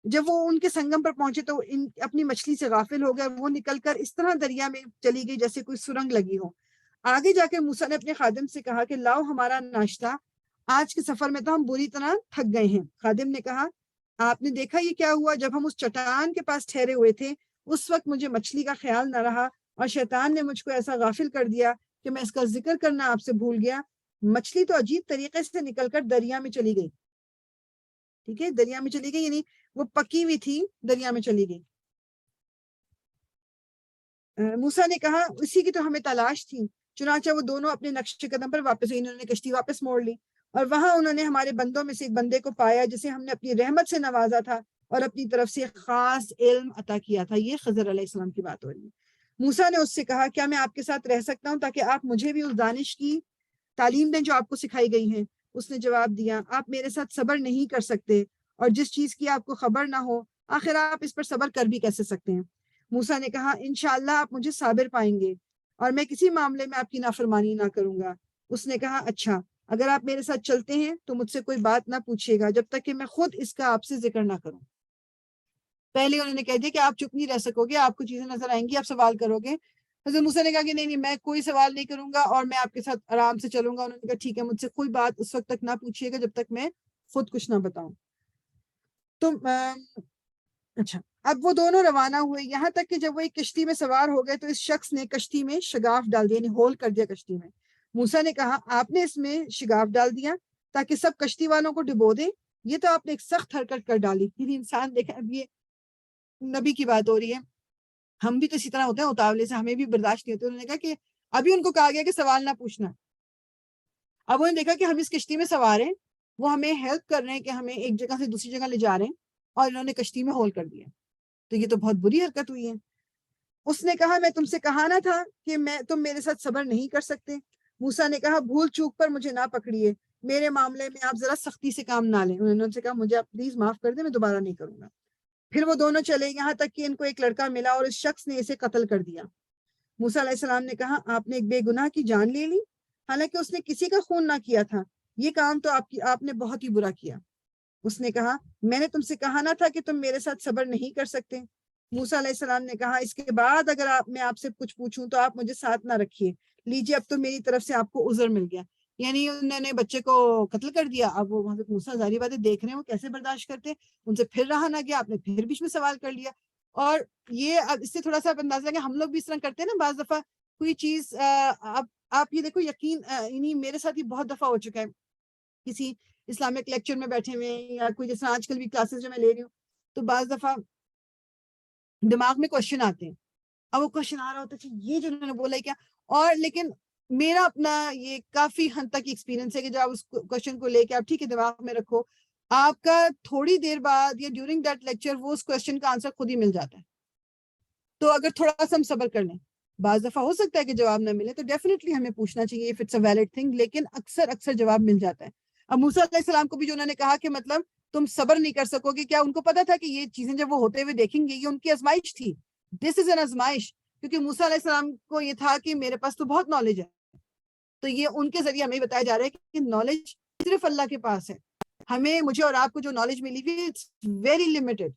جب وہ ان کے سنگم پر پہنچے تو اپنی مچھلی سے غافل ہو گئے, وہ نکل کر اس طرح دریا میں چلی گئی جیسے کوئی سرنگ لگی ہو. آگے جا کے موسیٰ نے اپنے خادم سے کہا کہ لاؤ ہمارا ناشتہ, آج کے سفر میں تو ہم بری طرح تھک گئے ہیں. خادم نے کہا آپ نے دیکھا یہ کیا ہوا, جب ہم اس چٹان کے پاس ٹھہرے ہوئے تھے اس وقت مجھے مچھلی کا خیال نہ رہا اور شیطان نے مجھ کو ایسا غافل کر دیا کہ میں اس کا ذکر کرنا آپ سے بھول گیا. مچھلی تو عجیب طریقے سے نکل کر دریا میں چلی گئی. ٹھیک ہے, دریا میں چلی گئی یعنی وہ پکی ہوئی تھی دریا میں چلی گئی. موسیٰ نے کہا اسی کی تو ہمیں تلاش تھی. چنانچہ وہ دونوں اپنے نقش قدم پر واپس ہوئے, انہوں نے کشتی واپس موڑ لی اور وہاں انہوں نے ہمارے بندوں میں سے ایک بندے کو پایا جسے ہم نے اپنی رحمت سے نوازا تھا اور اپنی طرف سے خاص علم عطا کیا تھا. یہ خضر علیہ السلام کی بات ہو رہی ہے. موسیٰ نے اس سے کہا کیا میں آپ کے ساتھ رہ سکتا ہوں تاکہ آپ مجھے بھی اس دانش کی تعلیم دیں جو آپ کو سکھائی گئی ہیں. اس نے جواب دیا آپ میرے ساتھ صبر نہیں کر سکتے اور جس چیز کی آپ کو خبر نہ ہو آخر آپ اس پر صبر کر بھی کیسے سکتے ہیں. موسیٰ نے کہا انشاءاللہ آپ مجھے صابر پائیں گے اور میں کسی معاملے میں آپ کی نافرمانی نہ کروں گا. اس نے کہا اچھا اگر آپ میرے ساتھ چلتے ہیں تو مجھ سے کوئی بات نہ پوچھیے گا جب تک کہ میں خود اس کا آپ سے ذکر نہ کروں. پہلے انہوں نے کہہ دیا کہ آپ چپ نہیں رہ سکو گے, آپ کو چیزیں نظر آئیں گی, آپ سوال کرو گے. حضرت موسیٰ نے کہا کہ نہیں میں کوئی سوال نہیں کروں گا اور میں آپ کے ساتھ آرام سے چلوں گا. انہوں نے کہا ٹھیک ہے مجھ سے کوئی بات اس وقت تک نہ پوچھیے گا جب تک میں خود کچھ نہ بتاؤں. تو اچھا اب وہ دونوں روانہ ہوئے یہاں تک کہ جب وہ ایک کشتی میں سوار ہو گئے تو اس شخص نے کشتی میں شگاف ڈال دیا, یعنی ہول کر دیا کشتی میں. موسیٰ نے کہا آپ نے اس میں شگاف ڈال دیا تاکہ سب کشتی والوں کو ڈبو دیں, یہ تو آپ نے ایک سخت حرکت کر ڈالی. یعنی انسان دیکھا, اب یہ نبی کی بات ہو رہی ہے, ہم بھی تو اسی طرح ہوتے ہیں اتاولے سے, ہمیں بھی برداشت نہیں ہوتے. انہوں نے کہا کہ ابھی ان کو کہا گیا کہ سوال نہ پوچھنا. اب انہوں نے دیکھا کہ ہم اس کشتی میں سوار ہیں, وہ ہمیں ہیلپ کر رہے ہیں کہ ہمیں ایک جگہ سے دوسری جگہ لے جا رہے ہیں اور انہوں نے کشتی میں ہول کر دیا. تو یہ تو بہت بری حرکت ہوئی ہے. اس نے کہا میں تم سے کہا نہ تھا کہ تم میرے ساتھ صبر نہیں کر سکتے. موسیٰ نے کہا بھول چوک پر مجھے نہ پکڑیے, میرے معاملے میں آپ ذرا سختی سے کام نہ لیں. انہوں نے ان سے کہا مجھے آپ پلیز معاف کر دیں, میں دوبارہ نہیں کروں گا. پھر وہ دونوں چلے یہاں تک کہ ان کو ایک لڑکا ملا اور اس شخص نے اسے قتل کر دیا. موسیٰ علیہ السلام نے کہا آپ نے ایک بے گناہ کی جان لے لی حالانکہ اس نے کسی کا خون نہ کیا تھا, یہ کام تو آپ نے بہت ہی برا کیا. اس نے کہا میں نے تم سے کہا نہ تھا کہ تم میرے ساتھ صبر نہیں کر سکتے. موسیٰ علیہ السلام نے کہا اس کے بعد اگر میں آپ سے کچھ پوچھوں تو آپ مجھے ساتھ نہ رکھیے, لیجیے اب تو میری طرف سے آپ کو عذر مل گیا. یعنی انہوں نے بچے کو قتل کر دیا. اب وہ حضرت موسیٰ ظاہری باتیں دیکھ رہے ہیں, وہ کیسے برداشت کرتے, ان سے پھر رہا نہ گیا, آپ نے پھر بیچ میں سوال کر لیا. اور یہ اب اس سے تھوڑا سا اندازہ کہ ہم لوگ بھی اس طرح کرتے ہیں نا بعض دفعہ کوئی چیز. آپ یہ دیکھو یقین یعنی میرے ساتھ یہ بہت دفعہ ہو چکا ہے, کسی اسلامک لیکچر میں بیٹھے ہوئے یا کوئی جیسے آج کل بھی کلاسز جو میں لے رہی ہوں, تو بعض دفعہ دماغ میں کوشچن آتے ہیں. اب وہ کوشچن آ رہا ہوتا ہے یہ جو انہوں نے بولا ہے کیا. اور لیکن میرا اپنا یہ کافی حد تک ایکسپیرینس ہے کہ جب آپ اس کوشچن کو لے کے آپ ٹھیک ہے دماغ میں رکھو, آپ کا تھوڑی دیر بعد یا ڈیورنگ دیٹ لیکچر وہ اس کوشچن کا آنسر خود ہی مل جاتا ہے. تو اگر تھوڑا سا ہم صبر کر لیں, بعض دفعہ ہو سکتا ہے کہ جواب نہ ملے, تو ڈیفینیٹلی ہمیں پوچھنا چاہیے if it's a valid thing, لیکن اکثر جواب مل جاتا ہے. اب موسیٰ علیہ السلام کو بھی جو انہوں نے کہا کہ مطلب تم صبر نہیں کر سکو گے, کیا ان کو پتا تھا کہ یہ چیزیں جب وہ ہوتے ہوئے دیکھیں گے یہ ان کی آزمائش تھی. دس از این آزمائش, کیونکہ موسیٰ علیہ السلام کو یہ تھا کہ میرے پاس تو بہت نالج ہے. تو یہ ان کے ذریعے ہمیں بتایا جا رہا ہے کہ نالج صرف اللہ کے پاس ہے. مجھے اور آپ کو جو نالج ملی ہوئی ہے اٹس ویری لمیٹڈ.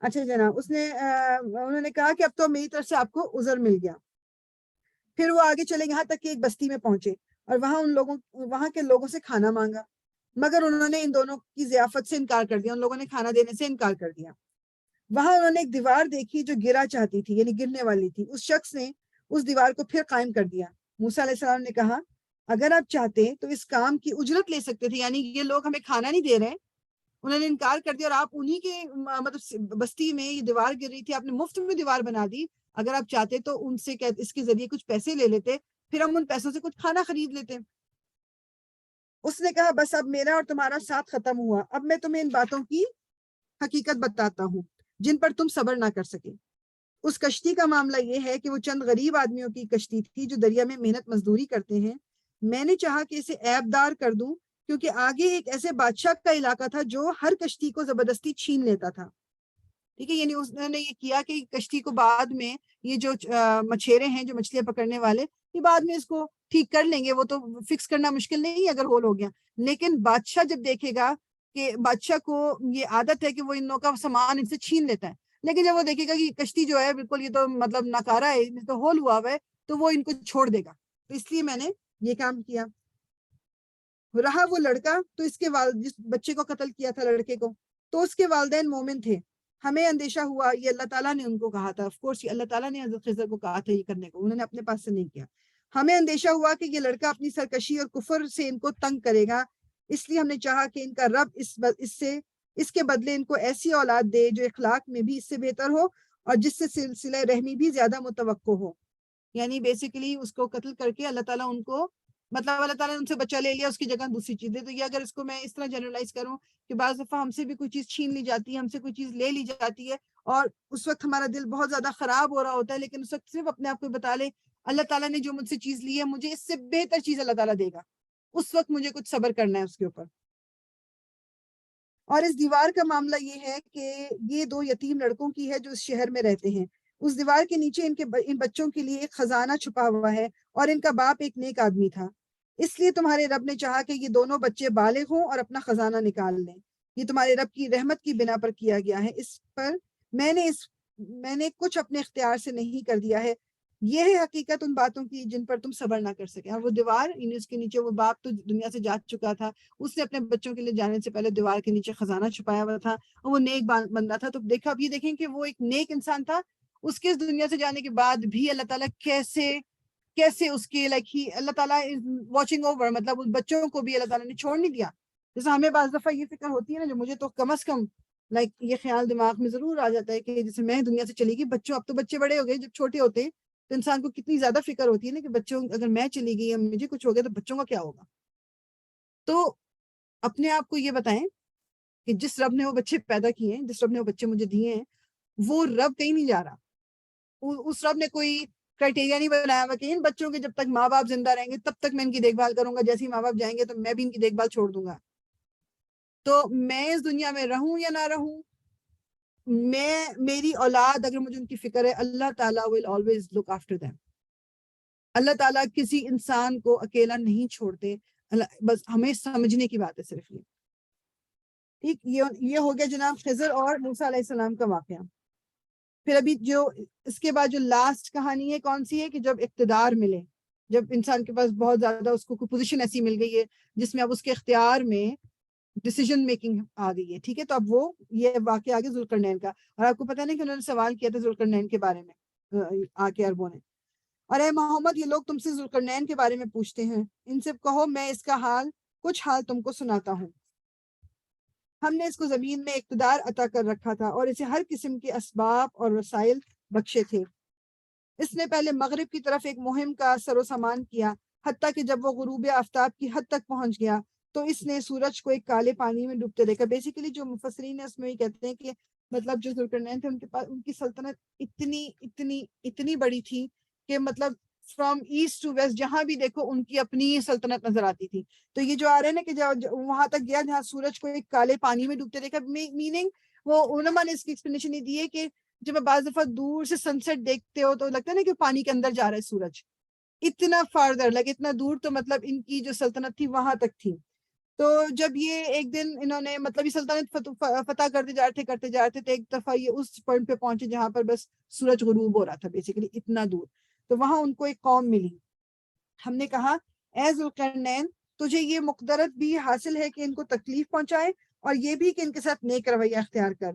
اچھا جناب, انہوں نے کہا کہ اب تو میری طرف سے آپ کو عذر مل گیا. پھر وہ آگے چلے یہاں تک کہ ایک بستی میں پہنچے اور وہاں کے لوگوں سے کھانا مانگا, مگر انہوں نے ان دونوں کی ضیافت سے انکار کر دیا, ان لوگوں نے کھانا دینے سے انکار کر دیا. وہاں انہوں نے ایک دیوار دیکھی جو گرا چاہتی تھی, یعنی گرنے والی تھی. اس شخص نے اس دیوار کو پھر قائم کر دیا. موسیٰ علیہ السلام نے کہا اگر آپ چاہتے تو اس کام کی اجرت لے سکتے تھے, یعنی یہ لوگ ہمیں کھانا نہیں دے رہے, انہوں نے انکار کر دیا اور آپ انہی کے مطلب بستی میں یہ دیوار گر رہی تھی, آپ نے مفت میں دیوار بنا دی. اگر آپ چاہتے تو ان سے اس کے ذریعے کچھ پیسے لے لیتے, پھر ہم ان پیسوں سے کچھ کھانا خرید لیتے. اس نے کہا بس اب میرا اور تمہارا ساتھ ختم ہوا, اب میں تمہیں ان باتوں کی حقیقت بتاتا ہوں جن پر تم صبر نہ کر سکے. اس کشتی کا معاملہ یہ ہے کہ وہ چند غریب آدمیوں کی کشتی تھی جو دریا میں محنت مزدوری کرتے ہیں. میں نے چاہا کہ اسے عیب دار کر دوں, کیونکہ آگے ایک ایسے بادشاہ کا علاقہ تھا جو ہر کشتی کو زبردستی چھین لیتا تھا. ٹھیک ہے, یعنی اس نے یہ کیا کہ کشتی کو بعد میں یہ جو مچھیرے ہیں جو مچھلیاں پکڑنے والے, یہ بعد میں اس کو ٹھیک کر لیں گے, وہ تو فکس کرنا مشکل نہیں اگر ہول ہو گیا. لیکن بادشاہ جب دیکھے گا کہ بادشاہ کو یہ عادت ہے کہ وہ ان لوگوں کا سامان ان سے چھین لیتا ہے, لیکن جب وہ دیکھے گا کہ کشتی جو ہے بالکل یہ تو مطلب ناکارہ ہے, تو ہول ہوا ہوا ہے, تو وہ ان کو چھوڑ دے گا. تو اس لیے میں نے یہ کام کیا. رہا وہ لڑکا, تو اس کے جس بچے کو قتل کیا تھا لڑکے کو, تو اس کے والدین مومن تھے. ہمیں اندیشہ ہوا, یہ اللہ تعالیٰ نے ان کو کہا تھا, آف کورس یہ اللہ تعالیٰ نے حضرت خضر کو کہا تھا یہ کرنے کو, انہوں نے اپنے پاس سے نہیں کیا. ہمیں اندیشہ ہوا کہ یہ لڑکا اپنی سرکشی اور کفر سے ان کو تنگ کرے گا, اس لیے ہم نے چاہا کہ ان کا رب اس کے بدلے ان کو ایسی اولاد دے جو اخلاق میں بھی اس سے بہتر ہو اور جس سے سلسلہ رحمی بھی زیادہ متوقع ہو. یعنی بیسیکلی اس کو قتل کر کے اللہ تعالیٰ ان کو مطلب اللہ تعالیٰ نے ان سے بچہ لے لیا, اس کی جگہ دوسری چیز دے. تو یہ اگر اس کو میں اس طرح جنرلائز کروں کہ بعض دفعہ ہم سے بھی کوئی چیز چھین لی جاتی ہے, ہم سے کوئی چیز لے لی جاتی ہے, اور اس وقت ہمارا دل بہت زیادہ خراب ہو رہا ہوتا ہے, لیکن اس وقت صرف اپنے آپ کو بتا لے اللہ تعالیٰ نے جو مجھ سے چیز لی ہے مجھے اس سے بہتر چیز اللہ تعالیٰ دے گا, اس وقت مجھے کچھ صبر کرنا ہے اس کے اوپر. اور اس دیوار کا معاملہ یہ ہے کہ یہ 2 یتیم لڑکوں کی ہے جو اس شہر میں رہتے ہیں. اس دیوار کے نیچے ان بچوں کے لیے ایک خزانہ چھپا ہوا ہے, اور ان کا باپ ایک نیک آدمی تھا. اس لیے تمہارے رب نے چاہا کہ یہ دونوں بچے بالغ ہوں اور اپنا خزانہ نکال لیں. یہ تمہارے رب کی رحمت کی بنا پر کیا گیا ہے, اس پر میں نے کچھ اپنے اختیار سے نہیں کر دیا ہے. یہ ہے حقیقت ان باتوں کی جن پر تم صبر نہ کر سکے. اور وہ دیوار اس کے نیچے, وہ باپ تو دنیا سے جا چکا تھا, اس نے اپنے بچوں کے لیے جانے سے پہلے دیوار کے نیچے خزانہ چھپایا ہوا تھا, اور وہ نیک بندہ تھا. تو دیکھا, اب یہ دیکھیں کہ وہ ایک نیک انسان تھا, اس کے اس دنیا سے جانے کے بعد بھی اللہ تعالیٰ کیسے اس کے اللہ تعالیٰ واچنگ اوور, مطلب اس بچوں کو بھی اللہ تعالیٰ نے چھوڑ نہیں دیا. جیسے ہمیں بعض دفعہ یہ فکر ہوتی ہے نا, جو مجھے تو کم از کم یہ خیال دماغ میں ضرور آ جاتا ہے کہ جیسے میں دنیا سے چلی گئی, بچوں, اب تو بچے بڑے ہو گئے, جب چھوٹے ہوتے تو انسان کو کتنی زیادہ فکر ہوتی ہے نا کہ بچوں, اگر میں چلی گئی یا مجھے کچھ ہو گیا تو بچوں کا کیا ہوگا. تو اپنے آپ کو یہ بتائیں کہ جس رب نے وہ بچے پیدا کیے ہیں, جس رب نے وہ بچے مجھے دیے ہیں, وہ رب کہیں نہیں جا رہا. اس رب نے کوئی کرائٹیریا نہیں بنایا ہوا کہ ان بچوں کے جب تک ماں باپ زندہ رہیں گے تب تک میں ان کی دیکھ بھال کروں گا, جیسے ہی ماں باپ جائیں گے تو میں بھی ان کی دیکھ بھال چھوڑ دوں گا. تو میں اس دنیا میں رہوں یا نہ رہوں, میری اولاد اگر مجھے ان کی فکر ہے, اللہ تعالیٰ will always look after them. اللہ تعالیٰ کسی انسان کو اکیلا نہیں چھوڑتے, بس ہمیں سمجھنے کی بات ہے صرف یہ. ٹھیک, یہ ہو گیا جناب خضر اور موسیٰ علیہ السلام کا واقعہ. پھر ابھی جو اس کے بعد جو لاسٹ کہانی ہے کون سی ہے, کہ جب اقتدار ملے, جب انسان کے پاس بہت زیادہ اس کو کوئی پوزیشن ایسی مل گئی ہے جس میں اب اس کے اختیار میں ڈیسیجن میکنگ آ گئی ہے. ٹھیک ہے, تو اب وہ یہ واقعہ آگے ذوالقرنین کا, اور آپ کو پتہ نہیں کہ انہوں نے سوال کیا تھا ذوالقرنین کے بارے میں آ کے عربوں نے, اور اے محمد یہ لوگ تم سے ذوالقرنین کے بارے میں پوچھتے ہیں, ان سے کہو میں اس کا کچھ حال تم کو سناتا ہوں. ہم نے اس کو زمین میں اقتدار عطا کر رکھا تھا اور اسے ہر قسم کے اسباب اور وسائل بخشے تھے. اس نے پہلے مغرب کی طرف ایک مہم کا سر و سامان کیا، حتیٰ کہ جب وہ غروب آفتاب کی حد تک پہنچ گیا تو اس نے سورج کو ایک کالے پانی میں ڈوبتے دیکھا. بیسیکلی جو مفسرین ہیں اس میں یہ کہتے ہیں کہ مطلب جو ذوالقرنین تھے ان کے پاس ان کی سلطنت اتنی بڑی تھی کہ مطلب فرام ایسٹ ٹو ویسٹ جہاں بھی دیکھو ان کی اپنی سلطنت نظر آتی تھی. تو یہ جو آ رہے ہیں نا کہ وہاں تک گیا جہاں سورج کو ایک کالے پانی میں ڈوبتے دیکھا، میننگ وہ علماء نے اس کی ایکسپلینیشن یہ دی ہے کہ جب آپ بعض دفعہ دور سے سن سیٹ دیکھتے ہو تو لگتا ہے نا کہ پانی کے اندر جا رہا ہے سورج، اتنا فاردر اتنا دور، تو مطلب ان کی جو سلطنت تھی وہاں تک تھی. تو جب یہ ایک دن انہوں نے مطلب یہ سلطنت فتح کرتے جا رہے تھے تو ایک دفعہ یہ اس پوائنٹ پہ پہنچے جہاں پر بس سورج غروب ہو رہا تھا بیسیکلی اتنا دور. تو وہاں ان کو ایک قوم ملی. ہم نے کہا اے ذوالقرنین تجھے یہ مقدرت بھی حاصل ہے کہ ان کو تکلیف پہنچائے اور یہ بھی کہ ان کے ساتھ نیک رویہ اختیار کر.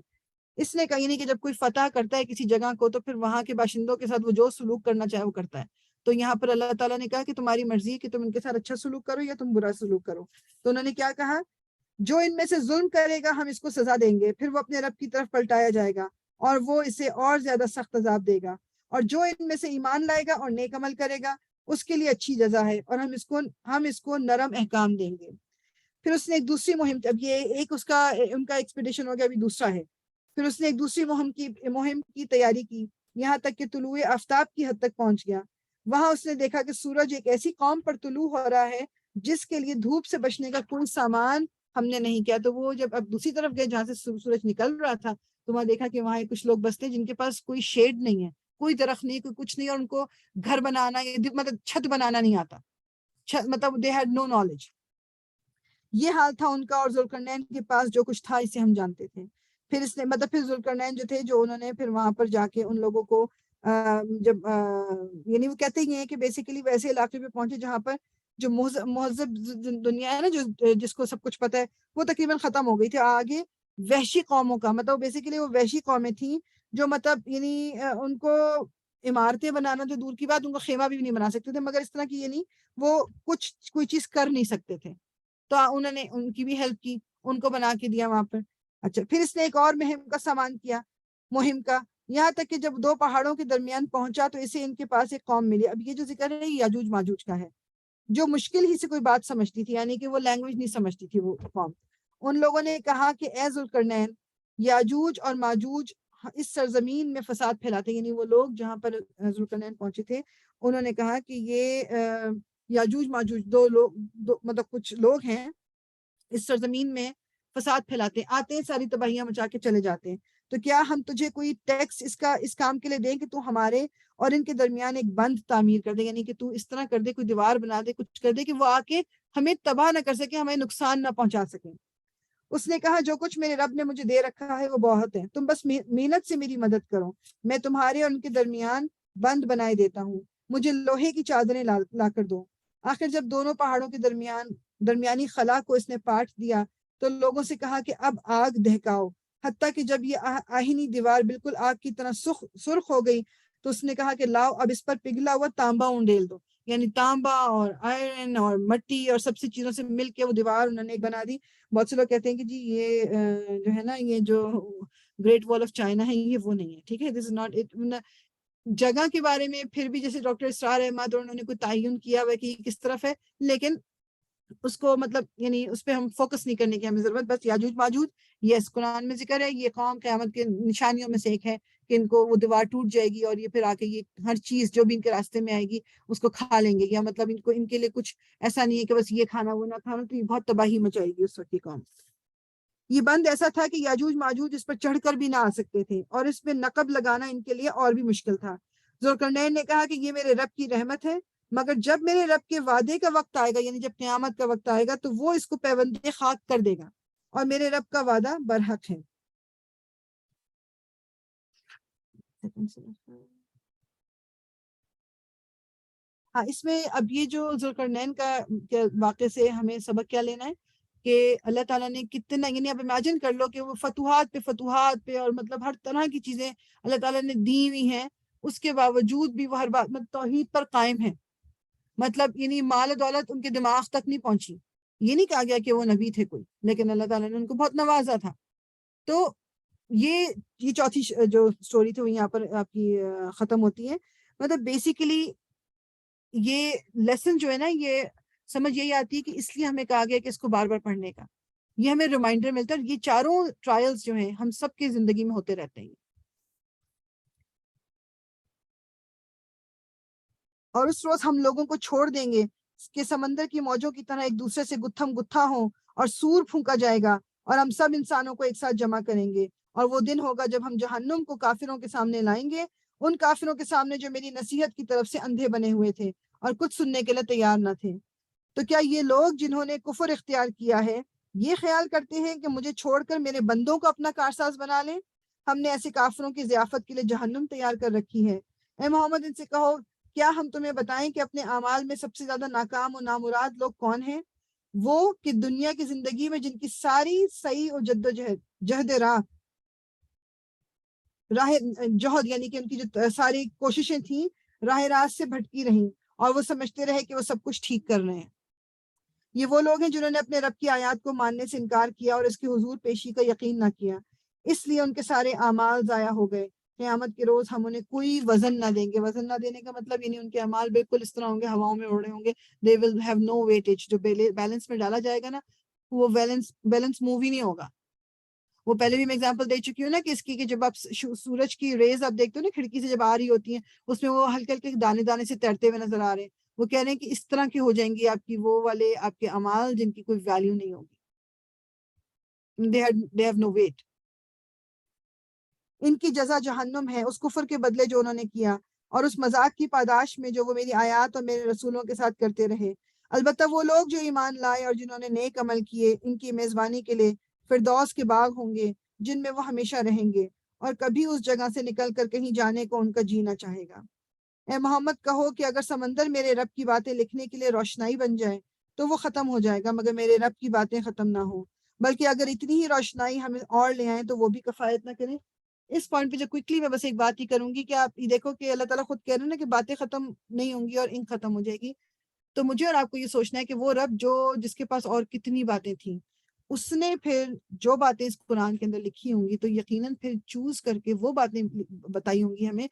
اس نے کہا نہیں کہ جب کوئی فتح کرتا ہے کسی جگہ کو تو پھر وہاں کے باشندوں کے ساتھ وہ جو سلوک کرنا چاہے وہ کرتا ہے. تو یہاں پر اللہ تعالیٰ نے کہا کہ تمہاری مرضی ہے کہ تم ان کے ساتھ اچھا سلوک کرو یا تم برا سلوک کرو. تو انہوں نے کیا کہا، جو ان میں سے ظلم کرے گا ہم اس کو سزا دیں گے، پھر وہ اپنے رب کی طرف پلٹایا جائے گا اور وہ اسے اور زیادہ سخت عذاب دے گا، اور جو ان میں سے ایمان لائے گا اور نیک عمل کرے گا اس کے لیے اچھی جزا ہے اور ہم اس کو نرم احکام دیں گے. پھر اس نے ایک دوسری مہم، اب یہ ایک ان کا ایکسپیڈیشن ہو گیا، ابھی دوسرا ہے. پھر اس نے ایک دوسری مہم کی تیاری کی یہاں تک کہ طلوع آفتاب کی حد تک پہنچ گیا. وہاں اس نے دیکھا کہ سورج ایک ایسی قوم پر طلوع ہو رہا ہے جس کے لیے دھوپ سے بچنے کا کوئی سامان ہم نے نہیں کیا. تو وہ جب اب دوسری طرف گئے جہاں سے سورج نکل رہا تھا تو وہاں دیکھا کہ وہاں کچھ لوگ بستے جن کے پاس کوئی شیڈ نہیں ہے، کوئی درخت نہیں، کوئی کچھ نہیں، اور ان کو گھر بنانا مطلب چھت بنانا نہیں آتا، مطلب دے ہیڈ نو نالج. یہ حال تھا ان کا، اور ذوالقرنین کے پاس جو کچھ تھا اسے ہم جانتے تھے. پھر اس نے مطلب پھر ذوالقرنین جو تھے جو انہوں نے پھر وہاں پر جا کے ان لوگوں کو جب یعنی وہ کہتے ہی ہیں کہ بیسیکلی ویسے علاقے پہ پہنچے جہاں پر جو مہذب دنیا ہے نا، جو جس کو سب کچھ پتہ ہے، وہ تقریباً ختم ہو گئی تھی. آگے وحشی قوموں کا مطلب بیسیکلی وہ وحشی قومیں تھیں جو مطلب یعنی ان کو عمارتیں بنانا تو دور کی بات، ان کو خیمہ بھی نہیں بنا سکتے تھے، مگر اس طرح کی یعنی وہ کوئی چیز کر نہیں سکتے تھے. تو انہوں نے ان کی بھی ہیلپ کی، ان کو بنا کے دیا وہاں پر. اچھا پھر اس نے ایک اور مہم کا سامان کیا، مہم کا، یہاں تک کہ جب دو پہاڑوں کے درمیان پہنچا تو اسے ان کے پاس ایک قوم ملی. اب یہ جو ذکر ہے یہ یاجوج ماجوج کا ہے، جو مشکل ہی سے کوئی بات سمجھتی تھی، یعنی کہ وہ لینگویج نہیں سمجھتی تھی وہ قوم. ان لوگوں نے کہا کہ اے ذوالقرنین، یاجوج اور ماجوج اس سرزمین میں فساد پھیلاتے ہیں. یعنی وہ لوگ جہاں پر ذوالقرنین پہنچے تھے انہوں نے کہا کہ یہ یاجوج ماجوج دو مطلب کچھ لوگ ہیں اس سرزمین میں فساد پھیلاتے ہیں، آتے ہیں ساری تباہیاں مچا کے چلے جاتے ہیں. تو کیا ہم تجھے کوئی ٹیکس اس کام کے لیے دیں کہ تو ہمارے اور ان کے درمیان ایک بند تعمیر کر دے، یعنی کہ تو اس طرح کر دے، کوئی دیوار بنا دے، کچھ کر دے کہ وہ آ کے ہمیں تباہ نہ کر سکے، ہمیں نقصان نہ پہنچا سکیں. اس نے کہا جو کچھ میرے رب نے مجھے دے رکھا ہے وہ بہت ہے، تم بس محنت سے میری مدد کرو، میں تمہارے اور ان کے درمیان بند بنائے دیتا ہوں، مجھے لوہے کی چادریں لا کر دو. آخر جب دونوں پہاڑوں کے درمیانی خلا کو اس نے پاٹ دیا تو لوگوں سے کہا کہ اب آگ دہکاؤ، حتیٰ کہ جب یہ آہنی دیوار بالکل آگ کی طرح سرخ ہو گئی تو اس نے کہا کہ لاؤ اب اس پر پگھلا ہوا تانبا انڈیل دو. یعنی تانبا اور آئرن اور مٹی اور سب سی چیزوں سے مل کے وہ دیوار انہوں نے ایک بنا دی. بہت سے لوگ کہتے ہیں کہ جی یہ جو ہے نا یہ جو گریٹ وال آف چائنا ہے یہ وہ نہیں ہے، ٹھیک ہے، دس از ناٹ اٹ. جگہ کے بارے میں پھر بھی جیسے ڈاکٹر اسرار احمد اور انہوں نے کوئی تعین کیا ہوا کہ کس طرف ہے، لیکن اس کو مطلب یعنی اس پہ ہم فوکس نہیں کرنے کی ہمیں ضرورت. بس یاجوج ماجوج یس قرآن میں ذکر ہے، یہ قوم قیامت کے نشانیوں میں سے ایک ہے کہ ان کو وہ دیوار ٹوٹ جائے گی اور یہ پھر آ کے یہ ہر چیز جو بھی ان کے راستے میں آئے گی اس کو کھا لیں گے، یا مطلب ان کے لیے کچھ ایسا نہیں ہے کہ بس یہ کھانا وہ نہ کھانا، تو یہ بہت تباہی مچائے گی اس وقت کی قوم. یہ بند ایسا تھا کہ یاجوج ماجوج اس پر چڑھ کر بھی نہ آ سکتے تھے اور اس پہ نقب لگانا ان کے لیے اور بھی مشکل تھا. ذوالقرنین نے کہا کہ یہ میرے رب کی رحمت ہے، مگر جب میرے رب کے وعدے کا وقت آئے گا، یعنی جب قیامت کا وقت آئے گا تو وہ اس کو پیوندے خاک کر دے گا، اور میرے رب کا وعدہ برحق ہے. ہاں اس میں اب یہ جو ذوالقرنین کا واقعے سے ہمیں سبق کیا لینا ہے کہ اللہ تعالیٰ نے کتنا، یعنی آپ امیجن کر لو کہ وہ فتوحات پہ اور مطلب ہر طرح کی چیزیں اللہ تعالیٰ نے دی ہوئی ہیں، اس کے باوجود بھی وہ ہر بات توحید پر قائم ہے. مطلب یعنی مال و دولت ان کے دماغ تک نہیں پہنچی، یہ نہیں کہا گیا کہ وہ نبی تھے کوئی، لیکن اللہ تعالیٰ نے ان کو بہت نوازا تھا. تو یہ چوتھی جو سٹوری تھی وہ یہاں پر آپ کی ختم ہوتی ہے. مطلب بیسیکلی یہ لیسن جو ہے نا، یہ سمجھ یہی آتی ہے کہ اس لیے ہمیں کہا گیا کہ اس کو بار بار پڑھنے کا، یہ ہمیں ریمائنڈر ملتا ہے. یہ چاروں ٹرائلز جو ہیں ہم سب کی زندگی میں ہوتے رہتے ہیں. اور اس روز ہم لوگوں کو چھوڑ دیں گے کہ سمندر کی موجوں کی طرح ایک دوسرے سے گتھم گتھا ہوں، اور سور پھونکا جائے گا، اور ہم سب انسانوں کو ایک ساتھ جمع کریں گے. اور وہ دن ہوگا جب ہم جہنم کو کافروں کے سامنے لائیں گے، ان کافروں کے سامنے جو میری نصیحت کی طرف سے اندھے بنے ہوئے تھے اور کچھ سننے کے لیے تیار نہ تھے. تو کیا یہ لوگ جنہوں نے کفر اختیار کیا ہے یہ خیال کرتے ہیں کہ مجھے چھوڑ کر میرے بندوں کو اپنا کارساز بنا لیں؟ ہم نے ایسے کافروں کی ضیافت کے لیے جہنم تیار کر رکھی ہے. اے محمد ان سے کہو، کیا ہم تمہیں بتائیں کہ اپنے اعمال میں سب سے زیادہ ناکام و نامراد لوگ کون ہیں؟ وہ کہ دنیا کی زندگی میں جن کی ساری سعی اور جہد جوہد یعنی کہ ان کی جو ساری کوششیں تھیں راہ راست سے بھٹکی رہیں، اور وہ سمجھتے رہے کہ وہ سب کچھ ٹھیک کر رہے ہیں. یہ وہ لوگ ہیں جنہوں نے اپنے رب کی آیات کو ماننے سے انکار کیا اور اس کی حضور پیشی کا یقین نہ کیا، اس لیے ان کے سارے اعمال ضائع ہو گئے. قیامت کے روز ہم انہیں کوئی وزن نہ دیں گے. وزن نہ دینے کا مطلب یعنی ان کے اعمال بالکل اس طرح ہوں گے، ہواؤں میں اڑ رہے ہوں گے. they will have no weightage. جو بیلنس میں ڈالا جائے گا نا، وہ بیلنس موو ہی نہیں ہوگا. وہ پہلے بھی میں اگزامپل دے چکی ہوں نا کہ اس کی کہ جب آپ سورج کی ریز آپ دیکھتے ہو نا کھڑکی سے جب آ رہی ہوتی ہیں، اس میں وہ ہلکے ہلکے دانے دانے سے تیرتے ہوئے نظر آ رہے ہیں. وہ کہہ رہے ہیں کہ اس طرح کی ہو جائیں گی آپ کی وہ والے آپ کے اعمال جن کی کوئی ویلیو نہیں ہوگی. they have no weight. ان کی جزا جہنم ہے اس کفر کے بدلے جو انہوں نے کیا، اور اس مذاق کی پاداش میں جو وہ میری آیات اور میرے رسولوں کے ساتھ کرتے رہے. البتہ وہ لوگ جو ایمان لائے اور جنہوں نے نیک عمل کیے، ان کی میزبانی کے لیے فردوس کے باغ ہوں گے جن میں وہ ہمیشہ رہیں گے، اور کبھی اس جگہ سے نکل کر کہیں جانے کو ان کا جی نہ چاہے گا. اے محمد کہو کہ اگر سمندر میرے رب کی باتیں لکھنے کے لیے روشنائی بن جائے تو وہ ختم ہو جائے گا مگر میرے رب کی باتیں ختم نہ ہوں، بلکہ اگر اتنی ہی روشنائی ہمیں اور لے آئیں تو وہ بھی کفایت نہ کریں. اس پوائنٹ پہ جو کوئکلی میں بس ایک بات ہی کروں گی کہ آپ یہ دیکھو کہ اللہ تعالیٰ خود کہہ رہے ہیں نا کہ باتیں ختم نہیں ہوں گی اور انک ختم ہو جائے گی. تو مجھے اور آپ کو یہ سوچنا ہے کہ وہ رب جس کے پاس اور کتنی باتیں تھیں، اس نے پھر جو باتیں اس قرآن کے اندر لکھی ہوں گی تو یقیناً پھر چوز کر کے وہ باتیں بتائی ہوں گی ہمیں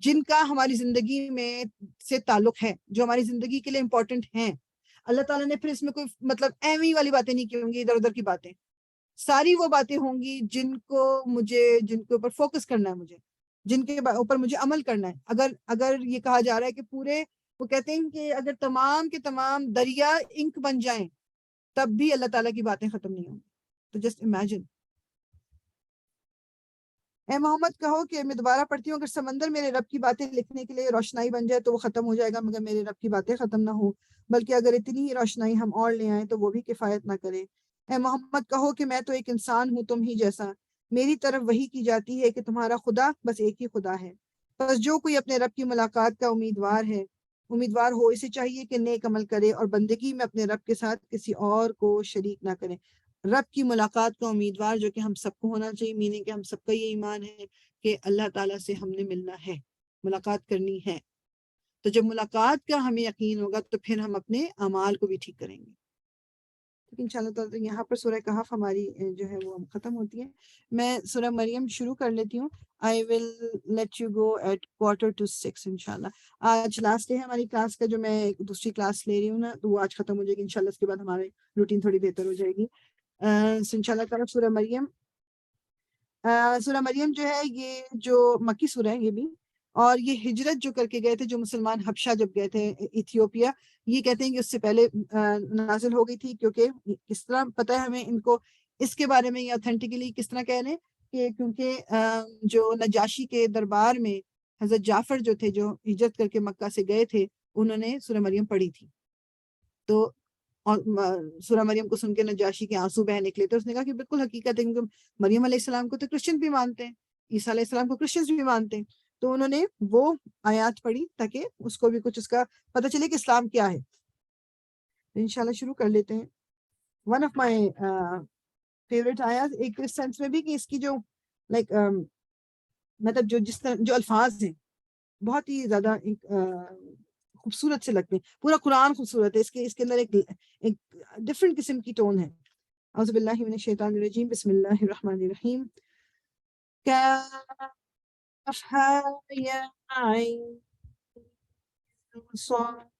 جن کا ہماری زندگی میں سے تعلق ہے، جو ہماری زندگی کے لیے امپورٹنٹ ہیں. اللہ تعالیٰ نے پھر اس میں کوئی مطلب ایویں والی باتیں نہیں کی ہوں گی، ادھر ادھر کی باتیں. ساری وہ باتیں ہوں گی جن کے اوپر فوکس کرنا ہے مجھے، جن کے اوپر مجھے عمل کرنا ہے. اگر یہ کہا جا رہا ہے کہ پورے وہ کہتے ہیں کہ اگر تمام کے تمام دریا انک بن جائیں تب بھی اللہ تعالیٰ کی باتیں ختم نہیں ہوں گی. تو جسٹ امیجن. اے محمد کہو کہ میں دوبارہ پڑھتی ہوں، اگر سمندر میرے رب کی باتیں لکھنے کے لیے روشنائی بن جائے تو وہ ختم ہو جائے گا مگر میرے رب کی باتیں ختم نہ ہوں، بلکہ اگر اتنی ہی روشنائی ہم اور لے آئیں تو وہ بھی کفایت نہ کرے. اے محمد کہو کہ میں تو ایک انسان ہوں تم ہی جیسا، میری طرف وحی کی جاتی ہے کہ تمہارا خدا بس ایک ہی خدا ہے. بس جو کوئی اپنے رب کی ملاقات کا امیدوار ہو، اسے چاہیے کہ نیک عمل کرے اور بندگی میں اپنے رب کے ساتھ کسی اور کو شریک نہ کرے. رب کی ملاقات کا امیدوار جو کہ ہم سب کو ہونا چاہیے، میننگ کہ ہم سب کا یہ ایمان ہے کہ اللہ تعالیٰ سے ہم نے ملنا ہے، ملاقات کرنی ہے. تو جب ملاقات کا ہمیں یقین ہوگا تو پھر ہم اپنے اعمال کو بھی ٹھیک کریں گے. ان شاء اللہ تعالیٰ یہاں پر سورہ کہف ہماری جو ہے وہ ختم ہوتی ہے. میں سورہ مریم شروع کر لیتی ہوں. I will let you go at 5:45 انشاءاللہ. آج لاسٹ ڈے ہے ہماری کلاس کا، جو میں دوسری کلاس لے رہی ہوں نا تو وہ آج ختم ہو جائے گی انشاءاللہ. اس کے بعد ہماری روٹین تھوڑی بہتر ہو جائے گی. انشاءاللہ تعالیٰ سورہ مریم جو ہے یہ جو مکی سورہ ہے یہ بھی، اور یہ ہجرت جو کر کے گئے تھے جو مسلمان حبشہ جب گئے تھے ایتھیوپیا، یہ کہتے ہیں کہ اس سے پہلے نازل ہو گئی تھی. کیونکہ کس طرح پتہ ہے ہمیں ان کو اس کے بارے میں یہ اوتھینٹیکلی کس طرح کہہ رہے ہیں کہ کیونکہ جو نجاشی کے دربار میں حضرت جعفر جو تھے جو ہجرت کر کے مکہ سے گئے تھے انہوں نے سورہ مریم پڑھی تھی. تو اور سورہ مریم کو سن کے نجاشی کے آنسو بہ نکلے. تو اس نے کہا کہ بالکل حقیقت ہے، کیونکہ مریم علیہ السلام کو تو کرسچن بھی مانتے ہیں، عیسیٰ علیہ السلام کو کرسچنز بھی مانتے ہیں. تو انہوں نے وہ آیات پڑھی تاکہ اس کو بھی کچھ اس کا پتہ چلے کہ اسلام کیا ہے. انشاءاللہ شروع کر لیتے ہیں. ون آف مائی فیوریٹ آیات ایک اس سینس میں بھی کہ اس کی جو لائک مطلب جو جس طرح جو الفاظ ہیں بہت ہی زیادہ خوبصورت سے لگتے ہیں. پورا قرآن خوبصورت ہے, اس کے اندر ایک ڈفرنٹ قسم کی ٹون ہے. اعوذ باللہ من الشیطان الرجیم, بسم اللہ الرحمن الرحیم. کافہا یا عین صاد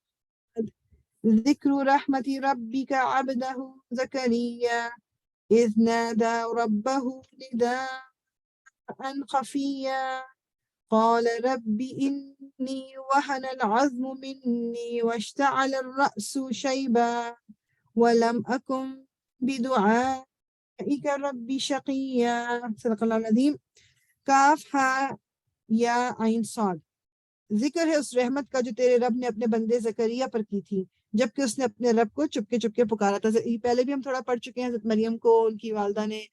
ذکر رحمت ربک عبدہ زکریا اذ نادى ربه نداء خفيا قال رب إني وهن العظم مني واشتعل الرأس شيبا ولم أكن بدعائك رب شقيا. صدق اللہ العظیم. کاف ہا یا عین صاد, ذکر ہے اس رحمت کا جو تیرے رب نے اپنے بندے زکریا پر کی تھی جبکہ اس نے اپنے رب کو چپکے چپکے پکارا تھا. پہلے بھی ہم تھوڑا پڑھ چکے ہیں, حضرت مریم کو ان کی والدہ نے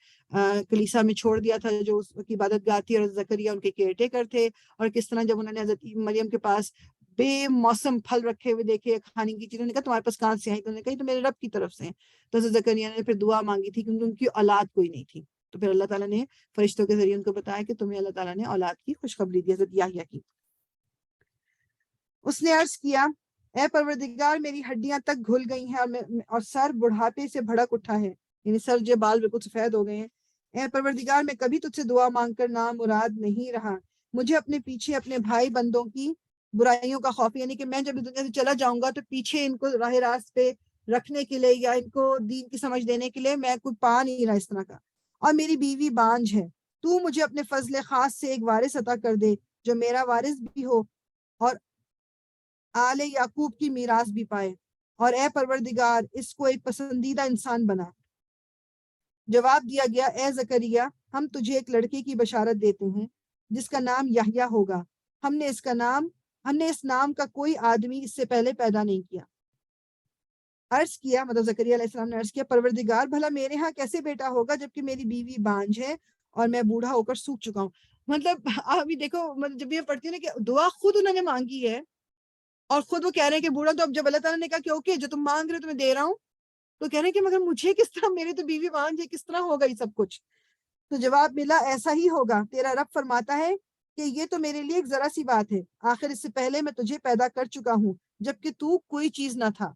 کلیسا میں چھوڑ دیا تھا جو اس کی عبادت گاہ تھی, اور زکریا ان کے کیئر ٹیکر تھے, اور کس طرح جب انہوں نے حضرت مریم کے پاس بے موسم پھل رکھے ہوئے دیکھے کھانے کی چیزیں, نے کہا تمہارے پاس کہاں سے آئی؟ تو انہوں نے کہا تو میرے رب کی طرف سے ہیں. تو حضرت زکریا نے پھر دعا مانگی تھی کیونکہ ان کی اولاد کوئی نہیں تھی, تو پھر اللہ تعالیٰ نے فرشتوں کے ذریعے ان کو بتایا کہ تمہیں اللہ تعالیٰ نے اولاد کی خوشخبری دی, حضرت یحییٰ کی. اس نے عرض کیا اے پروردگار میری ہڈیاں تک گھل گئی ہیں اور سر بڑھاپے سے بھڑک اٹھا ہے, یعنی سر جو بال بالکل سفید ہو گئے ہیں. اے پروردگار میں کبھی تجھ سے دعا مانگ کر نامراد نہیں رہا, مجھے اپنے پیچھے اپنے بھائی بندوں کی برائیوں کا خوف, یعنی کہ میں جب اس دنیا سے چلا جاؤں گا تو پیچھے ان کو راہ راست پہ رکھنے کے لیے یا ان کو دین کی سمجھ دینے کے لیے میں کوئی پا نہیں رہا اس طرح کا. اور میری بیوی بانجھ ہے, تو مجھے اپنے فضل خاص سے ایک وارث عطا کر دے جو میرا وارث بھی ہو اور آل یعقوب کی میراث بھی پائے, اور اے پروردگار اس کو ایک پسندیدہ انسان بنا. جواب دیا گیا اے زکریا ہم تجھے ایک لڑکے کی بشارت دیتے ہیں جس کا نام یحییٰ ہوگا. ہم نے اس نام کا کوئی آدمی اس سے پہلے پیدا نہیں کیا. عرض کیا, مطلب زکریا علیہ السلام نے عرض کیا پروردگار بھلا میرے ہاں کیسے بیٹا ہوگا جبکہ میری بیوی بانجھ ہے اور میں بوڑھا ہو کر سوکھ چکا ہوں. مطلب ابھی دیکھو, مطلب جب یہ پڑھتی ہوں نا کہ دعا خود انہوں نے مانگی ہے اور خود وہ کہہ رہے ہیں کہ بوڑھا, تو اب جب اللہ تعالیٰ نے کہا کہ اوکے جو تم مانگ رہے ہو تمہیں دے رہا ہوں, تو کہہ رہے ہیں کہ مگر مجھے کس طرح, میرے تو بیوی بانجھ ہے, کس طرح ہوگا یہ سب کچھ؟ تو جواب ملا ایسا ہی ہوگا, تیرا رب فرماتا ہے کہ یہ تو میرے لیے ایک ذرا سی بات ہے, آخر اس سے پہلے میں تجھے پیدا کر چکا ہوں جبکہ تو کوئی چیز نہ تھا.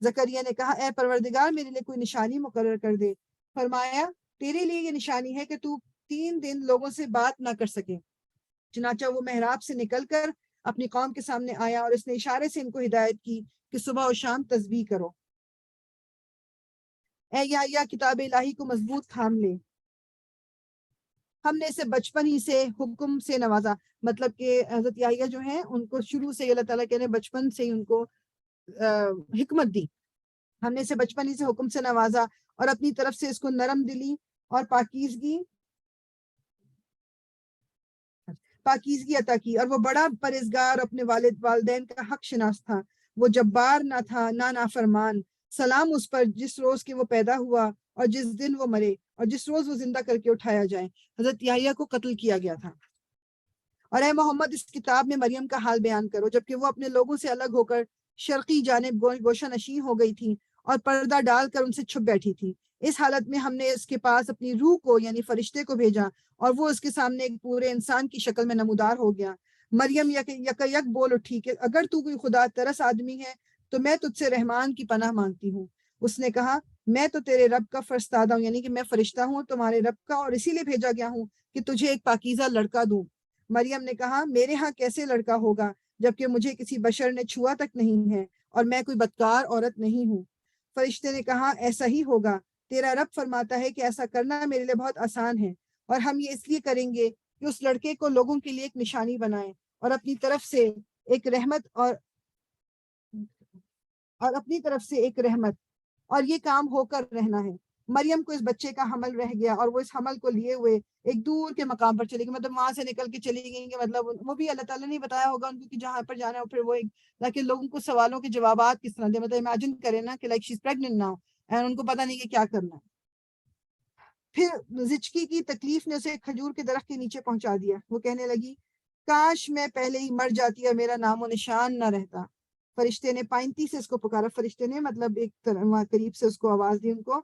زکریا نے کہا اے پروردگار میرے لیے کوئی نشانی مقرر کر دے. فرمایا تیرے لیے یہ نشانی ہے کہ تو 3 دن لوگوں سے بات نہ کر سکے. چنانچہ وہ محراب سے نکل کر اپنی قوم کے سامنے آیا اور اس نے اشارے سے ان کو ہدایت کی کہ صبح و شام تسبیح کرو. اے یحییٰ کتاب الہی کو مضبوط تھام لے, ہم نے اسے بچپن ہی سے حکم سے نوازا. مطلب کہ حضرت یحییٰ جو ہیں ان کو شروع سے اللہ تعالیٰ نے بچپن سے ہی ان کو حکمت دی. ہم نے اسے بچپن ہی سے حکم سے نوازا اور اپنی طرف سے اس کو نرم دلی اور پاکیزگی عطا کی, اور وہ بڑا پرہیزگار اپنے والدین کا حق شناس تھا. وہ جبار نہ تھا نہ نافرمان. سلام اس پر جس روز کے وہ پیدا ہوا اور جس دن وہ مرے اور جس روز وہ زندہ کر کے اٹھایا جائے. حضرت یحییٰ کو قتل کیا گیا تھا. اور اے محمد اس کتاب میں مریم کا حال بیان کرو جبکہ وہ اپنے لوگوں سے الگ ہو کر شرقی جانب گوشہ نشین ہو گئی تھی اور پردہ ڈال کر ان سے چھپ بیٹھی تھی. اس حالت میں ہم نے اس کے پاس اپنی روح کو یعنی فرشتے کو بھیجا اور وہ اس کے سامنے ایک پورے انسان کی شکل میں نمودار ہو گیا. مریم یک بول اٹھی کہ اگر تو کوئی خدا ترس آدمی ہے تو میں تجھ سے رحمان کی پناہ مانگتی ہوں. اس نے کہا میں تو تیرے رب کا فرستادہ ہوں, یعنی کہ میں فرشتہ ہوں تمہارے رب کا, اور اسی لیے بھیجا گیا ہوں کہ تجھے ایک پاکیزہ لڑکا دوں. مریم نے کہا میرے ہاں کیسے لڑکا ہوگا جبکہ مجھے کسی بشر نے چھوا تک نہیں ہے اور میں کوئی بدکار عورت نہیں ہوں. فرشتے نے کہا ایسا ہی ہوگا, تیرا رب فرماتا ہے کہ ایسا کرنا میرے لیے بہت آسان ہے, اور ہم یہ اس لیے کریں گے کہ اس لڑکے کو لوگوں کے لیے ایک نشانی بنائیں اور اپنی طرف سے ایک رحمت اور یہ کام ہو کر رہنا ہے. مریم کو اس بچے کا حمل رہ گیا اور وہ اس حمل کو لیے ہوئے ایک دور کے مقام پر چلی گئی, مطلب وہاں سے نکل کے چلی گئی کہ مطلب وہ بھی اللہ تعالیٰ نے بتایا ہوگا ان کو کہ جہاں پر جانا ہے, پھر وہ تاکہ لوگوں کو سوالوں کے جوابات کس طرح دے. مطلب امیجن کریں نا کہ like she is pregnant now and ان کو پتہ نہیں کہ کیا کرنا ہے. پھر زچکی کی تکلیف نے اسے کھجور کے درخت کے نیچے پہنچا دیا. وہ کہنے لگی کاش میں پہلے ہی مر جاتی اور میرا نام و نشان نہ رہتا. فرشتے نے پائنتی سے اس کو پکارا. فرشتے نے مطلب ایک قریب سے اس کو آواز دی ان کو,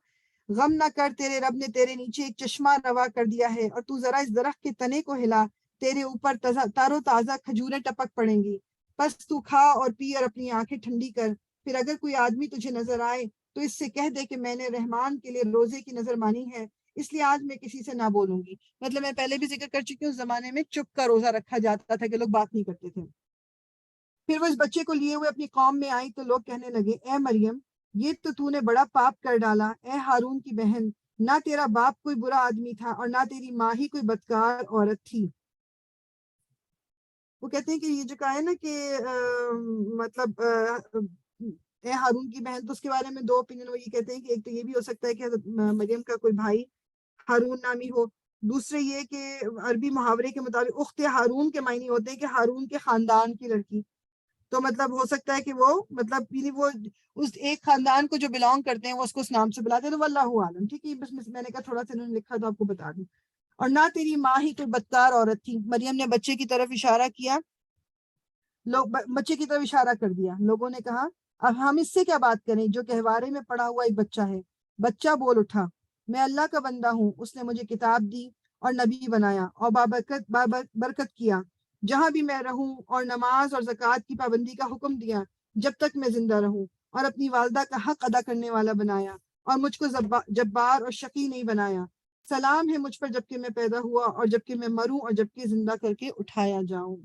غم نہ کر تیرے رب نے تیرے نیچے ایک چشمہ روا کر دیا ہے, اور تو ذرا اس درخت کے تنے کو ہلا, تیرے اوپر تارو تازہ کھجوریں ٹپک پڑیں گی. بس تو کھا اور پی اور اپنی آنکھیں ٹھنڈی کر، پھر اگر کوئی آدمی تجھے نظر آئے تو اس سے کہہ دے کہ میں نے رحمان کے لیے روزے کی نظر مانی ہے، اس لیے آج میں کسی سے نہ بولوں گی۔ مطلب میں پہلے بھی ذکر کر چکی ہوں، اس زمانے میں چپ کا روزہ رکھا جاتا تھا کہ لوگ بات نہیں کرتے تھے۔ پھر وہ اس بچے کو لیے ہوئے اپنی قوم میں آئی تو لوگ کہنے لگے، اے مریم، یہ تو نے بڑا پاپ کر ڈالا، اے ہارون کی بہن، نہ تیرا باپ کوئی برا آدمی تھا اور نہ تیری ماں ہی کوئی بدکار عورت تھی۔ وہ کہتے ہیں کہ یہ جو کہا ہے نا کہ مطلب اے ہارون کی بہن، تو اس کے بارے میں دو اوپینین، وہ یہ کہتے ہیں کہ ایک تو یہ بھی ہو سکتا ہے کہ حضرت مریم کا کوئی بھائی ہارون نامی ہو، دوسرے یہ کہ عربی محاورے کے مطابق اخت ہارون کے معنی ہوتے ہیں کہ ہارون کے خاندان کی لڑکی، تو مطلب ہو سکتا ہے کہ وہ مطلب یعنی وہ اس ایک خاندان کو جو بلانگ کرتے ہیں وہ اس کو اس نام سے بلاتے ہیں، تو واللہ عالم۔ ٹھیک ہے، بس میں نے کہا تھوڑا سا انہوں نے لکھا تو آپ کو بتا دوں۔ اور نہ تیری ماں ہی کوئی بدکار عورت تھی۔ مریم نے بچے کی طرف اشارہ کیا، بچے کی طرف اشارہ کر دیا۔ لوگوں نے کہا اب ہم اس سے کیا بات کریں جو گہوارے میں پڑا ہوا ایک بچہ ہے۔ بچہ بول اٹھا، میں اللہ کا بندہ ہوں، اس نے مجھے کتاب دی اور نبی بنایا اور برکت کیا، جہاں بھی میں رہوں، اور نماز اور زکوٰۃ کی پابندی کا حکم دیا جب تک میں زندہ رہوں، اور اپنی والدہ کا حق ادا کرنے والا بنایا، اور مجھ کو جبار اور شقی نہیں بنایا۔ سلام ہے مجھ پر جبکہ میں پیدا ہوا اور جبکہ میں مروں اور جبکہ زندہ کر کے اٹھایا جاؤں۔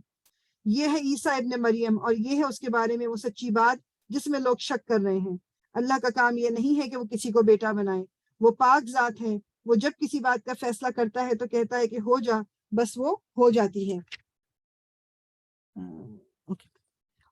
یہ ہے عیسیٰ ابن مریم، اور یہ ہے اس کے بارے میں وہ سچی بات جس میں لوگ شک کر رہے ہیں۔ اللہ کا کام یہ نہیں ہے کہ وہ کسی کو بیٹا بنائے، وہ پاک ذات ہے، وہ جب کسی بات کا فیصلہ کرتا ہے تو کہتا ہے کہ ہو جا، بس وہ ہو جاتی ہے۔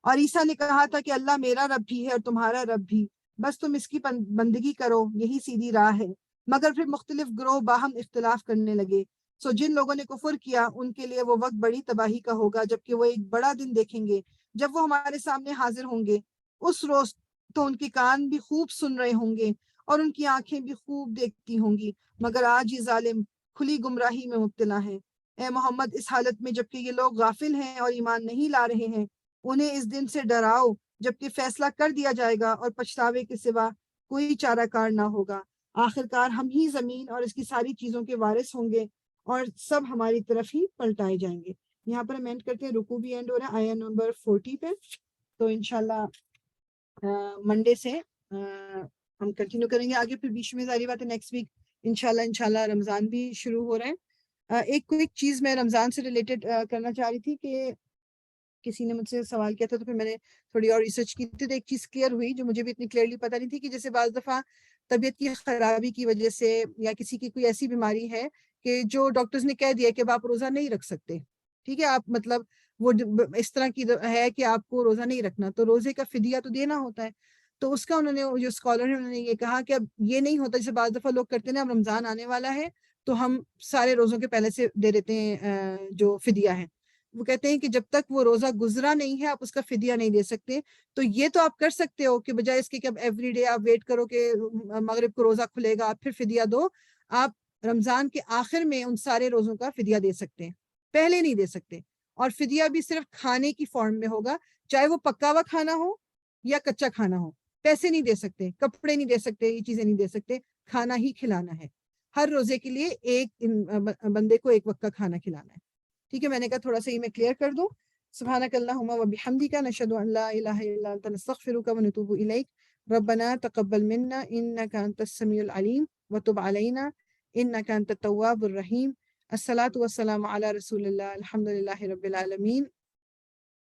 اور عیسیٰ نے کہا تھا کہ اللہ میرا رب بھی ہے اور تمہارا رب بھی، بس تم اس کی بندگی کرو، یہی سیدھی راہ ہے۔ مگر پھر مختلف گروہ باہم اختلاف کرنے لگے، سو جن لوگوں نے کفر کیا ان کے لیے وہ وقت بڑی تباہی کا ہوگا، جبکہ وہ ایک بڑا دن دیکھیں گے جب وہ ہمارے سامنے حاضر ہوں گے۔ اس روز تو ان کے کان بھی خوب سن رہے ہوں گے اور ان کی آنکھیں بھی خوب دیکھتی ہوں گی، مگر آج یہ ظالم کھلی گمراہی میں مبتلا ہے۔ اے محمد، اس حالت میں جبکہ یہ لوگ غافل ہیں اور ایمان نہیں لا رہے ہیں، انہیں اس دن سے ڈراؤ جبکہ فیصلہ کر دیا جائے گا اور پچھتاوے کے سوا کوئی چارہ کار نہ ہوگا۔ آخر کار ہم ہی زمین اور اس کی ساری چیزوں کے وارث ہوں گے اور سب ہماری طرف ہی پلٹائے جائیں گے۔ یہاں پر ہم اینڈ کرتے ہیں، رکوع بھی اینڈ ہو رہا ہے آیا نمبر 40 پہ۔ تو انشاءاللہ منڈے سے ہم کنٹینیو کریں گے آگے، پھر بیچ میں ظاہری بات ہے نیکسٹ ویک انشاءاللہ رمضان بھی شروع ہو رہا ہے۔ ایک کوئک چیز میں رمضان سے ریلیٹڈ کرنا چاہ رہی تھی کہ کسی نے مجھ سے سوال کیا تھا تو پھر میں نے تھوڑی اور ریسرچ کی تھی، تو ایک چیز کلیئر ہوئی جو مجھے بھی اتنی کلیئرلی پتہ نہیں تھی، کہ جیسے بعض دفعہ طبیعت کی خرابی کی وجہ سے یا کسی کی کوئی ایسی بیماری ہے کہ جو ڈاکٹرز نے کہہ دیا کہ اب آپ روزہ نہیں رکھ سکتے، ٹھیک ہے، آپ مطلب وہ اس طرح کی ہے کہ آپ کو روزہ نہیں رکھنا، تو روزے کا فدیہ تو دینا ہوتا ہے۔ تو اس کا انہوں نے جو اسکالر ہیں انہوں نے یہ کہا کہ اب یہ نہیں ہوتا، جیسے بعض دفعہ لوگ کرتے ہیں اب رمضان آنے والا ہے تو ہم سارے روزوں کے پہلے سے دے دیتے ہیں جو فدیہ ہے۔ وہ کہتے ہیں کہ جب تک وہ روزہ گزرا نہیں ہے آپ اس کا فدیہ نہیں دے سکتے۔ تو یہ تو آپ کر سکتے ہو کہ بجائے اس کے کہ اب ایوری ڈے آپ ویٹ کرو کہ مغرب کو روزہ کھلے گا آپ پھر فدیہ دو، آپ رمضان کے آخر میں ان سارے روزوں کا فدیہ دے سکتے ہیں، پہلے نہیں دے سکتے۔ اور فدیہ بھی صرف کھانے کی فارم میں ہوگا، چاہے وہ پکا ہوا کھانا ہو یا کچا کھانا ہو۔ پیسے نہیں دے سکتے، کپڑے نہیں دے سکتے، یہ چیزیں نہیں دے سکتے، کھانا ہی کھلانا ہے۔ ہر روزے کے لیے ایک بندے کو ایک وقت کا کھانا کھلانا ہے، ٹھیک ہے۔ میں نے کہا تھوڑا سا یہ میں کلیئر کر دوں۔ سبحانک اللہم و بحمدک، نشہد ان لا الہ الا انت، نستغفرک و نتوب الیک، ربنا تقبل منا انک انت السمیع العلیم وتب علینا انک انت التواب الرحیم۔ الصلاۃ والسلام علی رسول اللہ، الحمد للہ رب العالمین۔